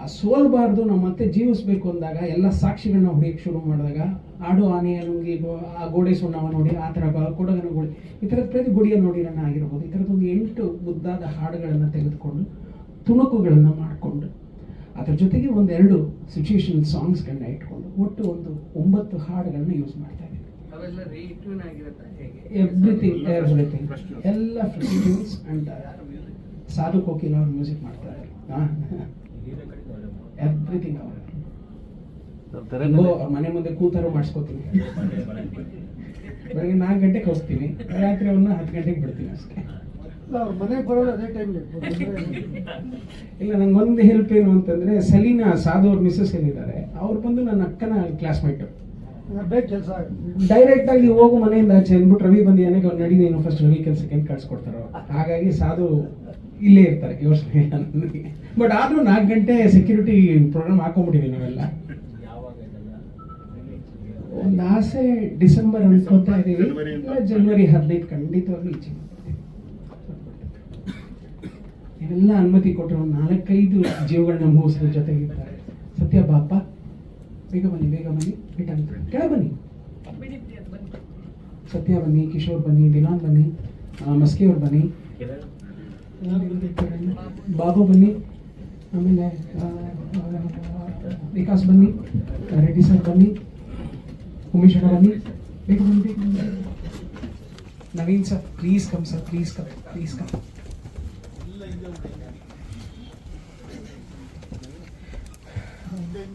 ಆ ಸೋಲ್ಬಾರ್ದು ನಾವು ಮತ್ತೆ ಜೀವಿಸ್ಬೇಕು ಅಂದಾಗ ಎಲ್ಲ ಸಾಕ್ಷಿಗಳನ್ನ ಹೊಡೆಯಕ್ಕೆ ಶುರು ಮಾಡಿದಾಗ ಆಡು ಆನೆಯ ನುಂಗಿ ಆ ಗೋಡೆ ಸುಣ್ಣವ ನೋಡಿ, ಆ ಥರ ಕೊಡಗನ ಗೋಡೆ, ಈ ಥರದ ಪ್ರತಿ ಗುಡಿಯ ನೋಡಿರನ್ನ ಆಗಿರ್ಬೋದು. ಈ ಥರದೊಂದು 8 ಮುದ್ದಾದ ಹಾಡುಗಳನ್ನು ತೆಗೆದುಕೊಂಡು ತುಣುಕುಗಳನ್ನು ಮಾಡಿಕೊಂಡು ಅದರ ಜೊತೆಗೆ 1-2 ಸಿಚುಯೇಷನಲ್ ಸಾಂಗ್ಸ್ಗಳನ್ನ ಇಟ್ಕೊಂಡು ಒಟ್ಟು ಒಂದು 9 ಹಾಡುಗಳನ್ನ ಯೂಸ್ ಮಾಡ್ತಾ ಇದ್ದೀವಿ. ಎವ್ರಿಥಿಂಗ್ ಎಲ್ಲ fresh tunes and Sadhu Kokila ಅವ್ರು ಮ್ಯೂಸಿಕ್ ಮಾಡ್ತಾ ಇದ್ದಾರೆ. ಎವ್ರಿಥಿಂಗ್ ಅವರು ಮನೆ ಮುಂದೆ ಕೂತಾರು ಮಾಡಿಸ್ಕೋತೀನಿ. ಬೆಳಗ್ಗೆ 4 ಗಂಟೆಗೆ ಹೋಗ್ತೀನಿ, ರಾತ್ರಿ 10 ಗಂಟೆಗೆ ಬಿಡ್ತೀನಿ ಅಷ್ಟೇ. ಅವ್ರ ಮನೆಗೆ ಬರೋದು ಅದೇ ಟೈಮ್ಗೆ. ಇಲ್ಲ, ನಂಗೊಂದು ಹೆಲ್ಪ್ ಏನು ಅಂತಂದ್ರೆ, ಸಲೀನಾ ಸಾಧು ಅವ್ರ ಮಿಸ್ಸಸ್ ಏನಿದ್ದಾರೆ, ಅವ್ರು ಬಂದು ನನ್ನ ಅಕ್ಕನ ಕ್ಲಾಸ್ಮೇಟ್. ಬೇಗ ಕೆಲಸ ಡೈರೆಕ್ಟ್ ಆಗಿ ಹೋಗು ಮನೆಯಿಂದ ಆಚೆ ಅಂದ್ಬಿಟ್ಟು ರವಿ ಬಂದಿದ್ದಾನೆ, ನಡಿ ನೀನು ಫಸ್ಟ್ ರವಿ ಕೆಲಸಕ್ಕೆ ಏನು ಕಳ್ಸಿಕೊಡ್ತಾರೋ. ಹಾಗಾಗಿ ಸಾಧು ಇಲ್ಲೇ ಇರ್ತಾರೆ, ಯೋಚನೆ ಇಲ್ಲ ನನಗೆ. ಬಟ್ ಆದ್ರೂ 4 ಗಂಟೆ ಸೆಕ್ಯೂರಿಟಿ ಪ್ರೋಗ್ರಾಮ್ ಹಾಕೊಂಡ್ಬಿಟ್ಟಿದ್ದೀವಿ ನಾವೆಲ್ಲ. ಒಂದು ಆಸೆ ಡಿಸೆಂಬರ್ ಅನ್ಕೋತಾ ಇದೀವಿ, ಜನವರಿ 15 ಖಂಡಿತವಾಗ್ಲೂ ಈಚೆ ಇವೆಲ್ಲ ಅನುಮತಿ ಕೊಟ್ಟರೆ ಒಂದು 4-5 ಜೀವಗಳನ್ನ ಮೂಗಿಸೋ ಜೊತೆಗಿರ್ತಾರೆ. ಸತ್ಯ ಬಾಪ, ಬೇಗ ಬನ್ನಿ ಬಿಟ್ಟ ಕೆಳ ಬನ್ನಿ. ಸತ್ಯ ಬನ್ನಿ, ಕಿಶೋರ್ ಬನ್ನಿ, ದಿನಾನ್ ಬನ್ನಿ, ಮಸ್ಕಿ ಅವ್ರು ಬನ್ನಿ, ಬಾಬು ಬನ್ನಿ, ಆಮೇಲೆ ವಿಕಾಸ್ ಬನ್ನಿ, ರೆಡ್ಡಿ ಸರ್ ಬನ್ನಿ, ಉಮೇಶ್ ಅಣ್ಣ ಬನ್ನಿ, ಬೇಗ ಬನ್ನಿ. Naveen sir please come sir, please come.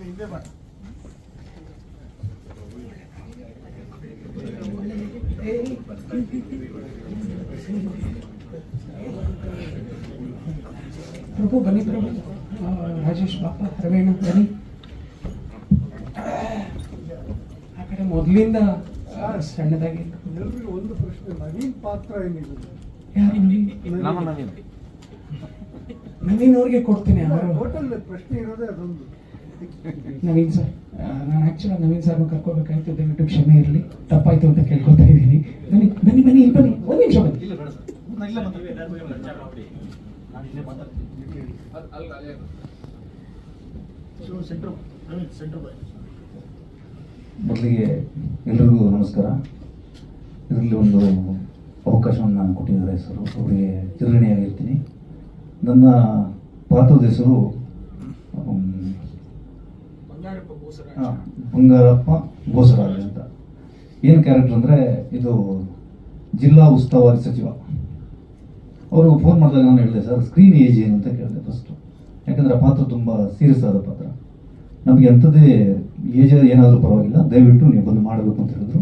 ಹಿಂದೆ ಮಾಡಿ. ಪ್ರಭು ಬನ್ನಿ, ಪ್ರಭು ರಾಜೇಶ್ ಬಾಪ, ರವೇಣ ಬನ್ನಿ. ಆ ಕಡೆ ಮೊದಲಿಂದ ಸಣ್ಣದಾಗಿ. ಎಲ್ರಿಗೂ ಒಂದು ಪ್ರಶ್ನೆ, ನವೀನ್ ಪಾತ್ರ ಏನಿದೆ? ನವೀನ್ ಅವ್ರಿಗೆ ಕೊಡ್ತೀನಿ. ಹೋಟೆಲ್ ಪ್ರಶ್ನೆ ಇರೋದೇ ಅದೊಂದು. ನವೀನ್ ಸರ್, ನಾನು ಆಕ್ಚುಲಿ ನವೀನ್ ಸರ್ನ ಕರ್ಕೋಬೇಕಾಯ್ತು, ದಯವಿಟ್ಟು ಕ್ಷಮೆ ಇರಲಿ, ತಪ್ಪಾಯ್ತು ಅಂತ ಕೇಳ್ಕೊತಾ ಇದ್ದೀನಿ. ಬನ್ನಿ ಬನ್ನಿ ಬನ್ನಿ, ಇಲ್ಲಿ ಬನ್ನಿ, ಒಂದು ನಿಮಿಷ ಬನ್ನಿ. ಮೊದಲಿಗೆ ಎಲ್ರಿಗೂ ನಮಸ್ಕಾರ. ಇದರಲ್ಲಿ ಒಂದು ಅವಕಾಶವನ್ನು ಕೊಟ್ಟಿದ್ದಾರೆ ಸರ್, ಅವರಿಗೆ ಚಿರಋಣಿಯಾಗಿರ್ತೀನಿ. ನನ್ನ ಪಾತ್ರದ ಹೆಸರು ಬಂಗಾರಪ್ಪ ಬೋಸರಾಜ್ ಅಂತ. ಏನು ಕ್ಯಾರೆಕ್ಟರ್ ಅಂದರೆ, ಇದು ಜಿಲ್ಲಾ ಉಸ್ತುವಾರಿ ಸಚಿವ. ಅವರು ಫೋನ್ ಮಾಡಿದಾಗ ನಾನು ಹೇಳಿದೆ ಸರ್, ಸ್ಕ್ರೀನ್ ಏಜ್ ಏನು ಅಂತ ಕೇಳಿದೆ ಫಸ್ಟು. ಯಾಕಂದರೆ ಆ ಪಾತ್ರ ತುಂಬ ಸೀರಿಯಸ್ ಆದ ಪಾತ್ರ. ನಮಗೆ ಅಂಥದ್ದೇ ಏಜ್ ಏನಾದರೂ ಪರವಾಗಿಲ್ಲ, ದಯವಿಟ್ಟು ನೀವು ಬಂದು ಮಾಡಬೇಕು ಅಂತ ಹೇಳಿದ್ರು.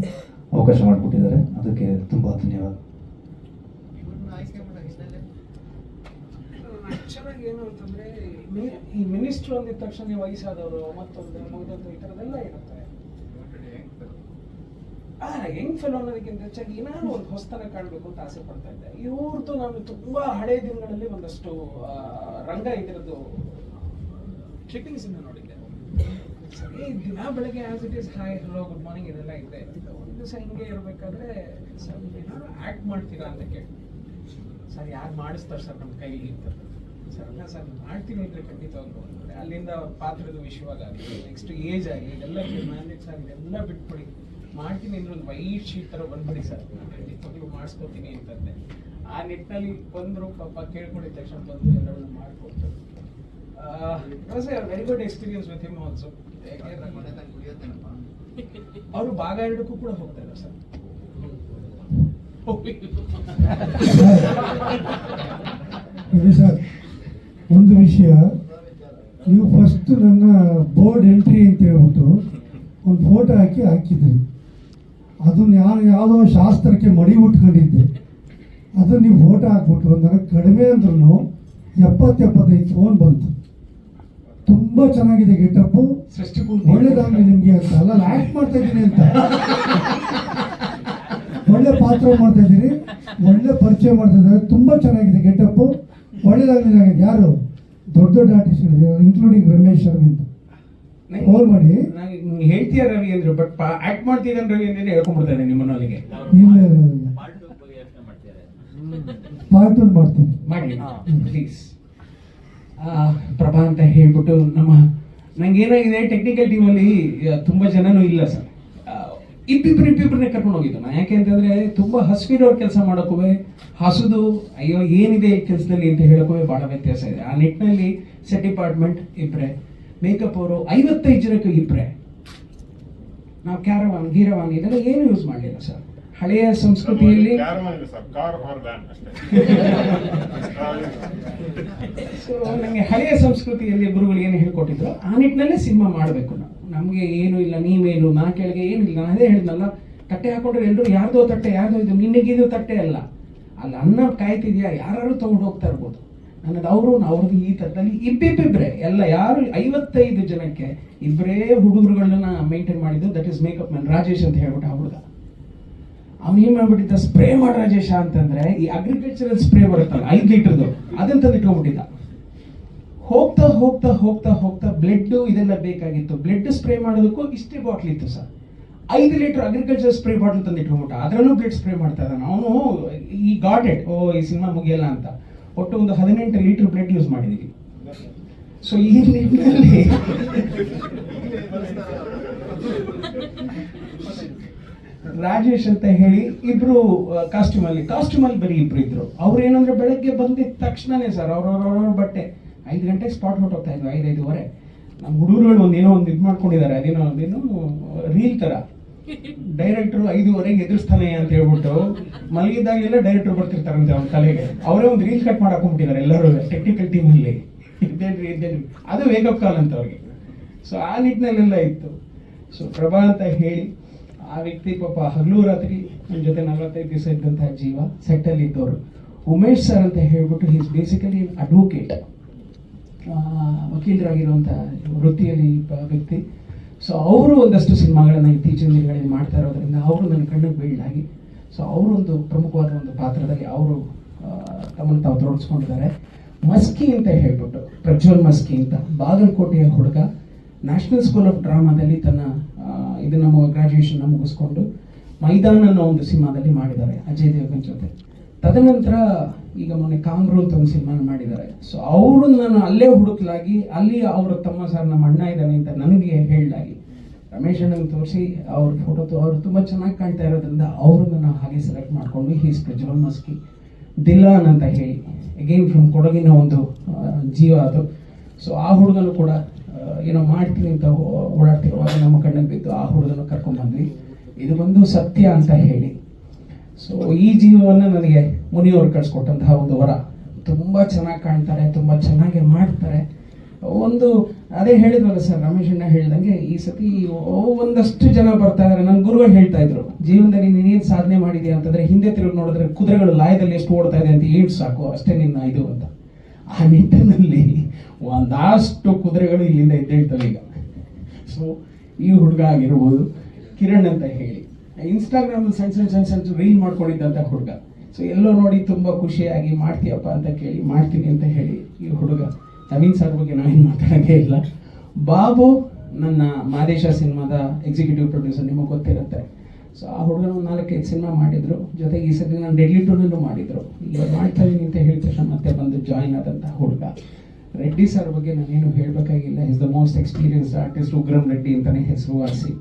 ಅವಕಾಶ ಮಾಡಿಕೊಟ್ಟಿದ್ದಾರೆ, ಅದಕ್ಕೆ ತುಂಬ ಧನ್ಯವಾದ. ಏನು ಅಂತಂದ್ರೆ, ಈ ಮಿನಿಸ್ಟ್ರು ಅಂದಿದ ತಕ್ಷಣ ವಯಸ್ಸಾದವರು ಮತ್ತೊಂದು ಮುಗಿದದ್ದು ಈ ಥರದೆಲ್ಲ ಇರುತ್ತೆ. ಯಂಗ್ ಫೆಲೋ ಅನ್ನೋದಕ್ಕಿಂತ ಹೆಚ್ಚಾಗಿ ಏನಾದ್ರು ಒಂದು ಹೊಸತನ ಕಾಣಬೇಕು ಅಂತ ಆಸೆ ಪಡ್ತಾ ಇದ್ದೆ. ಇವ್ರದ್ದು ನಾನು ತುಂಬಾ ಹಳೆ ದಿನಗಳಲ್ಲಿ ಒಂದಷ್ಟು ರಂಗ ಇದರದ್ದು ಕ್ಲಿಪ್ಪಿಂಗ್ಸ್ ಇಂದ ನೋಡಿದ್ದೆ. ಸರಿ, ದಿನ ಬೆಳಗ್ಗೆ as it is hi hello good morning ಇದೆಲ್ಲ ಇದೆ. ಒಂದು ದಿವಸ ಹಿಂಗೆ ಇರಬೇಕಾದ್ರೆ ಸರ್ ಏನಾದ್ರು ಆಕ್ಟ್ ಮಾಡ್ತೀರಾ ಅಂತ ಕೇಳಿ. ಸರ್ ಯಾರು ಮಾಡಿಸ್ತಾರೆ ಸರ್ ನಮ್ಮ ಕೈಲಿ ಅಂತ. ಸರ್ ಅಲ್ಲ ಸರ್ ಮಾಡ್ತೀನಿ ಅಂದರೆ ಖಂಡಿತವಾಗ್ಲೂ ಅಂದರೆ ಅಲ್ಲಿಂದ ಪಾತ್ರದ ವಿಷಯವಾಗಿ ನೆಕ್ಸ್ಟ್ ಏಜ್ ಆಗಿ ಇದೆಲ್ಲ ಮ್ಯಾನೇಜ್ ಆಗಿ ಇದೆಲ್ಲ ಬಿಟ್ಬಿಡಿ, ಮಾಡ್ತೀನಿ ಅಂದ್ರೆ ಒಂದು ವೈಟ್ ಶೀಟ್ ಥರ ಬಂದ್ಬಿಡಿ ಸರ್, ಖಂಡಿತವಾಗ್ಲೂ ಮಾಡಿಸ್ಕೊತೀನಿ ಅಂತಂದೆ. ಆ ನಿಟ್ಟಿನಲ್ಲಿ ಬಂದರು, ಪಾಪ ಕೇಳ್ಕೊಂಡಿದ ತಕ್ಷಣ ಬಂದು ಎಲ್ಲವನ್ನು ಮಾಡಿಕೊಡ್ತಾರೆ. Was A very good experience with him also. ಅವರು ಭಾಗ 2ಕ್ಕೂ ಕೂಡ ಹೋಗ್ತಾ ಇದ್ದಾರೆ ಸರ್. ಸರ್, ಒಂದು ವಿಷಯ, ನೀವು ಫಸ್ಟ್ ನನ್ನ ಬೋರ್ಡ್ ಎಂಟ್ರಿ ಅಂತ ಹೇಳ್ಬಿಟ್ಟು ಒಂದು ಫೋಟೋ ಹಾಕಿದ್ರಿ. ಅದನ್ನ ನಾನು ಯಾವುದೋ ಶಾಸ್ತ್ರಕ್ಕೆ ಮಡಿ ಉಟ್ಕೊಂಡಿದ್ದೆ. ಅದನ್ನ ನೀವು ಫೋಟೋ ಹಾಕ್ಬಿಟ್ಟು ನನಗೆ ಕಡಿಮೆ ಅಂದ್ರೂ 70-75 ಫೋನ್ ಬಂತು. ತುಂಬ ಚೆನ್ನಾಗಿದೆ ಗೆಟಪ್ಪು, ಒಳ್ಳೇದಾಗಲಿ ನಿಮಗೆ ಅಂತ. ಅಲ್ಲ, ಆ್ಯಕ್ಟ್ ಮಾಡ್ತಾ ಇದ್ದೀನಿ ಅಂತ, ಒಳ್ಳೆ ಪಾತ್ರ ಮಾಡ್ತಾ ಇದ್ದೀರಿ, ಒಳ್ಳೆ ಪರಿಚಯ ಮಾಡ್ತಾ ಇದ್ದಾರೆ, ತುಂಬ ಚೆನ್ನಾಗಿದೆ ಗೆಟಪ್ಪು, ಒಳ್ಳೇದಾಗಲಿ. ಯಾರು ದೊಡ್ಡ ಆರ್ಟಿಸ್ಟ್ ಇನ್ಕ್ಲೂಡಿಂಗ್ ರಮೇಶ್ ಶರ್ಮಿ ಅಂತ ಫೋನ್ ಮಾಡಿ ಹೇಳ್ತೀಯ ರವಿ ಅಂದ್ರು, ಬಟ್ ಆಕ್ಟ್ ಮಾಡ್ತಿದ್ದಾನೆ ರವಿ ಅಂದ್ರೆ ಹೇಳ್ಕೊಂಡ್ಬಿಡ್ತಾನೆ ನಿಮ್ಮನ್ನ ಅಲ್ಲಿಗೆ. ಪಾರ್ಟ್ ಮಾಡ್ತೀನಿ ಮಾಡಿ ಪ್ಲೀಸ್. ಪ್ರಭಾ ಅಂತ ಹೇಳ್ಬಿಟ್ಟು ನಂಗೆ ಏನಾಗಿದೆ, ಟೆಕ್ನಿಕಲ್ ಟೀಮಲ್ಲಿ ತುಂಬ ಜನನೂ ಇಲ್ಲ ಸರ್. ಇಬ್ಬಿಬ್ಬರನ್ನೇ ಕರ್ಕೊಂಡು ಹೋಗಿದ್ದು ನಾನು. ಯಾಕೆ ಅಂತಂದ್ರೆ ತುಂಬ ಹಸಿರೋರು ಕೆಲಸ ಮಾಡೋಕ್ಕೂ ಹಸುದು ಅಯ್ಯೋ ಏನಿದೆ ಈ ಕೆಲಸದಲ್ಲಿ ಅಂತ ಹೇಳೋಕ್ಕೂ ಭಾಳ ವ್ಯತ್ಯಾಸ ಇದೆ. ಆ ನಿಟ್ಟಿನಲ್ಲಿ ಸೆಟ್ ಡಿಪಾರ್ಟ್ಮೆಂಟ್ ಇಬ್ಬರೇ, ಮೇಕಪ್ ಅವರು 55 ಜನಕ್ಕೆ ಇಬ್ಬರೇ. ನಾವು ಕ್ಯಾರವಾನ್ ಗೀರವಾನ್ ಇದೆಲ್ಲ ಏನು ಯೂಸ್ ಮಾಡಲಿಲ್ಲ ಸರ್. ಹಳೆಯ ಸಂಸ್ಕೃತಿಯಲ್ಲಿ ನನಗೆ ಹಳೆಯ ಸಂಸ್ಕೃತಿಯಲ್ಲಿ ಗುರುಗಳು ಏನು ಹೇಳ್ಕೊಟ್ಟಿದ್ರು ಆ ನಿಟ್ಟಿನಲ್ಲೇ ಸಿನಿಮಾ ಮಾಡಬೇಕು. ನಮಗೆ ಏನು ಇಲ್ಲ, ನೀವೇನು ನಾ ಕೆಳಗೆ ಏನಿಲ್ಲ. ನಾನು ಅದೇ ಹೇಳಿದ್ನಲ್ಲ, ತಟ್ಟೆ ಹಾಕೊಂಡ್ರೆ ಎಲ್ಲರೂ ಯಾರ್ದೋ ತಟ್ಟೆ ಯಾರ್ದೋ ಇದು, ನಿನ್ನೆಗಿದು ತಟ್ಟೆ ಅಲ್ಲ. ಅಲ್ಲಿ ಅನ್ನ ಕಾಯ್ತಿದ್ಯಾ, ಯಾರು ತೊಗೊಂಡು ಹೋಗ್ತಾ ಇರ್ಬೋದು. ನನ್ನದು ಅವ್ರದ್ದು ಈ ಥರದಲ್ಲಿ ಇಬ್ಬಿಬ್ಬಿಬ್ರೆ ಎಲ್ಲ ಯಾರು 55 ಜನಕ್ಕೆ ಇಬ್ಬರೇ ಹುಡುಗರುಗಳನ್ನ ಮೇಂಟೈನ್ ಮಾಡಿದ್ದು. That is makeup man Rajesh ಅಂತ ಹೇಳ್ಬಿಟ್ಟು ಆ ಹುಡುಗ. ಅವ್ನು ಏನು ಮಾಡ್ಬಿಟ್ಟಿದ್ದ, ಸ್ಪ್ರೇ ಮಾಡಿ ರಾಜೇಶ ಅಂತಂದ್ರೆ ಈ ಅಗ್ರಿಕಲ್ಚರಲ್ ಸ್ಪ್ರೇ ಬರುತ್ತಲ್ಲ 5 ಲೀಟರ್ದು, ಅದನ್ನ ತಂದು ಇಟ್ಕೊಂಡ್ಬಿಟ್ಟಿದ್ದ. ಹೋಗ್ತಾ ಹೋಗ್ತಾ ಹೋಗ್ತಾ ಹೋಗ್ತಾ ಬ್ಲಡ್ ಇದೆಲ್ಲ ಬೇಕಾಗಿತ್ತು. ಬ್ಲಡ್ ಸ್ಪ್ರೇ ಮಾಡೋದಕ್ಕೂ ಇಷ್ಟೇ ಬಾಟ್ಲ್ ಇತ್ತು sir. 5 litre agriculture spray bottle ತಂದು ಇಟ್ಕೊಂಡ್ಬಿಟ್ಟ. ಅದರಲ್ಲೂ ಬ್ಲಡ್ ಸ್ಪ್ರೇ ಮಾಡ್ತಾ ಇದ್ದಾನೆ ಅವನು. ಈ ಗಾಟ್ ಇಟ್, ಈ ಸಿನಿಮಾ ಮುಗಿಯಲ್ಲ ಅಂತ ಒಟ್ಟು ಒಂದು 18 ಲೀಟರ್ ಬ್ಲಡ್ ಯೂಸ್ ಮಾಡಿದೀವಿ. ಸೊ ಈ ನಿಟ್ಟಿನಲ್ಲಿ ರಾಜೇಶ್ ಅಂತ ಹೇಳಿ ಇಬ್ರು ಕಾಸ್ಟ್ಯೂಮಲ್ಲಿ ಬರೀ ಇಬ್ರು ಇದ್ರು. ಅವ್ರು ಏನಂದ್ರೆ ಬೆಳಗ್ಗೆ ಬಂದಿದ್ದ ತಕ್ಷಣನೇ ಸರ್ ಅವ್ರವ್ರ ಬಟ್ಟೆ 5 ಗಂಟೆಗೆ ಸ್ಪಾಟ್ ಹೊಟ್ಟೋಗ್ತಾ ಇದ್ವಿ, 5:05 ನಮ್ಮ ಹುಡುಗರುಗಳು ಒಂದೇನೋ ಒಂದು ಇದು ಮಾಡ್ಕೊಂಡಿದ್ದಾರೆ. ಅದೇನೋ ರೀಲ್ ತರ, ಡೈರೆಕ್ಟ್ರು 5:15 ಎದುರಿಸ್ತಾನೆ ಅಂತ ಹೇಳ್ಬಿಟ್ಟು ಮಲಗಿದ್ದಾಗೆಲ್ಲ ಡೈರೆಕ್ಟರ್ ಬರ್ತಿರ್ತಾರಂತೆ ಅವ್ನ ತಲೆಗೆ. ಅವರೇ ಒಂದು ರೀಲ್ ಕಟ್ ಮಾಡಾಕೊಂಡ್ಬಿಟ್ಟಿದ್ದಾರೆ ಎಲ್ಲರೂ ಟೆಕ್ನಿಕಲ್ ಟೀಮಲ್ಲಿ. ಅದು ವೇಕಪ್ ಕಾಲ್ ಅಂತ ಅವ್ರಿಗೆ. ಸೊ ಆ ನಿಟ್ಟಿನಲ್ಲೆಲ್ಲ ಇತ್ತು. ಸೊ ಪ್ರಭಾ ಅಂತ ಹೇಳಿ ಆ ವ್ಯಕ್ತಿ ಪಾಪ ಹಗಲು ರಾತ್ರಿ ನನ್ನ ಜೊತೆ 45 ದಿವಸ ಇದ್ದಂತಹ ಜೀವ, ಸೆಟ್ಟಲ್ಲಿ ಇದ್ದವರು. ಉಮೇಶ್ ಸರ್ ಅಂತ ಹೇಳ್ಬಿಟ್ಟು ಈಸ್ ಬೇಸಿಕಲಿ ಅಡ್ವೊಕೇಟ್, ವಕೀಲರಾಗಿರುವಂಥ ವೃತ್ತಿಯಲ್ಲಿ ವ್ಯಕ್ತಿ. ಸೊ ಅವರು ಒಂದಷ್ಟು ಸಿನಿಮಾಗಳನ್ನು ಇತ್ತೀಚಿನ ದಿನಗಳಲ್ಲಿ ಮಾಡ್ತಾ ಇರೋದ್ರಿಂದ ಅವರು ನನ್ನ ಕಣ್ಣಿಗೆ ಬೀಳಾಗಿ, ಸೊ ಅವರೊಂದು ಪ್ರಮುಖವಾದ ಒಂದು ಪಾತ್ರದಲ್ಲಿ ಅವರು ತಮ್ಮನ್ನು ತಾವು ತೊಡಗಿಸ್ಕೊಂಡಿದ್ದಾರೆ. ಮಸ್ಕಿ ಅಂತ ಹೇಳ್ಬಿಟ್ಟು, ಪ್ರಜ್ವಲ್ ಮಸ್ಕಿ ಅಂತ, ಬಾಗಲಕೋಟೆಯ ಹುಡುಗ, ನ್ಯಾಷನಲ್ ಸ್ಕೂಲ್ ಆಫ್ ಡ್ರಾಮಾದಲ್ಲಿ ತನ್ನ ಇದನ್ನ ಗ್ರಾಜುಯೇಷನ್ನ ಮುಗಿಸ್ಕೊಂಡು ಮೈದಾನ ಅನ್ನೋ ಒಂದು ಸಿನಿಮಾದಲ್ಲಿ ಮಾಡಿದ್ದಾರೆ ಅಜಯ್ ದೇವಗನ್ ಜೊತೆ. ತದನಂತರ ಈಗ ಮೊನ್ನೆ ಕಾಂಗ್ರೂ ಅಂತ ಒಂದು ಸಿನಿಮಾ ಮಾಡಿದ್ದಾರೆ. ಸೊ ಅವರು ನಾನು ಅಲ್ಲೇ ಹುಡುಕ್ಲಾಗಿ, ಅಲ್ಲಿ ಅವರ ತಮ್ಮ ಸರ್ ನಮ್ಮ ಅಣ್ಣ ಇದ್ದಾನೆ ಅಂತ ನನಗೆ ಹೇಳಲಾಗಿ ರಮೇಶ್ ಅಣ್ಣಂಗೆ ತೋರಿಸಿ ಅವ್ರ ಫೋಟೋ ಅವರು ತುಂಬ ಚೆನ್ನಾಗಿ ಕಾಣ್ತಾ ಇರೋದ್ರಿಂದ ಅವ್ರನ್ನ ನಾವು ಹಾಗೆ ಸೆಲೆಕ್ಟ್ ಮಾಡಿಕೊಂಡು ಹೀಸ್ ಪ್ರಜ್ವಲ್ ಮಸ್ಕಿ. ದಿಲಾನ್ ಅಂತ ಹೇಳಿ ಅಗೇನ್ ಫ್ರಮ್ ಕೊಡಗಿನ ಒಂದು ಜೀವ ಅದು. ಸೊ ಆ ಹುಡುಗನು ಕೂಡ ಏನೋ ಮಾಡ್ತೀನಿ ಅಂತ ಓಡಾಡ್ತಿರುವಾಗ ನಮ್ಮ ಕಣ್ಣಿಗೆ ಬಿದ್ದು ಆ ಹುಡುಗನ ಕರ್ಕೊಂಡ್ಬಂದ್ವಿ. ಇದು ಬಂದು ಸತ್ಯ ಅಂತ ಹೇಳಿ. ಸೊ ಈ ಜೀವವನ್ನು ನನಗೆ ಮುನಿಯವರು ಕಳಿಸ್ಕೊಟ್ಟಂತಹ ಒಂದು ವರ. ತುಂಬ ಚೆನ್ನಾಗಿ ಕಾಣ್ತಾರೆ, ತುಂಬ ಚೆನ್ನಾಗಿ ಮಾಡ್ತಾರೆ. ಒಂದು ಅದೇ ಹೇಳಿದ್ವಲ್ಲ ಸರ್, ರಮೇಶ್ ಅಣ್ಣ ಹೇಳ್ದಂಗೆ ಈ ಸತಿ ಒಂದಷ್ಟು ಜನ ಬರ್ತಾ ಇದ್ದಾರೆ. ನನ್ನ ಗುರುಗಳು ಹೇಳ್ತಾ ಇದ್ರು, ಜೀವನದಲ್ಲಿ ನೀನೇನು ಸಾಧನೆ ಮಾಡಿದ್ಯಾ ಅಂತಂದ್ರೆ ಹಿಂದೆ ತಿರುಗಿ ನೋಡಿದ್ರೆ ಕುದುರೆಗಳು ಲಾಯದಲ್ಲಿ ಎಷ್ಟು ಓಡ್ತಾ ಇದೆ ಅಂತ ಏನು ಸಾಕು, ಅಷ್ಟೇ ನಿನ್ನ ಇದು ಅಂತ. ಆ ನಿಟ್ಟಿನಲ್ಲಿ ಒಂದಷ್ಟು ಕುದುರೆಗಳು ಇಲ್ಲಿಂದ ಎದ್ದೇಳ್ತವೆ ಈಗ. ಸೊ ಈ ಹುಡುಗ ಆಗಿರ್ಬೋದು, ಕಿರಣ್ ಅಂತ ಹೇಳಿ ಇನ್ಸ್ಟಾಗ್ರಾಮ್ ಸಣ್ಣ ರೀಲ್ ಮಾಡ್ಕೊಂಡಿದ್ದಂಥ ಹುಡುಗ. ಸೊ ಎಲ್ಲೋ ನೋಡಿ ತುಂಬ ಖುಷಿಯಾಗಿ ಮಾಡ್ತೀಯಪ್ಪ ಅಂತ ಕೇಳಿ ಮಾಡ್ತೀನಿ ಅಂತ ಹೇಳಿ ಈ ಹುಡುಗ. ನವೀನ್ ಸರ್ ಬಗ್ಗೆ ನಾವೇನು ಮಾತಾಡೋಂಗೇ ಇಲ್ಲ. ಬಾಬು ನನ್ನ ಮಾದೇಶ ಸಿನಿಮಾದ ಎಕ್ಸಿಕ್ಯೂಟಿವ್ ಪ್ರೊಡ್ಯೂಸರ್, ನಿಮಗೆ ಗೊತ್ತಿರುತ್ತೆ. ಸೊ ಆ ಹುಡುಗನ 4-5 ಸಿನಿಮಾ ಮಾಡಿದ್ರು. ಜೊತೆಗೆ ಈ ಸತಿ ನಾನು ಡೆಡ್ಲಿ ಟೂನಲ್ಲೂ ಮಾಡಿದ್ರು. ಈಗ ಮಾಡ್ತಾ ಇದ್ದೀನಿ ಅಂತ ಹೇಳಿದ ತಕ್ಷಣ ಮತ್ತೆ ಬಂದು ಜಾಯಿನ್ ಆದಂಥ ಹುಡುಗ. ರೆಡ್ಡಿ ಸರ್ ಬಗ್ಗೆ ನಾನೇನು ಹೇಳಬೇಕಾಗಿಲ್ಲ. Is the most experienced artist, Ugram Reddy ಅಂತಲೇ ಹೆಸರುವಾಸಿ.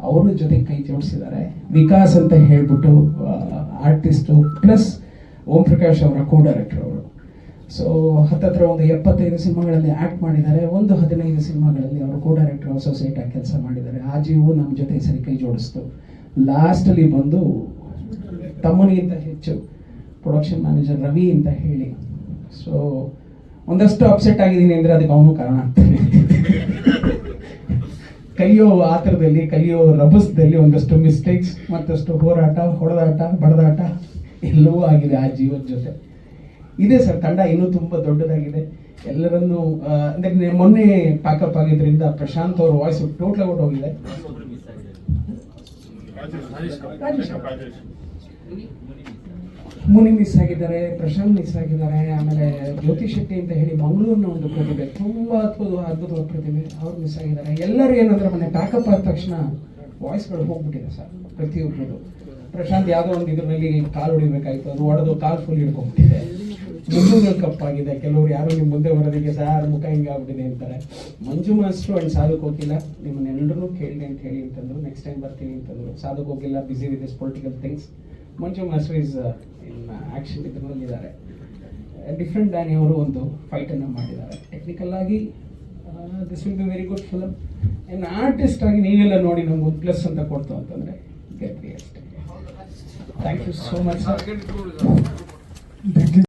ಅವರು ಜೊತೆಗೆ ಕೈ ಜೋಡಿಸಿದ್ದಾರೆ. ವಿಕಾಸ್ ಅಂತ ಹೇಳ್ಬಿಟ್ಟು ಆರ್ಟಿಸ್ಟು ಪ್ಲಸ್ ಓಂ ಪ್ರಕಾಶ್ ಅವರ ಕೋ ಡೈರೆಕ್ಟರ್ ಅವರು. ಸೊ ಹತ್ತತ್ರ ಒಂದು 75 ಸಿನಿಮಾಗಳಲ್ಲಿ ಆ್ಯಕ್ಟ್ ಮಾಡಿದ್ದಾರೆ. ಒಂದು 15 ಸಿನಿಮಾಗಳಲ್ಲಿ ಅವರು ಕೋ ಡೈರೆಕ್ಟರ್ ಅಸೋಸಿಯೇಟ್ ಆಗಿ ಕೆಲಸ ಮಾಡಿದ್ದಾರೆ. ಆ ಜೀವವು ನಮ್ಮ ಜೊತೆ ಸರಿ ಕೈ ಜೋಡಿಸ್ತು. ಲಾಸ್ಟಲ್ಲಿ ಬಂದು ತಮ್ಮನಿಗಿಂತ ಹೆಚ್ಚು ಪ್ರೊಡಕ್ಷನ್ ಮ್ಯಾನೇಜರ್ ರವಿ ಅಂತ ಹೇಳಿ. ಸೊ ಒಂದಷ್ಟು ಅಪ್ಸೆಟ್ ಆಗಿದ್ದೀನಿ ಅಂದರೆ ಅದಕ್ಕೆ ಅವನು ಕಾರಣ ಆಗ್ತಾನೆ. ಕಲಿಯೋ ಆತರದಲ್ಲಿ, ಕಲಿಯೋ ರಭಸದಲ್ಲಿ ಒಂದಷ್ಟು ಮಿಸ್ಟೇಕ್ಸ್, ಮತ್ತಷ್ಟು ಹೋರಾಟ, ಹೊಡೆದಾಟ, ಬಡದಾಟ ಎಲ್ಲವೂ ಆಗಿದೆ ಆ ಜೀವದ ಜೊತೆ. ಇದೆ ಸರ್, ತಂಡ ಇನ್ನೂ ತುಂಬ ದೊಡ್ಡದಾಗಿದೆ. ಎಲ್ಲರನ್ನೂ ಅಂದರೆ ಮೊನ್ನೆ ಪ್ಯಾಕಪ್ ಆಗಿದ್ರಿಂದ ಪ್ರಶಾಂತ್ ಅವ್ರ ವಾಯ್ಸ್ ಟೋಟಲ್ ಔಟ್ ಹೋಗಿದೆ. ಮುನಿ ಮಿಸ್ ಆಗಿದ್ದಾರೆ, ಪ್ರಶಾಂತ್ ಮಿಸ್ ಆಗಿದ್ದಾರೆ. ಆಮೇಲೆ ಜ್ಯೋತಿ ಶೆಟ್ಟಿ ಅಂತ ಹೇಳಿ ಮಂಗಳೂರಿನ ಒಂದು ಪ್ರತಿಭೆ, ತುಂಬ ಅದ್ಭುತವಾದ ಪ್ರತಿಭೆ, ಅವ್ರು ಮಿಸ್ ಆಗಿದ್ದಾರೆ. ಎಲ್ಲರೂ ಏನಂದ್ರೆ ಮೊನ್ನೆ ಪ್ಯಾಕಪ್ ಆದ ತಕ್ಷಣ ವಾಯ್ಸ್ಗಳು ಹೋಗ್ಬಿಟ್ಟಿದೆ ಸರ್ ಪ್ರತಿಯೊಬ್ಬರದು. ಪ್ರಶಾಂತ್ ಯಾವುದೋ ಒಂದು ಇದರಲ್ಲಿ ಕಾಲು ಹೊಡಿಬೇಕಾಯ್ತು, ಅದು ಹೊಡೆದು ಕಾಲು ಫುಲ್ ಹಿಡ್ಕೊಂಡ್ಬಿಟ್ಟಿದೆ. ಮುಂಜುಗಳು ಕಪ್ಪಾಗಿದೆ. ಕೆಲವರು ಯಾರು ನಿಮ್ಮ ಮುಂದೆ ಬರೋದಕ್ಕೆ ಸಾರ್ ಮುಖ ಹಿಂಗಾಗ್ಬಿಟ್ಟಿದೆ ಅಂತಾರೆ. ಮಂಜು ಮಾಸ್ಟ್ರು ಆ್ಯಂಡ್ ಸಾಧಕ್ ಹೋಗಿಲ್ಲ, ನಿಮ್ಮನ್ನೆಲ್ಲರೂ ಕೇಳಿದೆ ಅಂತ ಹೇಳಿ ಅಂತಂದ್ರು. ನೆಕ್ಸ್ಟ್ ಟೈಮ್ ಬರ್ತೀನಿ ಅಂತಂದ್ರು. ಸಾಧಕ್ ಹೋಗಿಲ್ಲ, busy with this political things. Manju master is in action ಇದರಲ್ಲಿದ್ದಾರೆ. ಡಿಫ್ರೆಂಟ್ ಡ್ಯಾನಿ ಅವರು ಒಂದು ಫೈಟನ್ನು ಮಾಡಿದ್ದಾರೆ. ಟೆಕ್ನಿಕಲ್ ಆಗಿ this will be very good film. ಇನ್ನು ಆರ್ಟಿಸ್ಟ್ ಆಗಿ ನೀವೆಲ್ಲ ನೋಡಿ ನಮ್ಗೆ ಒಂದು ಪ್ಲಸ್ ಅಂತ ಕೊಡ್ತು ಅಂತಂದರೆ ಗೆಟ್ರಿ ಅಷ್ಟೇ. Thank you so much sir.